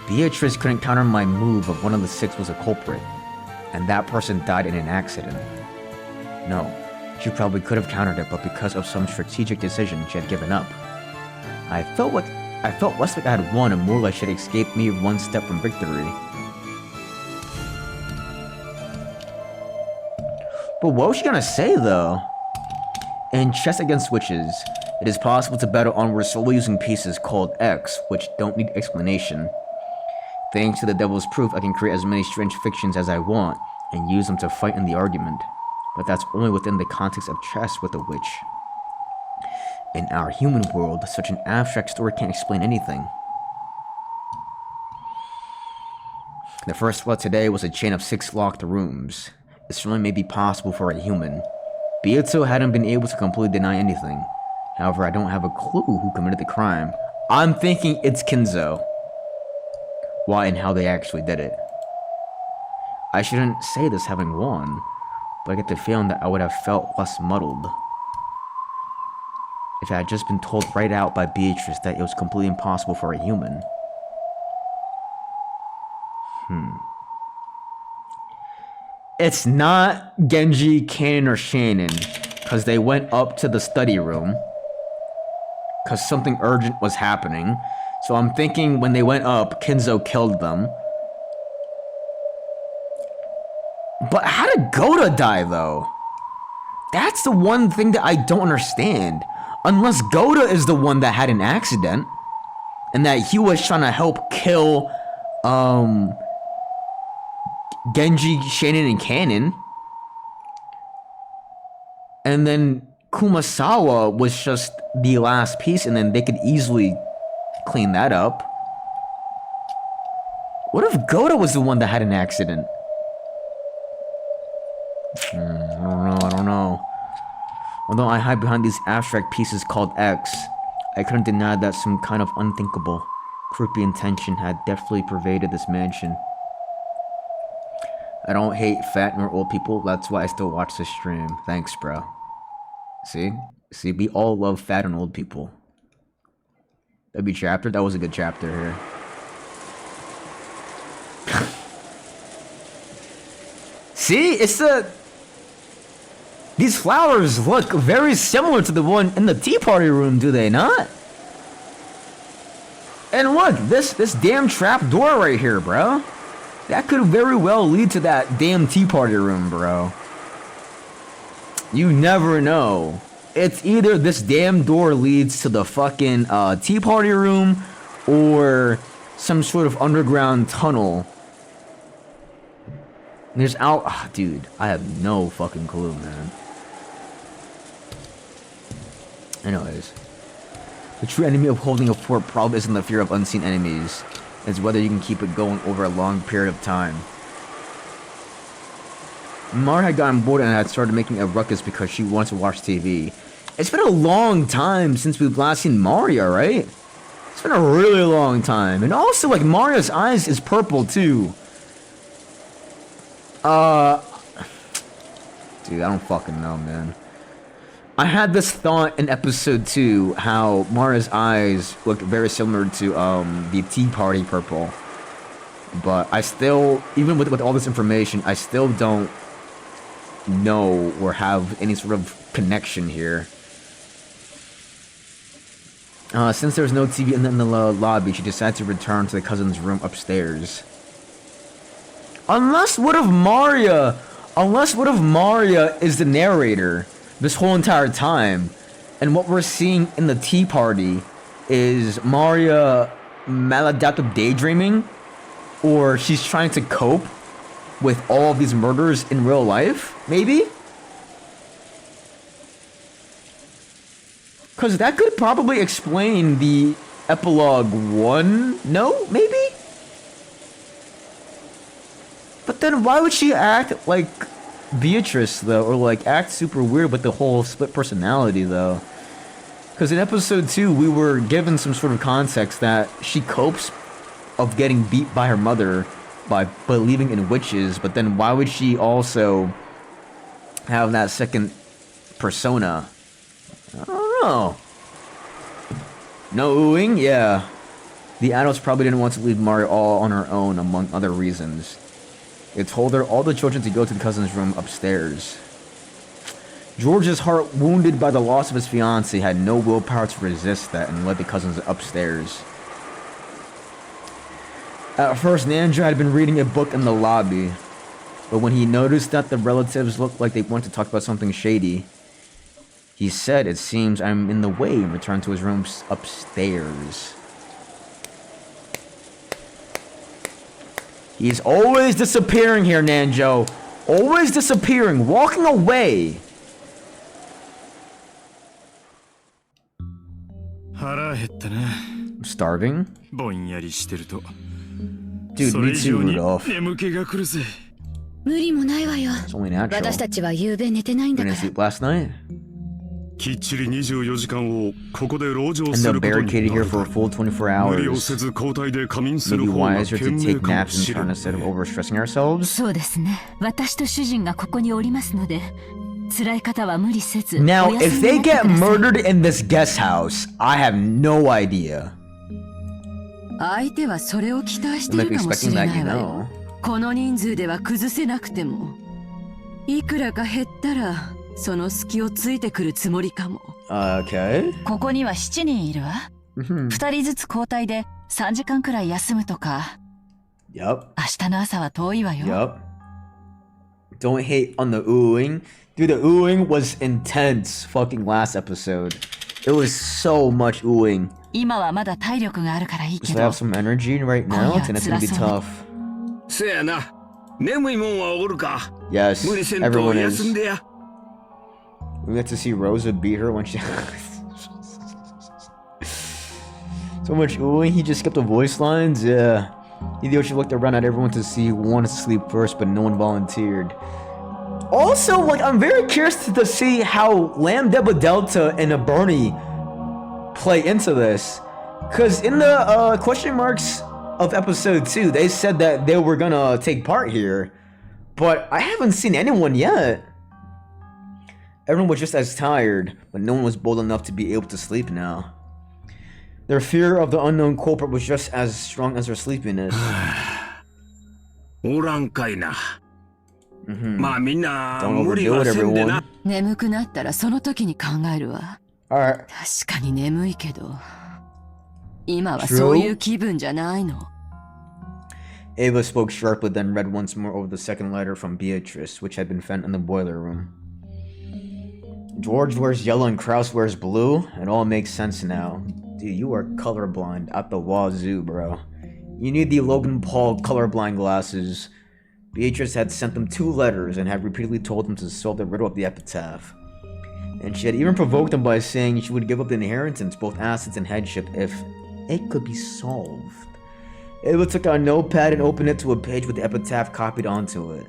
Beatrice couldn't counter my move of one of the six was a culprit, and that person died in an accident. No, she probably could have countered it, but because of some strategic decision, she had given up. I felt less like I had won and more like she had escaped me one step from victory. But what was she gonna say, though? In chess against witches, it is possible to battle onwards solely using pieces called X, which don't need explanation. Thanks to the devil's proof, I can create as many strange fictions as I want, and use them to fight in the argument. But that's only within the context of chess with a witch. In our human world, such an abstract story can't explain anything. The first flood today was a chain of 6 locked rooms. It certainly may be possible for a human. Beato hadn't been able to completely deny anything. However, I don't have a clue who committed the crime. I'm thinking it's Kinzo. Why and how they actually did it. I shouldn't say this having won, but I get the feeling that I would have felt less muddled. if it had just been told right out by Beatrice that it was completely impossible for a human. It's not Genji, Kanon, or Shannon, because they went up to the study room because something urgent was happening. So I'm thinking when they went up, Kinzo killed them. But how did Goda die, though? That's the one thing that I don't understand. Unless Goda is the one that had an accident, and that he was trying to help kill, Genji, Shannon, and Kanon. And then Kumasawa was just the last piece, and then they could easily clean that up. What if Goda was the one that had an accident? I don't know. Although I hide behind these abstract pieces called X, I couldn't deny that some kind of unthinkable, creepy intention had definitely pervaded this mansion. I don't hate fat nor old people, that's why I still watch this stream. Thanks, bro. See, we all love fat and old people. That'd be chapter? That was a good chapter here. See, it's these flowers look very similar to the one in the tea party room, do they not? And look, this damn trap door right here, bro. That could very well lead to that damn tea party room, bro. You never know. It's either this damn door leads to the fucking tea party room or some sort of underground tunnel. There's dude, I have no fucking clue, man. Anyways, the true enemy of holding a fort probably isn't the fear of unseen enemies. It's whether you can keep it going over a long period of time. Mara had gotten bored and had started making a ruckus because she wants to watch TV. It's been a long time since we've last seen Maria, right? It's been a really long time. And also, like, Maria's eyes is purple, too. Dude, I don't fucking know, man. I had this thought in episode 2, how Maria's eyes look very similar to, the Tea Party purple. But I still, even with all this information, I still don't know or have any sort of connection here. Since there's no TV in the lobby, she decided to return to the cousin's room upstairs. Unless what if Maria is the narrator this whole entire time, and what we're seeing in the tea party is Maria maladaptive daydreaming, or she's trying to cope with all of these murders in real life, maybe? Because that could probably explain the epilogue 1? No? Maybe? But then why would she act like Beatrice, though? Or like act super weird with the whole split personality, though? Because in episode 2, we were given some sort of context that she copes of getting beat by her mother by believing in witches, but then why would she also have that second persona? I don't know. Knowing, yeah. The adults probably didn't want to leave Mario all on her own, among other reasons. They told her all the children to go to the cousin's room upstairs. George's heart, wounded by the loss of his fiancée, had no willpower to resist that and led the cousins upstairs. At first, Nanja had been reading a book in the lobby, but when he noticed that the relatives looked like they wanted to talk about something shady, he said, "It seems I'm in the way," and returned to his room upstairs. He's always disappearing here, Nanjo. Always disappearing, walking away. I'm starving? Dude, me too, Rudolph. It's only natural. I didn't sleep last night. And they're barricaded here for a full 24 hours. Maybe wiser to take naps in turn instead of overstressing ourselves? 辛い方は無理せず Now, お休 if み they になって get ください murdered in this guest house, I have no idea. 相手はそれを期待し They て might be るかもし expecting れ that, な you いわ know. よ。この人数では崩せなくてもいくらか減ったらその隙をついてくるつもりかも。 Okay. ここには7人いるわ。 Mhm. 2人ずつ交代で3時間くらい休むとか。 Yup. 明日の朝は遠いわよ。 Yup. Don't hate on the oohing. Dude, the oohing was intense fucking last episode. It was so much oohing. 今はまだ体力があるからいい So け I ど have some energy right now, and it's gonna be tough. せやな。眠いもんはおるか。 Yes, 無理せんと everyone 休 is. んでや。 We got to see Rosa beat her when she... So much oohing, he just skipped the voice lines, yeah. Hideyoshi looked around at everyone to see who wanted to sleep first, but no one volunteered. Also, like, I'm very curious to see how Lambda Delta and a Bernie play into this. Because in the question marks of episode 2, they said that they were gonna take part here. But I haven't seen anyone yet. Everyone was just as tired, but no one was bold enough to be able to sleep now. Their fear of the unknown culprit was just as strong as their sleepiness. おらんかいな。まあみんな Don't 無理 overdo は it, せんでな everyone.。眠くなったらその時に考えるわ。 Alright. 確かに眠いけど今はそういう気分じゃないの。 Ava spoke sharply, then read once more over the second letter from Beatrice, which had been found in the boiler room. George wears yellow and Kraus wears blue. It all makes sense now. Dude, you are colorblind at the wazoo, bro. You need the Logan Paul colorblind glasses. Beatrice had sent them 2 letters and had repeatedly told them to solve the riddle of the epitaph. And she had even provoked them by saying she would give up the inheritance, both assets and headship, if it could be solved. Ava took out a notepad and opened it to a page with the epitaph copied onto it.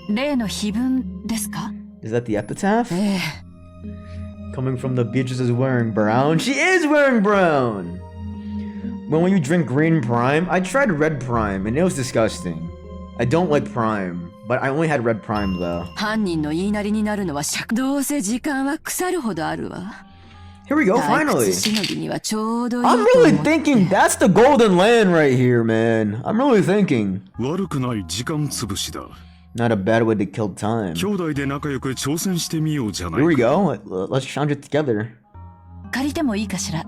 例の碑文ですか？ Is that the epitaph? ええ。 Coming from the Beatrice is wearing brown. She is wearing brown! When you drink green prime, I tried red prime and it was disgusting. I don't like prime, but I only had red prime though. 犯人の言いなりになるのはどうせ時間は腐るほどあるわ。 Here we go, 退 finally! 屈しのぎにはちょうどいい I'm と really 思って。 thinking that's the golden land right here, man. I'm really thinking. 悪くない時間潰しだ。 Not a bad way to kill time. 兄弟で仲良く挑戦してみようじゃない Here we か。 go. Let's challenge it together. 借りてもいいかしら。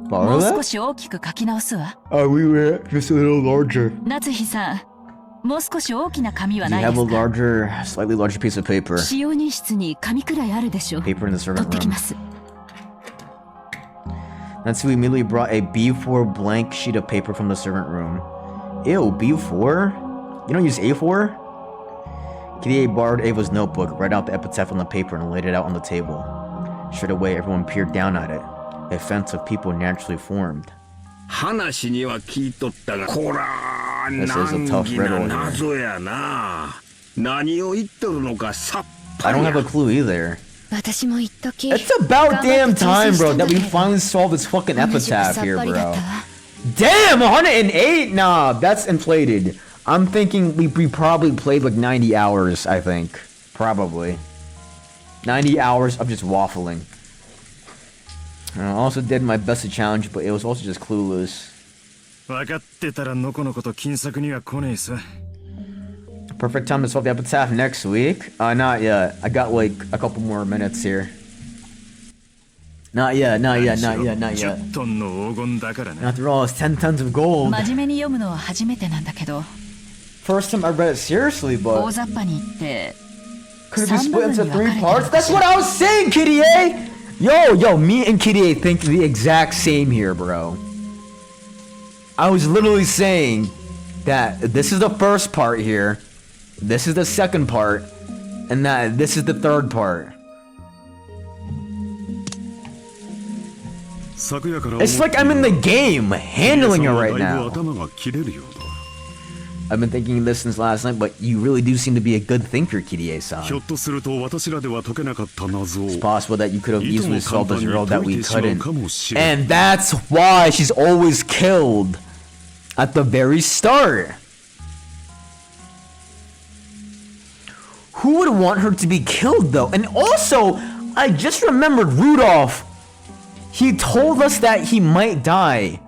Borrow もう少 that? し大きく書き直すわ。 We were just a little larger. 夏日さん、もう少し大きな紙は Do you ないで have a すか？ larger, slightly larger piece of paper? 使用人室に紙くらいあるでしょ。 Paper in the 取 servant ってき room. ます。 Natsu immediately brought a B4 blank sheet of paper from the servant room. Ew, B4? You don't use A4? Kirie borrowed Ava's notebook, read out the epitaph on the paper, and laid it out on the table. Straight away, everyone peered down at it. A fence of people naturally formed. 話には聞いとったが、こら This is a 難 tough 儀 riddle な here. 謎やな。何を言っとるのかさっ I ぱ don't り have や a。clue either. 私も一時 It's about damn time, bro, that we finally solved this fucking epitaph here, bro. Damn, 108? Nah, that's inflated. I'm thinking we probably played like 90 hours, I think. Probably. 90 hours of just waffling. I also did my best to challenge, but it was also just clueless. 分かってたらのこのこと金策には来ねえさ。 Perfect time to solve the epitaph next week? Not yet. I got like a couple more minutes here. Not yet, not yet, not yet, not yet. 10トンの黄金だからな。 After all, it's 10 tons of gold. 真面目に読むのは初めてなんだけど、 First time I read it seriously, 大 but 雑把に言って could it be split into 3 3 parts? That's what I was saying, Kitty A! Yo, me and Kitty A think the exact same here, bro. I was literally saying that this is the first part here, this is the second part, and that this is the third part. 昨夜から It's like I'm in the game, handling it right だいぶ now. 頭が切れるようだ。 I've been thinking this since last night, but you really do seem to be a good thinker, Kirie-san. ひょっとすると私らでは解けなかった謎を It's possible that you could have いとも easily 簡 solved 単 this に riddle 解 that い we てしまう couldn't. かもしれない。 And that's why she's always killed at the very start. Who would want her to be killed though? And also, I just remembered Rudolph. He told us that he might die.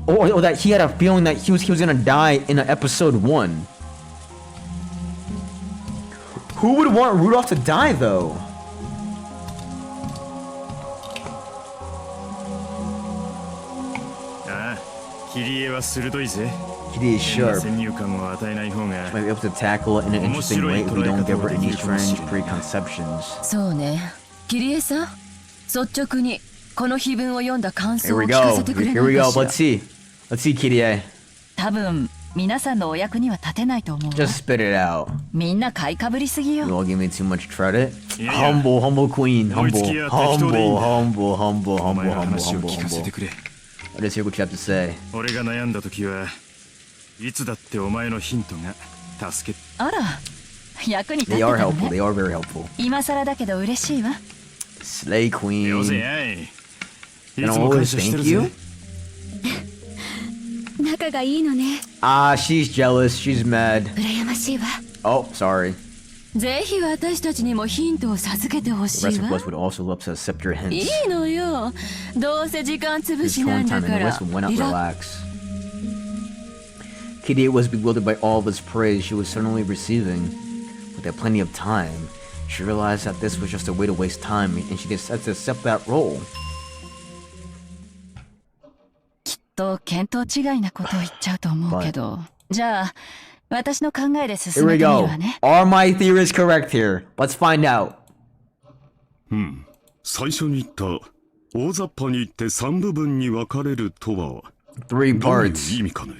Or that he had a feeling that he was gonna die in episode 1. Who would want Rudolph to die though? Kitty is sharp. Might be able to tackle it in an interesting way if we don't give her any strange preconceptions. そうね。キリエさん、率直にこの碑文を読んだ感 Here 想を we 聞か go. せてくれ Here ない we か go. しら。 Let's see. Let's see, Kitty. 多分皆さんのお役には立てないと思うわ。 Just spit it out. みんな買いかぶりすぎ You よ。 all give me too much credit. Humble, humble queen. Humble, humble, humble, humble, humble, humble, humble, humble. Let's hear what you have to say. 俺が悩んだ時はいつだってお前のヒントが助けあら、役に立っ They てた are の helpful. ね。 They are very helpful. 今更だけど嬉しいわ。 Slay よせ queen. やい。い And つも感 always 謝して thank る you. ぜ。仲がいいのね。 Ah, she's jealous. She's mad. 羨ましいわ。 Oh, sorry. ぜひ私たちにもヒントを授けてほし The い rest of わ。 us would also love to accept your い hints. いのよ。どうせ時間つぶ It's しなん torn だ time か anyways, ら。 so why not リラ relax? Kitty was bewildered by all of this praise she was suddenly receiving. With that plenty of time, she realized that this was just a way to waste time, and she decided to accept that role. と見当違いなことを言っちゃうと思うけど。じゃあ、私の考えで Here 進め we てみる go. わね。 Are my theories correct here? Let's find out. 最初に言った大雑把に言って3部分に分かれるとは Three どういう parts. 意味かね。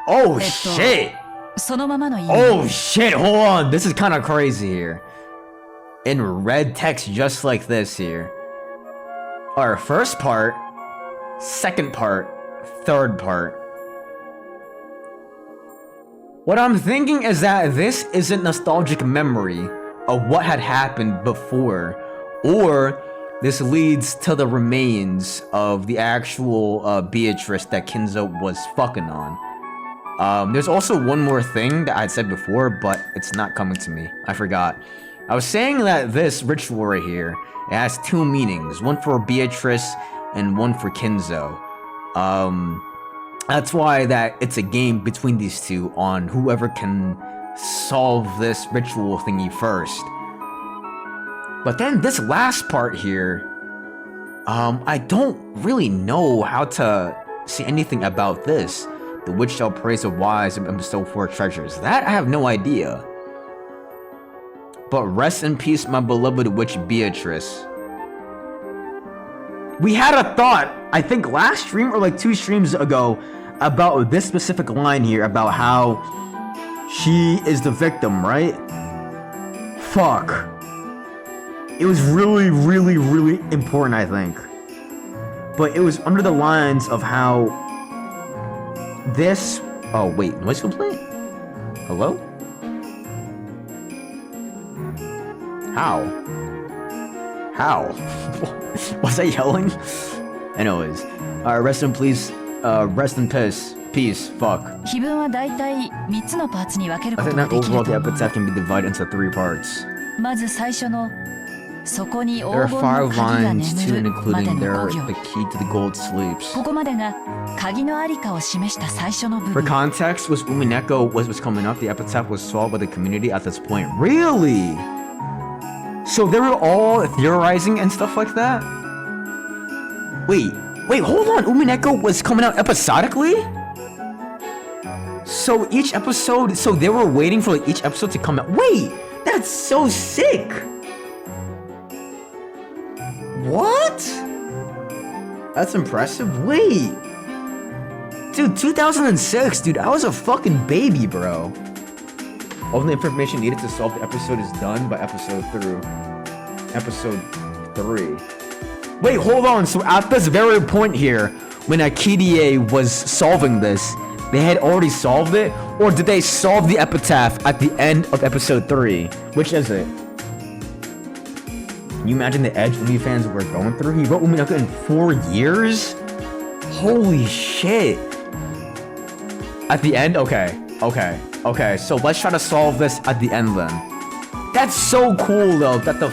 Oh shit! そのままの意味。 Oh shit! Hold on. This is kind of crazy here. In red text, just like this here. Our first part, second part, third part. What I'm thinking is that this is a nostalgic memory of what had happened before, or this leads to the remains of the actual Beatrice that Kinzo was fucking on. There's also one more thing that I'd said before, but it's not coming to me. I forgot. I was saying that this ritual right here, it has two meanings, one for Beatrice and one for Kinzo. That's why that it's a game between these two on whoever can solve this ritual thingy first. But then this last part here, I don't really know how to say anything about this. The witch shall praise the wise and bestow 4 treasures. That I have no idea. But rest in peace, my beloved witch Beatrice. We had a thought, I think last stream or like 2 streams ago, about this specific line here, about how she is the victim, right? Fuck. It was really, really, really important, I think. But it was under the lines of how this... Oh, wait, noise complaint? Hello? How? How? Was I yelling? Anyways. Rest in peace. Rest in peace. Peace. Fuck. 碑文はだいたい3つのパーツに分ける I こ think とが that できる overall と the 思う。 epitaph can be divided into 3 parts. まず最初のそこに There 黄 are 金の鍵 5 が lines, 眠 too, る and まで including の there 5 the 行。 key to the gold sleeps. ここまでが鍵のありかを示した最初の部 For 分。 context, was Umineko was coming up, the epitaph was solved by the community at this point. Really? So they were all theorizing and stuff like that? Wait, hold on. Umineko was coming out episodically? So each episode, so they were waiting for like each episode to come out. Wait, that's so sick. What? That's impressive. Wait. Dude, 2006, dude, I was a fucking baby, bro. All the information needed to solve the episode is done by episode 3. Wait, hold on. So at this very point here, when Akidiye was solving this, they had already solved it? Or did they solve the epitaph at the end of episode 3? Which is it? Can you imagine the edge Umi fans were going through? He wrote Uminaka in 4 years? Holy shit. At the end? Okay. Okay, so let's try to solve this at the end then. That's so cool though, that the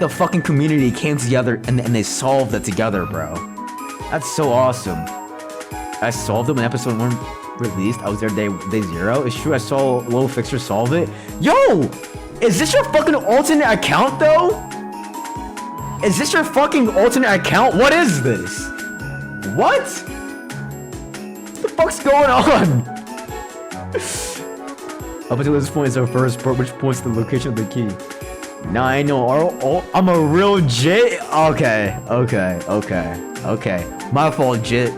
fucking community came together and they solved it together, bro. That's so awesome. I solved it when episode 1 released. I was there day 0. It's true, I saw Little Fixer solve it. Yo! Is this your fucking alternate account though? Is this your fucking alternate account? What is this? What? What the fuck's going on? Up until this point is our first part, which points to the location of the key. Now I know. I'm a real Jit. Okay. My fault, Jit.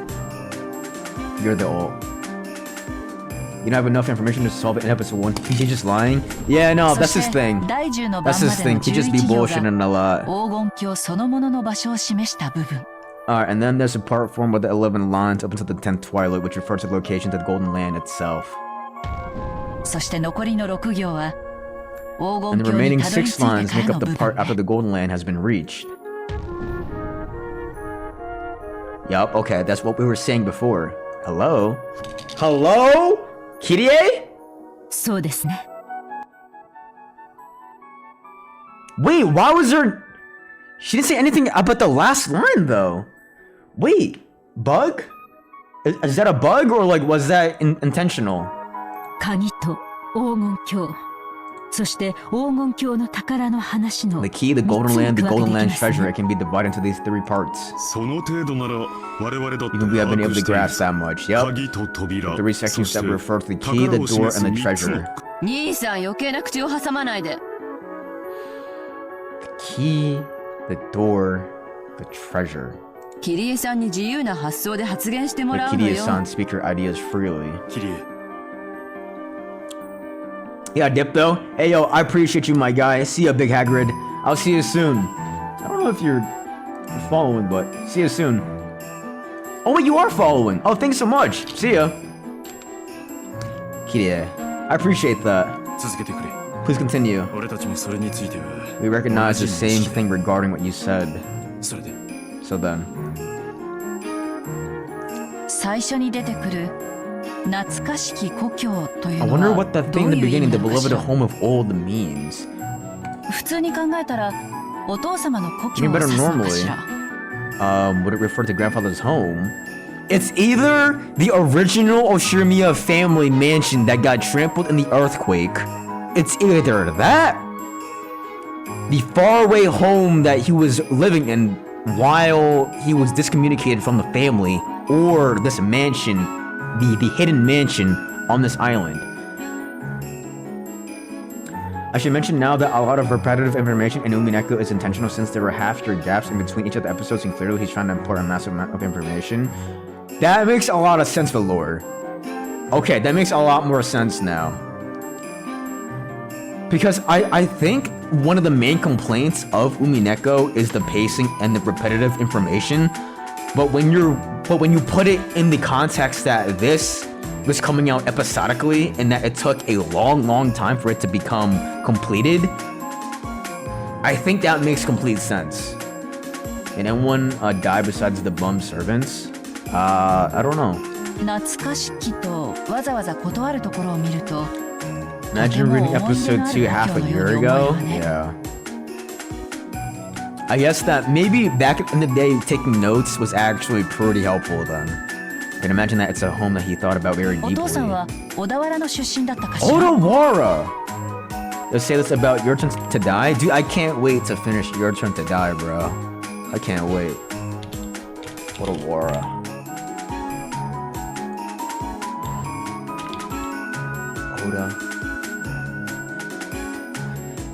You're the ult. You don't have enough information to solve it in episode 1. He's just lying? Yeah, no, that's his thing. That's his thing. He just be bullshitting a lot. Alright, and then there's a part formed with the 11 lines up until the 10th twilight, which refers to the location to the Golden Land itself. And the remaining 6 lines make up the part after the Golden Land has been reached. Yup, okay, that's what we were saying before. Hello? Hello? Kirie? Wait, why was there... She didn't say anything about the last line, though. Wait, bug? Is that a bug, or like, was that intentional? The key, the Golden Land treasure, it can be divided into these 3 parts. Even we have been able to grasp that much, yep. The 3 sections that refer to the key, the door, and the treasure. The key, the door, the treasure. Let Kirie-san speak her ideas freely. Yeah, Dipto. Hey, yo, I appreciate you, my guy. See ya, Big Hagrid. I'll see you soon. I don't know if you're following, but see you soon. Oh, wait, you are following. Oh, thanks so much. See ya. Kirie, I appreciate that. Please continue. We recognize the same thing regarding what you said. So then. I wonder what that thing in the beginning, the beloved home of old, means. Even better normally. Would it refer to grandfather's home? It's either the original Oshirimiya family mansion that got trampled in the earthquake. It's either that, the faraway home that he was living in while he was discommunicated from the family, or this mansion, the hidden mansion on this island. I should mention now that a lot of repetitive information in Umineko is intentional, since there were half-year gaps in between each of the episodes, and clearly he's trying to import a massive amount of information. That makes a lot of sense for lore. Okay, that makes a lot more sense now. Because I think one of the main complaints of Umineko is the pacing and the repetitive information. But when you put it in the context that this was coming out episodically and that it took a long time for it to become completed, I think that makes complete sense. Did anyone die besides the bum servants? I don't know. Imagine reading episode 2 half a year ago? Yeah. I guess that maybe back in the day, taking notes was actually pretty helpful then. And imagine that it's a home that he thought about very deeply. Odawara! Let's say this about Your Turn to Die? Dude, I can't wait to finish Your Turn to Die, bro. I can't wait. Odawara. Oda.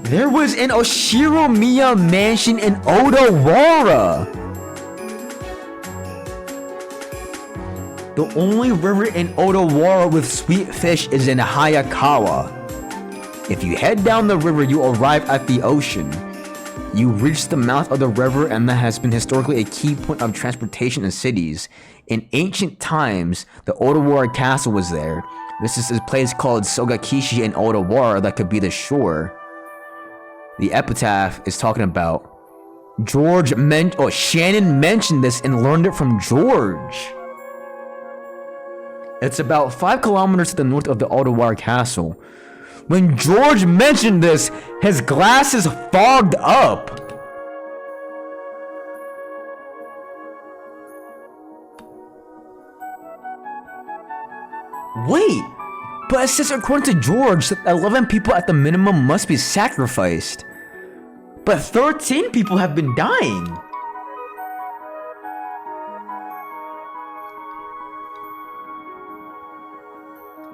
There was an Oshirimiya mansion in Odawara! The only river in Odawara with sweet fish is in Hayakawa. If you head down the river, you arrive at the ocean. You reach the mouth of the river, and that has been historically a key point of transportation in cities. In ancient times, the Odawara castle was there. This is a place called Sogakishi in Odawara that could be the shore. The epitaph is talking about Shannon mentioned this and learned it from George. It's about 5 kilometers to the north of the Ottawara Castle. When George mentioned this, his glasses fogged up. Wait, but it says according to George that 11 people at the minimum must be sacrificed. But 13 people have been dying.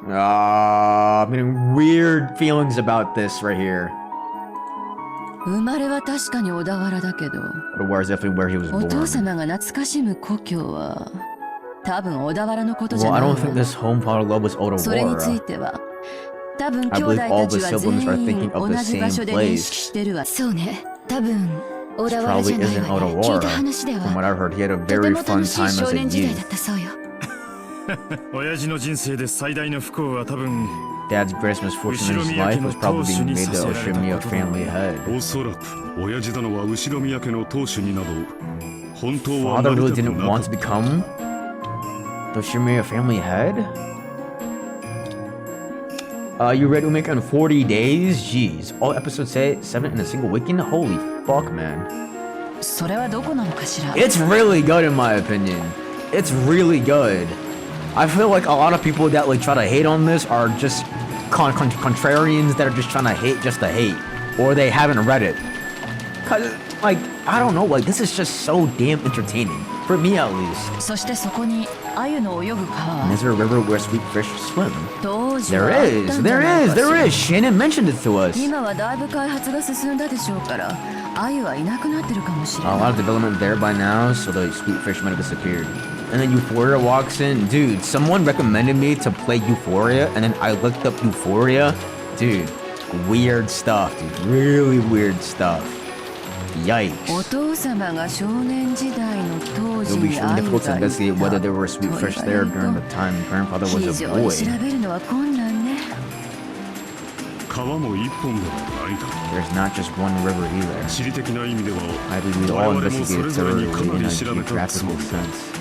I'm getting weird feelings about this right here. 生まれは確かに小田原だけど、 But where is definitely where he was お父 born. 様が懐かしむ故郷は多分小田原のことじ Well, ゃ I ない don't think わ。 this home father love was それについ Ottawara. ては多分 I 兄弟 believe all た the ちは siblings are 全 thinking 員 of 同 the じ場所 same で認 place. 識してるわ。そうね、多分小田 This 原じ probably ゃない isn't わね。聞いた Ottawara. 話で From は what I heard, he had a とて very も fun 楽し time い as 少 a 年時代 youth. だったそうよ。親父の人生で最大の不幸は多分 Dad's greatest misfortune in his life was probably being made the Oshimiya family head. おそらく親父殿は後宮家の当主になど本当は Father なり really たく didn't な want かっ to た become the Oshimiya family head? You read Umeka in 40 days? Jeez. All episodes say 7 in a single weekend? Holy fuck, man. それはどこなのかしら。 It's really good in my opinion. It's really good. I feel like a lot of people that like try to hate on this are just contrarians that are just trying to hate just to hate. Or they haven't read it. Cause like, I don't know, like this is just so damn entertaining. For me at least. そしてそこに鮎の泳ぐ川 And is there a river where sweet fish swim? 当時 There はあった is, んじゃないかしら。 there is. Shannon mentioned it to us. 今はだいぶ開発が進んだでしょうから鮎はいなくなってるかもしれ A ない lot of development there by now, so the sweet fish might have disappeared. And then Euphoria walks in. Dude, someone recommended me to play Euphoria, and then I looked up Euphoria. Dude, weird stuff, dude. Really weird stuff. お Yikes. 父様が少年時代の当 It 時 will be に extremely 鮎 difficult to がい investigate た whether there were sweet fish there during the time grandfather 非 was a 常に boy. 調べるのは困難ね川も一本ではないだろ There's not just one river either. う地理的な意味では I believe we'd 我 all 々もそ investigate れぞれにか thoroughly な in り a 調べたつ geographical もりだ sense.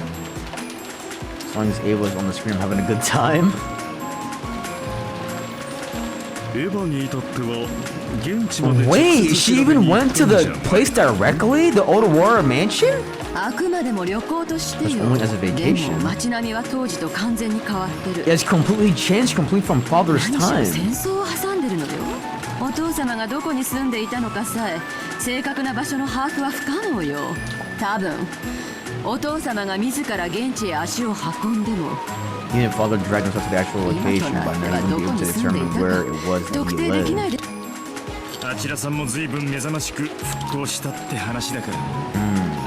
As long as Ava's on the screen having a good time. エヴァに至っては現地まで Wait, she even went to the place directly? The Ottawara mansion? あくまでも旅行としてよ That's only as a で vacation. も街並みは当時と完全に変わってる It's completely changed complete from father's 何しろ time. 戦争を挟んでるのよお父様がどこに住んでいたのかさえ正確な場所の把握は不可能よ多分お父様が自ら現地へ足を運んでも Even if father dragged himself to the actual 今と location, な by って now は he ど wouldn't こ be able に to 住んでい determine た where か it was that 特 he 定できない lived. であちらさんも随分目覚ましく復興したって話だから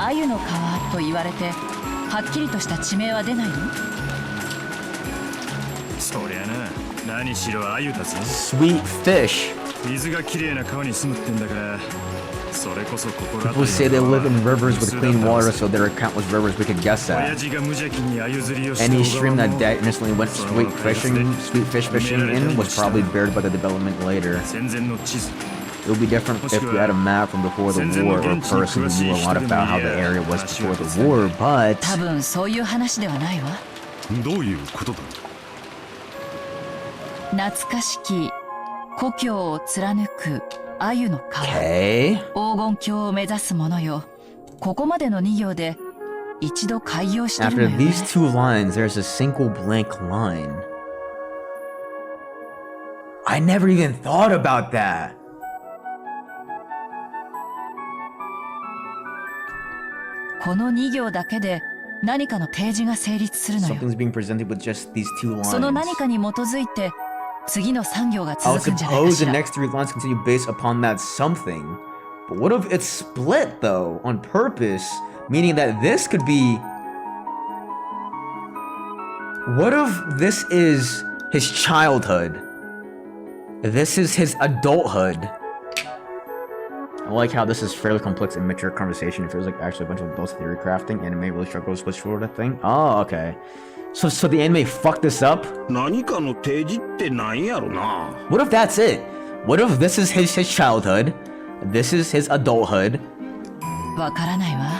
鮎の川と言われてはっきりとした地名は出ないのそりゃな何しろ鮎だぜ Sweet fish. 水がきれいな川に住むってんだからそれこそここら People say they live in rivers with clean water, so there are countless rivers we could guess 親 at. 父が無邪気に鮎釣りをした Any 小 stream 川 that も dad innocently went sweet fish fishing in was probably buried by the development later. 戦前の地図 It would be different if we had a map from before the war or a person who knew a lot about how the area was before the war, but 多分そういう話ではないわどういうことだ懐かしき故郷を貫く鮎の川 okay. 黄金鏡を目指す者よここまでの2行で一度開業してる After のよ、ね、 these two lines, there's a single blank line. I never even thought about that. この2行だけで何かの提示が成立するのよ Something's being presented with just these two lines. その何かに基づいて次の3行が I would 続くんじゃないか suppose し the ら next three lines continue based upon that something. But what if it's split though, on purpose? Meaning that this could be... What if this is his childhood? This is his adulthood. I like how this is fairly complex and mature conversation. It feels like actually a bunch of adults theory crafting. Anime really struggles to switch forward, I think. Oh, okay. So the anime fucked this up? 何かの提示ってなんやろな What if that's it? What if this is his childhood? This is his adulthood. わからないわ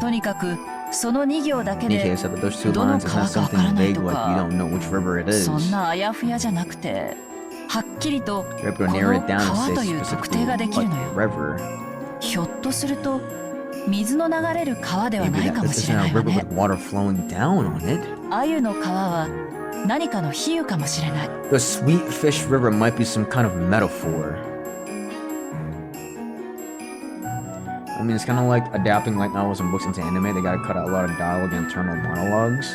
とにかくその2行だけ Nikkei で said that those two どの lines is 川 not かわか something らない vague と like you か don't know which river it is. そんなあやふやじゃなくてはっきりと You're こ able to の narrow it down 川 and と say いう特 specifically 定ができるの what よ river. ひょっとすると水の流れる川では Maybe ない that かも this しれ isn't な a いわ river ね with water flowing down on it. 鮎の川は何かの比喩かもしれない The Sweet Fish River might be some kind of metaphor. I mean, it's kind of like adapting light novels and books into anime. They gotta cut out a lot of dialogue and internal monologues.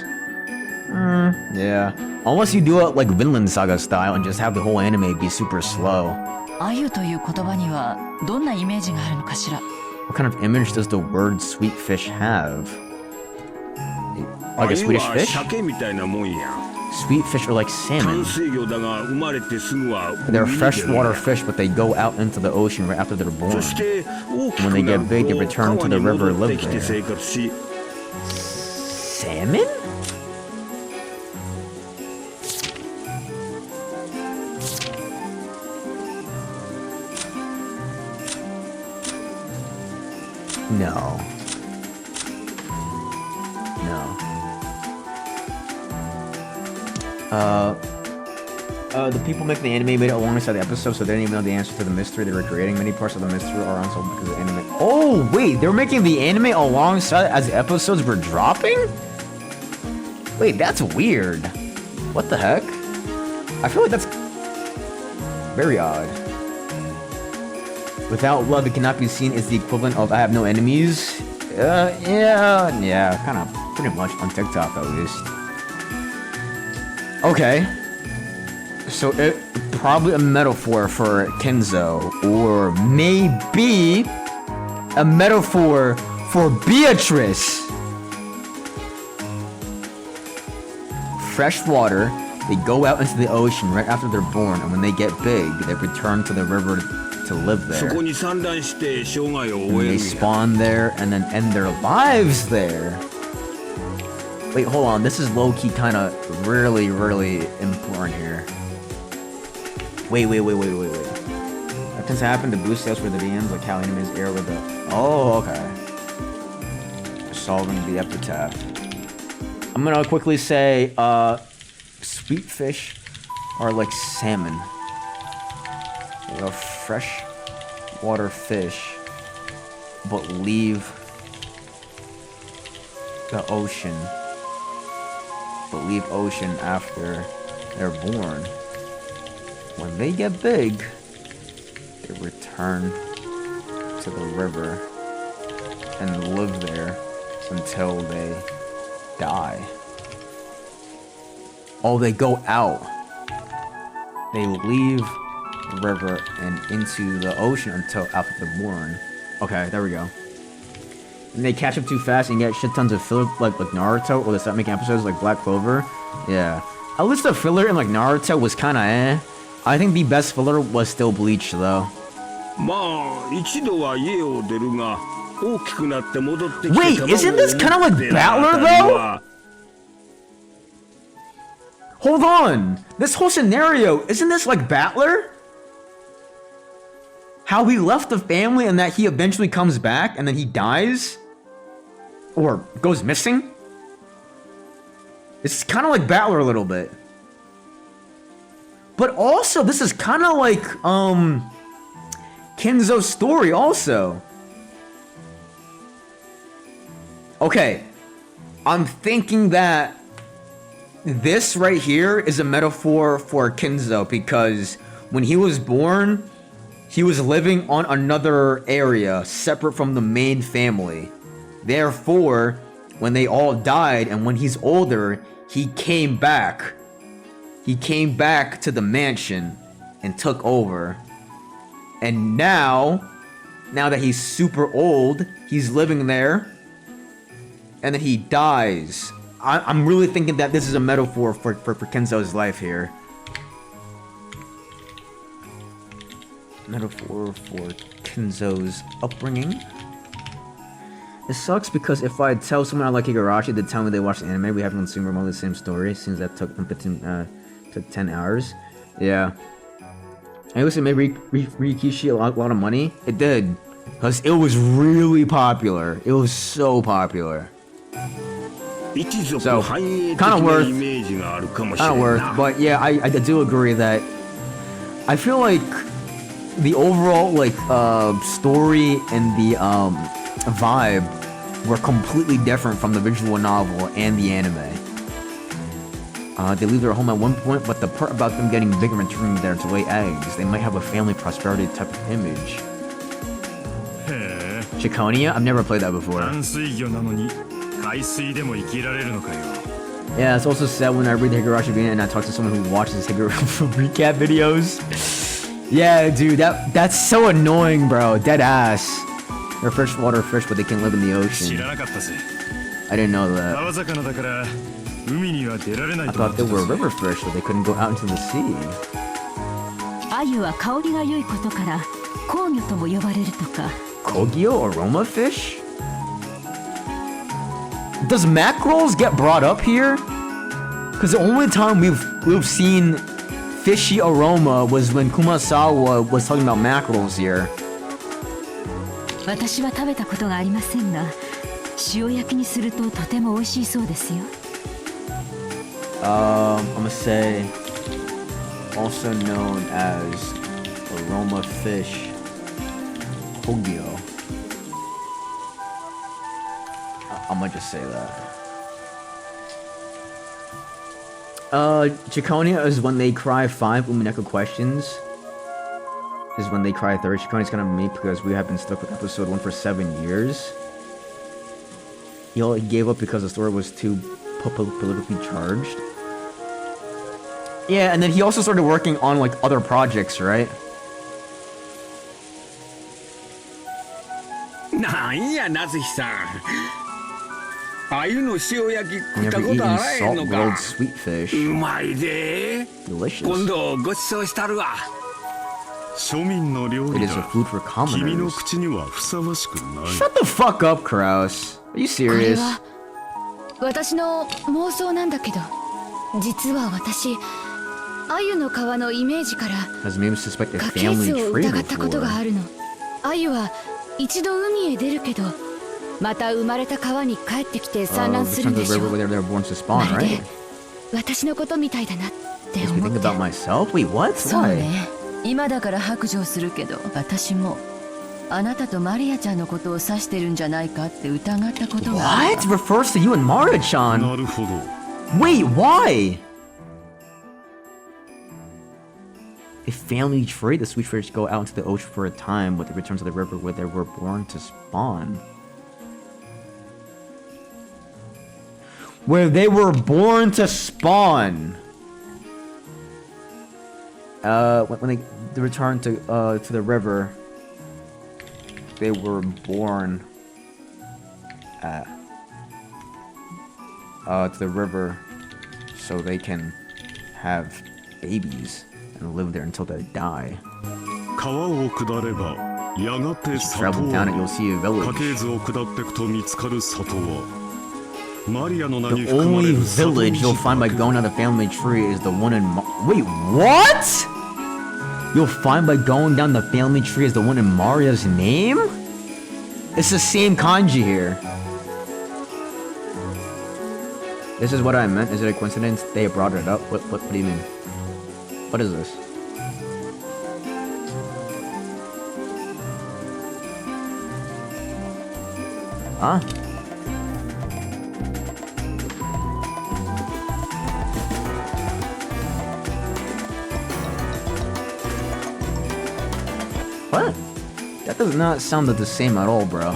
Yeah. Unless you do it like Vinland Saga style and just have the whole anime be super slow. 鮎という言葉にはどんなイメージがあるのかしら What kind of image does the word sweet fish have? Like a 鮎 Swedish は fish? 鮭みたいなもんや。 Sweet fish are like 淡 salmon. 水魚だが生まれてすぐは They're 海に出る freshwater fish, but they go out into the ocean right after they're そ born. して大き When く they な get る big, they と return to 川 the に river 戻 and って live きて there. 生活し Salmon? No. No. The people making the anime made it alongside the episode, so they didn't even know the answer to the mystery they were creating. Many parts of the mystery are unsolved because of the anime. Oh, wait, they were making the anime alongside as the episodes were dropping? Wait, that's weird. What the heck? I feel like that's very odd. Without love, it cannot be seen as the equivalent of I have no enemies. Yeah, kind of, pretty much on TikTok at least. Okay. So it probably a metaphor for Kenzo, or maybe a metaphor for Beatrice. Fresh water, they go out into the ocean right after they're born, and when they get big, they return to the river to live そ there. こに産卵して生涯を And 終え they るんや spawn there and then end their lives there. Wait, hold on. This is low-key kind of really important here. Wait. That tends to happen to boost sales for the DMs, like how animes air with the... Oh, okay. Solving the epitaph. I'm gonna quickly say, sweet fish are like salmon. They're a freshwater fish, but leave the ocean. After they're born. When they get big, they return to the river and live there until they die. Oh, they go out. They leave the river and into the ocean until after they're born. Okay, there we go. And they catch up too fast and get shit tons of filler like Naruto, or they start making episodes like Black Clover. Yeah. At least the filler in like Naruto was kinda eh. I think the best filler was still Bleach though. まあ一度は家を出るが大きくなって戻ってきて Wait, isn't this kinda like 卵を産むって Battler あたりは Hold on! This whole scenario, isn't this like Battler? How he left the family and that he eventually comes back and then he dies? Or goes missing? It's kind of like Battler a little bit. But also, this is kind of like, Kenzo's story also. Okay. I'm thinking that this right here is a metaphor for Kenzo because when he was born, he was living on another area separate from the main family. Therefore, when they all died and when he's older, he came back. He came back to the mansion and took over. And now that he's super old, he's living there. And then he dies. I'm really thinking that this is a metaphor for Kenzo's life here. Metaphor for Kenzo's upbringing. It sucks because if I tell someone I like Higurashi to tell me they watched the anime, we haven't consumed remotely the same story since that took 10 hours. Yeah. I guess it made Rikishi a lot of money. It did. Because it was really popular. It was so popular. So, kind of worth, but yeah, I do agree that I feel like the overall like story and the vibe were completely different from the visual novel and the anime. They leave their home at one point, but the part about them getting bigger and turning there to lay eggs, they might have a family prosperity type of image. Chiconia? I've never played that before. Yeah, it's also sad when I read the Higurashi Vina and I talk to someone who watches Higurashi recap videos. Yeah, dude, that's so annoying, bro. Dead ass. They're freshwater fish, but they can live in the ocean. I didn't know that. I thought they were river fish, but they couldn't go out into the sea. 鮎は香りが良いことから香魚とも呼ばれるとか。 Kogyo aroma fish? Does mackerels get brought up here? Because the only time we've seen fishy aroma was when Kumasawa was talking about mackerels here. 私は食べたことがありませんが、塩焼きにするととても美味しいそうですよ。I'm gonna say also known as aroma fish. Kogyo. I'm gonna just say that. Chiconia is when they cry 5 Umineko questions. Is when they cry 3. Chiconia's kind of me because we have been stuck with episode 1 for 7 years. He gave up because the story was too politically charged. Yeah, and then he also started working on like other projects, right? Never eaten salt grilled sweet fish. Delicious. It is a food for commoners. Shut the fuck up, Kraus. Are you serious? 私の妄想なんだけど、実は私、鮎の皮のイメージから Has made me suspect a 家系 family 図を tree 疑ったことが before. あるの。鮎は一度海へ出るけど、また生まれた川に帰ってきて産卵する Return ん to で the しょ river where they were born to spawn, まる right? で私のことみたいだなって思 Makes me think って。 about myself? Wait, what? そう Why? ね。今だから白状するけど、私もあなたとマリアちゃんのことを指してるんじゃないかって疑ったことがある What? Refers to you and Maria-chan? なるほど。 Wait, why? A family trait, the sweet fish go out into the ocean for a time, but they return to the river where they were born to spawn. Where they were born to spawn! When they return to the river, they were born at to the river so they can have babies and live there until they die. 川を下ればやがて Just 里 travel を down it, you'll see a 家 village. 系図を下っていくと見つかる里はマリアの名に The 含まれ only る里 village you'll find by に going down the family tree is the one in Wait, what? You'll find by going down the family tree is the one in Maria's name? It's the same kanji here. This is what I meant. Is it a coincidence they brought it up? What do you mean? What is this? Huh? What? That does not sound the same at all, bro.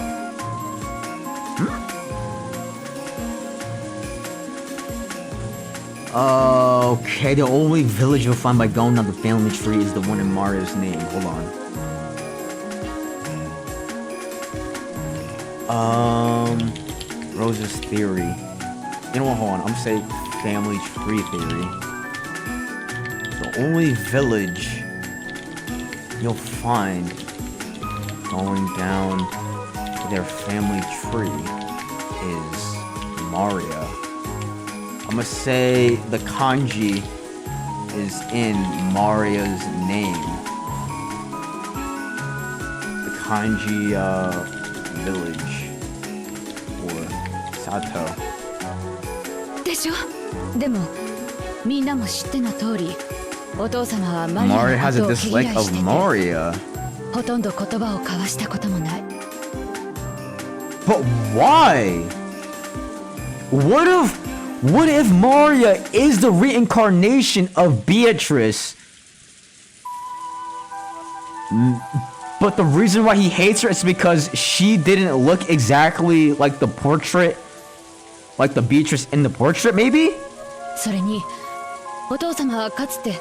Okay, the only village you'll find by going down the family tree is the one in Maria's name. Hold on. Rose's theory. You know what, hold on. I'm gonna say family tree theory. The only village you'll find going down to their family tree is Maria. I'm gonna say the kanji is in Maria's name. The kanji village or Sato. でしょ。でもみんなも知っての通り、お父様はマリア Maria の has こ a とを毛 dislike 嫌い of してて、 Maria. ほとんど言葉を交わしたこともない。 But why? What if Maria is the reincarnation of Beatrice? But the reason why he hates her is because she didn't look exactly like the portrait, like the Beatrice in the portrait, maybe? それにお父様はかつて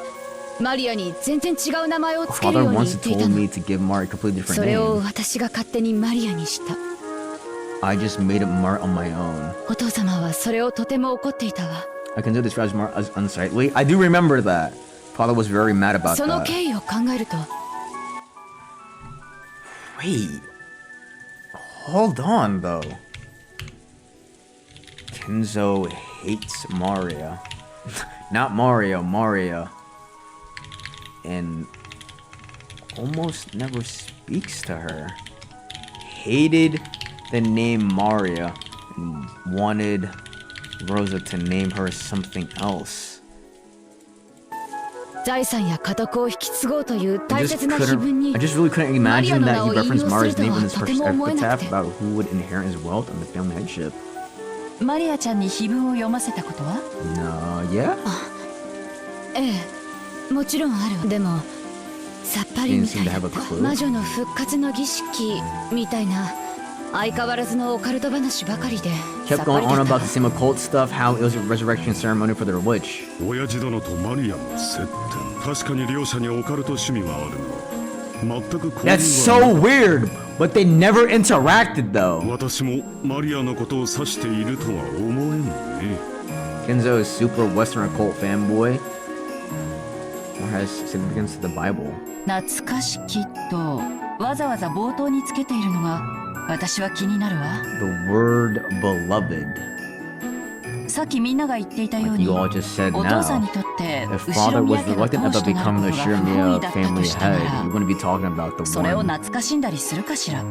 マリアに全然違う名前をつける Father ように once 言ってい told たの。 me to give Maria a completely そ different れを name. 私が勝手にマリアにした。 I just made up Maria on my own. お父様はそれをとても怒っていたわ。 I consider this as Maria as unsightly. I do remember that. Father was very mad about その that. 経緯を考えると、 Wait. Hold on, though. Kenzo hates Maria. Not Mario, Maria. And almost never speaks to her. Hated the name Maria and wanted Rosa to name her something else. 財産や家督を引き継ごうという I 大 just 切な気分に really couldn't imagine that he referenced Maria's name in his とても思えなく epitaph て。 about who would inherit his wealth and the family headship. マリアちゃんに碑文を読ませたことは？ No, yeah? ええ、もちろんある。でもさっぱりみたいだ Didn't seem to have a った。 clue. 魔女の復活の儀式みたいな相変わらずのオカルト話ばかりでさ Kept っぱ going り on だっ about た。 the same occult stuff, how it was a resurrection ceremony for their witch. 親父殿とマリアの接点、確かに両者にオカルト趣味はあるが、全く交流は That's so weird, but they never interacted though. 私もマリアのことを指しているとは思えんね。 Kenzo is super Western occult fanboy. Or has significance to the Bible. 懐かしきとわざわざ冒頭につけているのが私は気になるわ。 The word beloved. さっきみんなが言っていたよう Like に、 you all just said お父さん now. にとって If 後 father ろ was 宮家の reluctant 当 about 主となる becoming こ the とが不本 Shirmiya 意だったと family したな head, ら you're going to be talking about the それを one. 懐かしんだりするかしら。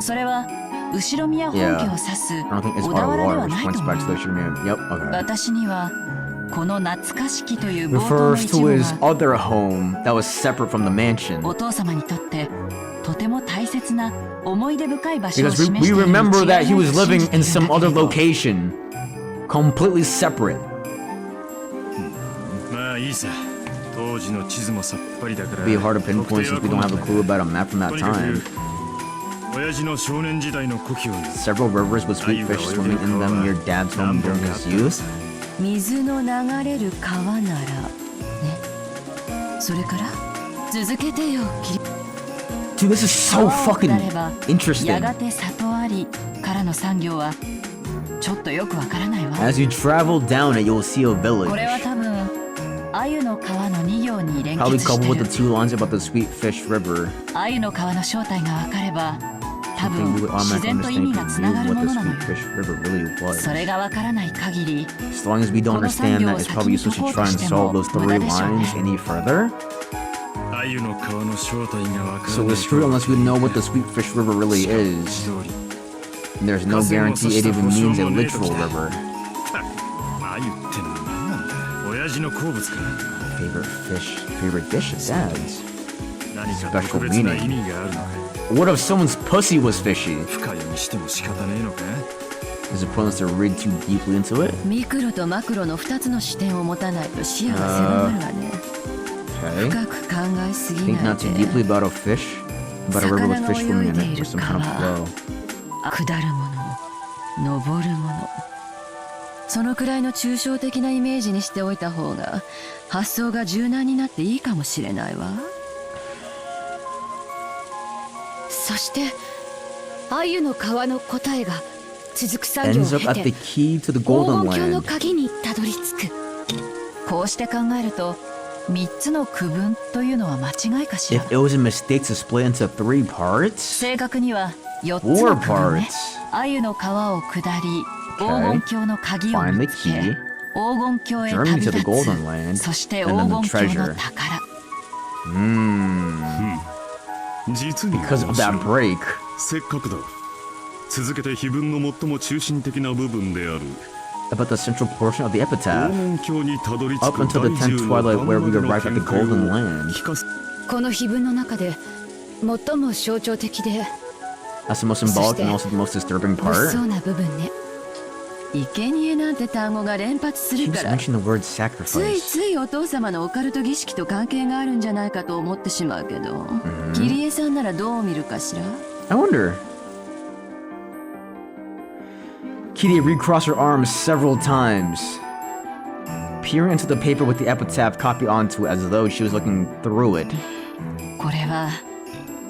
それは後ろ宮本家を Yeah. 指す I don't think it's 小田 part of 原で war, は which ないと points 思 back to the う。 Shirmiya. Yep, okay. 私にはこの懐かしきという冒頭の Refers 一 to 語 his が other home that was separate from the mansion. お父様にとってとても大切な思い出深い場所を Because 示 we しているに違いない remember と that he was 信 living じてい in るんだ some け other れど location. Completely separate. まあいいさ。当時の地図もさっぱりだから。 It'd be hard to pinpoint since we don't have a clue about a map from that とにかく time. 親父の少年時代の故郷に Several rivers with sweet fish swimming in them near Dad's home during his youth. 水の流れる川ならね。それから続けてよ。 Dude, this is so 川を fucking 下れば interesting. やがて里ありからの産業はちょっとよくわからないわ。 As you travel down it, you'll see a これは village. 多分鮎の川の2行に連 Probably 結し coupled て with る the two lines about the sweet fish river. 鮎の川の正体がわかれば多 I think 分 we would 自 automatically 然と意 understand 味が if つ we なが knew る what も the のなの sweet よ。 fish river really was. それがわからない限り As long as we don't understand that, it's probably useless to try and solve those three lines any further. 鮎の川の正体がわから So ない it's true unless we know what the sweet fish river really is. And there's no guarantee it even means a literal river. 鮎ってのは何なんだ。親父の好物か。 Favorite dish of Dad's. 何か特別な意味があるのか。 What if someone's pussy was fishy? 深読みしても仕方ねえのか。 Is it pointless to read too deeply into it? ミクロとマクロの2つの視点を持たないと視野が狭まるわね。 Okay. 深く考えすぎ Think ない not too で deeply about a fish, about a river with fish swimming in it with some kind of flow. 下るもの登るものそのくらいの抽象的なイメージにしておいた方が発想が柔軟になっていいかもしれないわ。そして鮎の川の答えが続く作業を Ends up at 経 the て key to the 黄 Golden 金鏡の Land. 鍵にたどり着く。こうして考えると3つの区分というのは間違いかしら。 If it was a mistake to split into 3 parts, 正確には4つの区分ね。 parts. 鮎の川を下り黄金鏡の鍵を Find 見 the つけ key. 黄金鏡へ Journey 旅 to the 立 Golden Land. つ。そして黄 And then 金 the 鏡の treasure. 宝。実に Because of that break. せっかくだ。続けて碑文の最も中心的な部分である About the central portion of the 黄 epitaph. 金鏡にたどり着 Up く until the 第 10th 10 twilight の where we 版ま arrive で at の the golden 見解を land. 聞かせこの碑文の中で最も象徴的で That's the most symbolic and also the most disturbing 物 part. 騒な部分ね。生贄なんて単語が連発す She る was から mentioning the word つい sacrifice. ついお父様のオカルト儀式と関係があるんじゃないかと思ってしまうけど、キリエさんならどう見るかしら。 I wonder. Kitty recrossed her arms several times, peering into the paper with the epitaph copied onto it as though she was looking through it. これは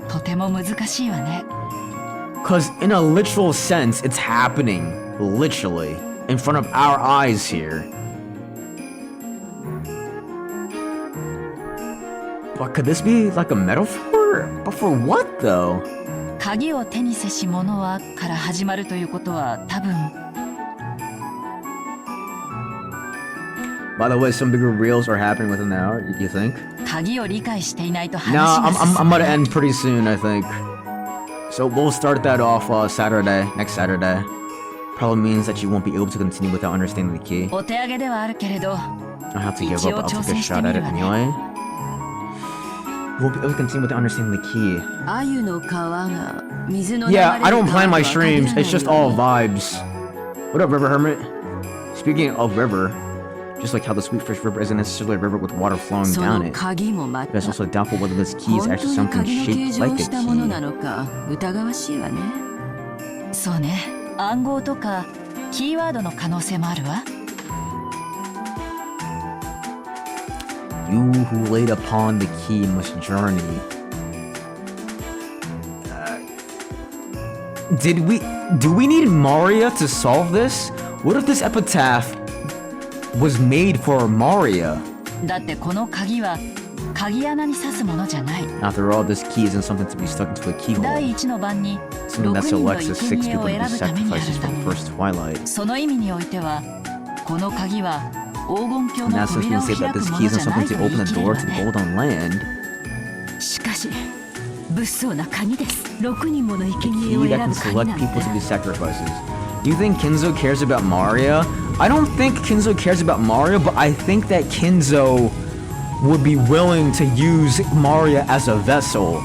とても難しいわね。 Cause in a literal sense, it's happening, literally, in front of our eyes here. But could this be like a metaphor? But for what though? 鍵を手にせし者はから始まるということは多分。 By the way, some bigger reels are happening within the hour, you think? 鍵を理解していないと話 No, が進 I'm ま gonna ない。 end pretty soon, I think. So we'll start that off Saturday, next Saturday. Probably means that you won't be able to continue without understanding the key. お手上げではあるけれど、 I have to give up, I'll take a shot at it anyway. You won't be able to continue without understanding the key. 鮎の皮が水の流れ Yeah, る I don't 川 plan と my は限ら streams, ない it's just よ all ね vibes. What up, River Hermit? Speaking of river, just like how the Sweetfish River isn't necessarily a river with water flowing そ down の it, 鍵もま but た it's also doubtful whether this key is 本 actually 当に something 鍵の形 shaped 状を like し a たものな key. のか疑わしいわね。そうね、暗号とかキーワードの可能性もあるわ。 You who laid upon the key must journey. Do we need Maria to solve this? What if this epitaph was made for Maria? だってこの鍵は鍵穴に刺すものじゃない。 After all, this key isn't something to be stuck into a 第 keyhole. 一の番に Something 6 that 人の selects the 6 生贄を people to 選 be ぶためにある sacrifices んだ for the もの。 first twilight. その意味においてはこの鍵は黄金鏡 In の that sense, we 扉 can を say 開 that く this も key の isn't じゃない something と to 言い open the 切れ door る to わ the ね。 golden land. しかし物騒な鍵です。6人もの生 Key 贄を that 選 can ぶ鍵 select なん people to て be sacrifices. Do you think Kinzo cares about Maria? I don't think Kinzo cares about Maria, but I think that Kinzo would be willing to use Maria as a vessel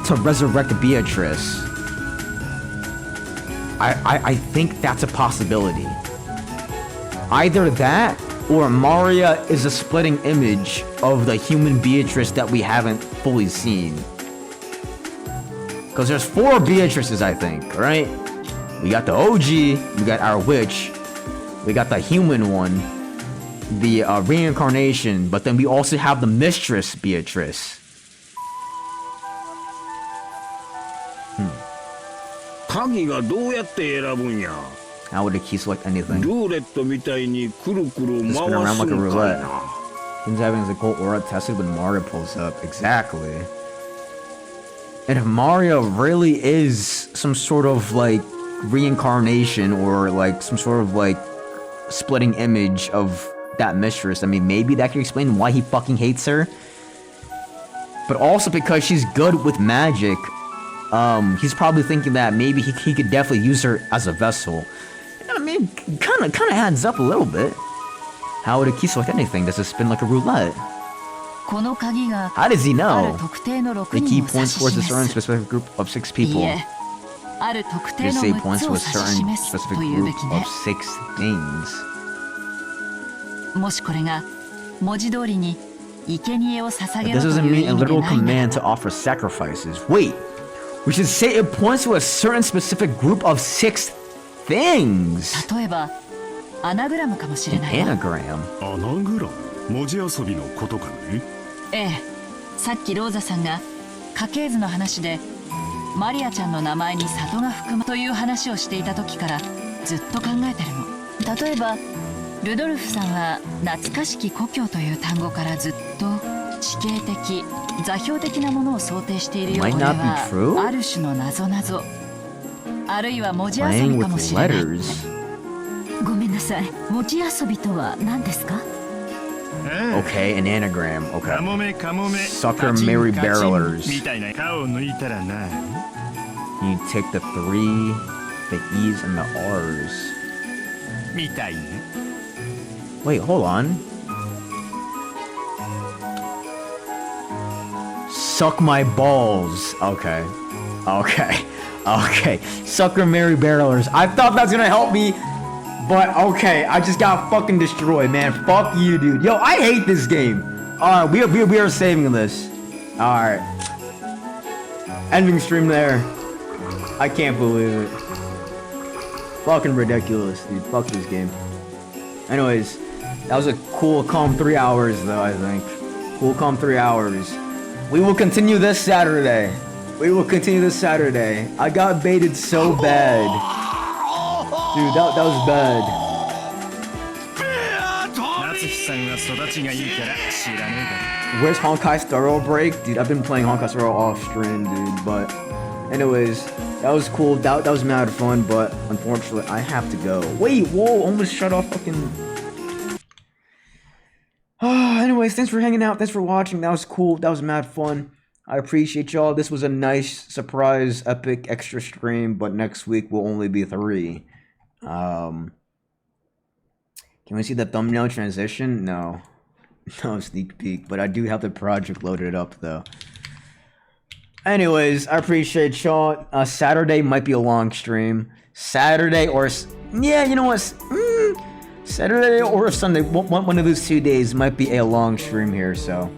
to resurrect Beatrice. I think that's a possibility. Either that, or Maria is a splitting image of the human Beatrice that we haven't fully seen. Because there's 4 Beatrices, I think, right? We got the OG, we got our witch, we got the human one, the reincarnation, but then we also have the mistress Beatrice. 鍵がどうやって選ぶんや。 How would a key select anything? ルーレットみたいにくるくる回 Just す spin around like a んかい roulette. な。 Kin's having his occult aura tested when Mario pulls up. Exactly. And if Mario really is some sort of like reincarnation or like some sort of like splitting image of that mistress, I mean, maybe that could explain why he fucking hates her. But also because she's good with magic, he's probably thinking that maybe he could definitely use her as a vessel. I mean, kind of adds up a little bit. How would a key select anything? Does it spin like a roulette? この鍵が How does he ある know? 特定の6 The key 人を指 points し towards a certain 示す。 specific group of 6い people. いえ、ある特定 Just の say 6 points つ to を a 指し certain 示す specific というべ group き of ね。 6 things. もしこれが文字通りに生贄を捧げ This ろと doesn't いう mean 意 a 味で literal ないなら command to offer sacrifices. Wait, we should say it points to a certain specific group of 6 things. 例えばアナグラムかもしれ An ないわ。 anagram. アナグラム文字遊びのことかね。ええ、さっきローザさんが家系図の話でマリアちゃんの名前に里が含むという話をしていた時からずっと考えてるの。例えばルドルフさんは懐かしき故郷という単語からずっと地形的座標的なものを想定しているようで Might not be true? はある種の謎あるいは文字遊 Playing びか with もしれない。 letters. ごめんなさい、文字遊びとは何ですか？ Okay, an anagram. カ Okay. モメカモメ Sucker カチン Mary カチン Barrelers. みたいな顔を抜いたらな You take the 3 the E's and the R's. Wait, hold on. Suck my balls. Okay. Okay. Okay. Sucker Mary Barrelers. I thought that was gonna help me, but okay. I just got fucking destroyed, man. Fuck you, dude. Yo, I hate this game. Alright, we are saving this. Alright. Ending stream there. I can't believe it. Fucking ridiculous, dude. Fuck this game. Anyways, that was a cool, calm 3 hours, though, I think. Cool, calm 3 hours. We will continue this Saturday. We will continue this Saturday. I got baited so bad. Dude, that was bad. Where's Honkai Star Rail break? Dude, I've been playing Honkai Star Rail off stream, dude, but... Anyways, that was cool. That was mad fun, but unfortunately, I have to go. Wait, whoa, almost shut off fucking... Anyways, thanks for hanging out. Thanks for watching. That was cool. That was mad fun. I appreciate y'all. This was a nice, surprise, epic, extra stream, but next week will only be 3. Can we see the thumbnail transition? No. No sneak peek, but I do have the project loaded up, though. Anyways, I appreciate y'all. Saturday might be a long stream. Saturday or... Yeah, you know what? Saturday or Sunday. One of those 2 days might be a long stream here, so...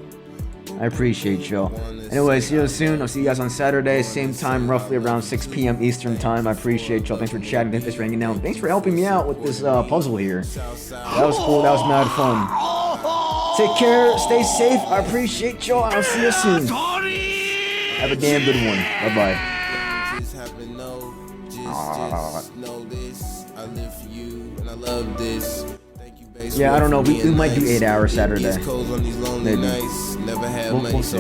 I appreciate y'all. Anyways, see you soon. I'll see you guys on Saturday. Same time, roughly around 6 p.m. Eastern time. I appreciate y'all. Thanks for chatting. Thanks for hanging out. Thanks for helping me out with this puzzle here. That was cool. That was mad fun. Take care. Stay safe. I appreciate y'all. I'll see you soon. Have a damn good one. Bye-bye. Yeah, I don't know. We might do 8 hours Saturday. Maybe. We'll see.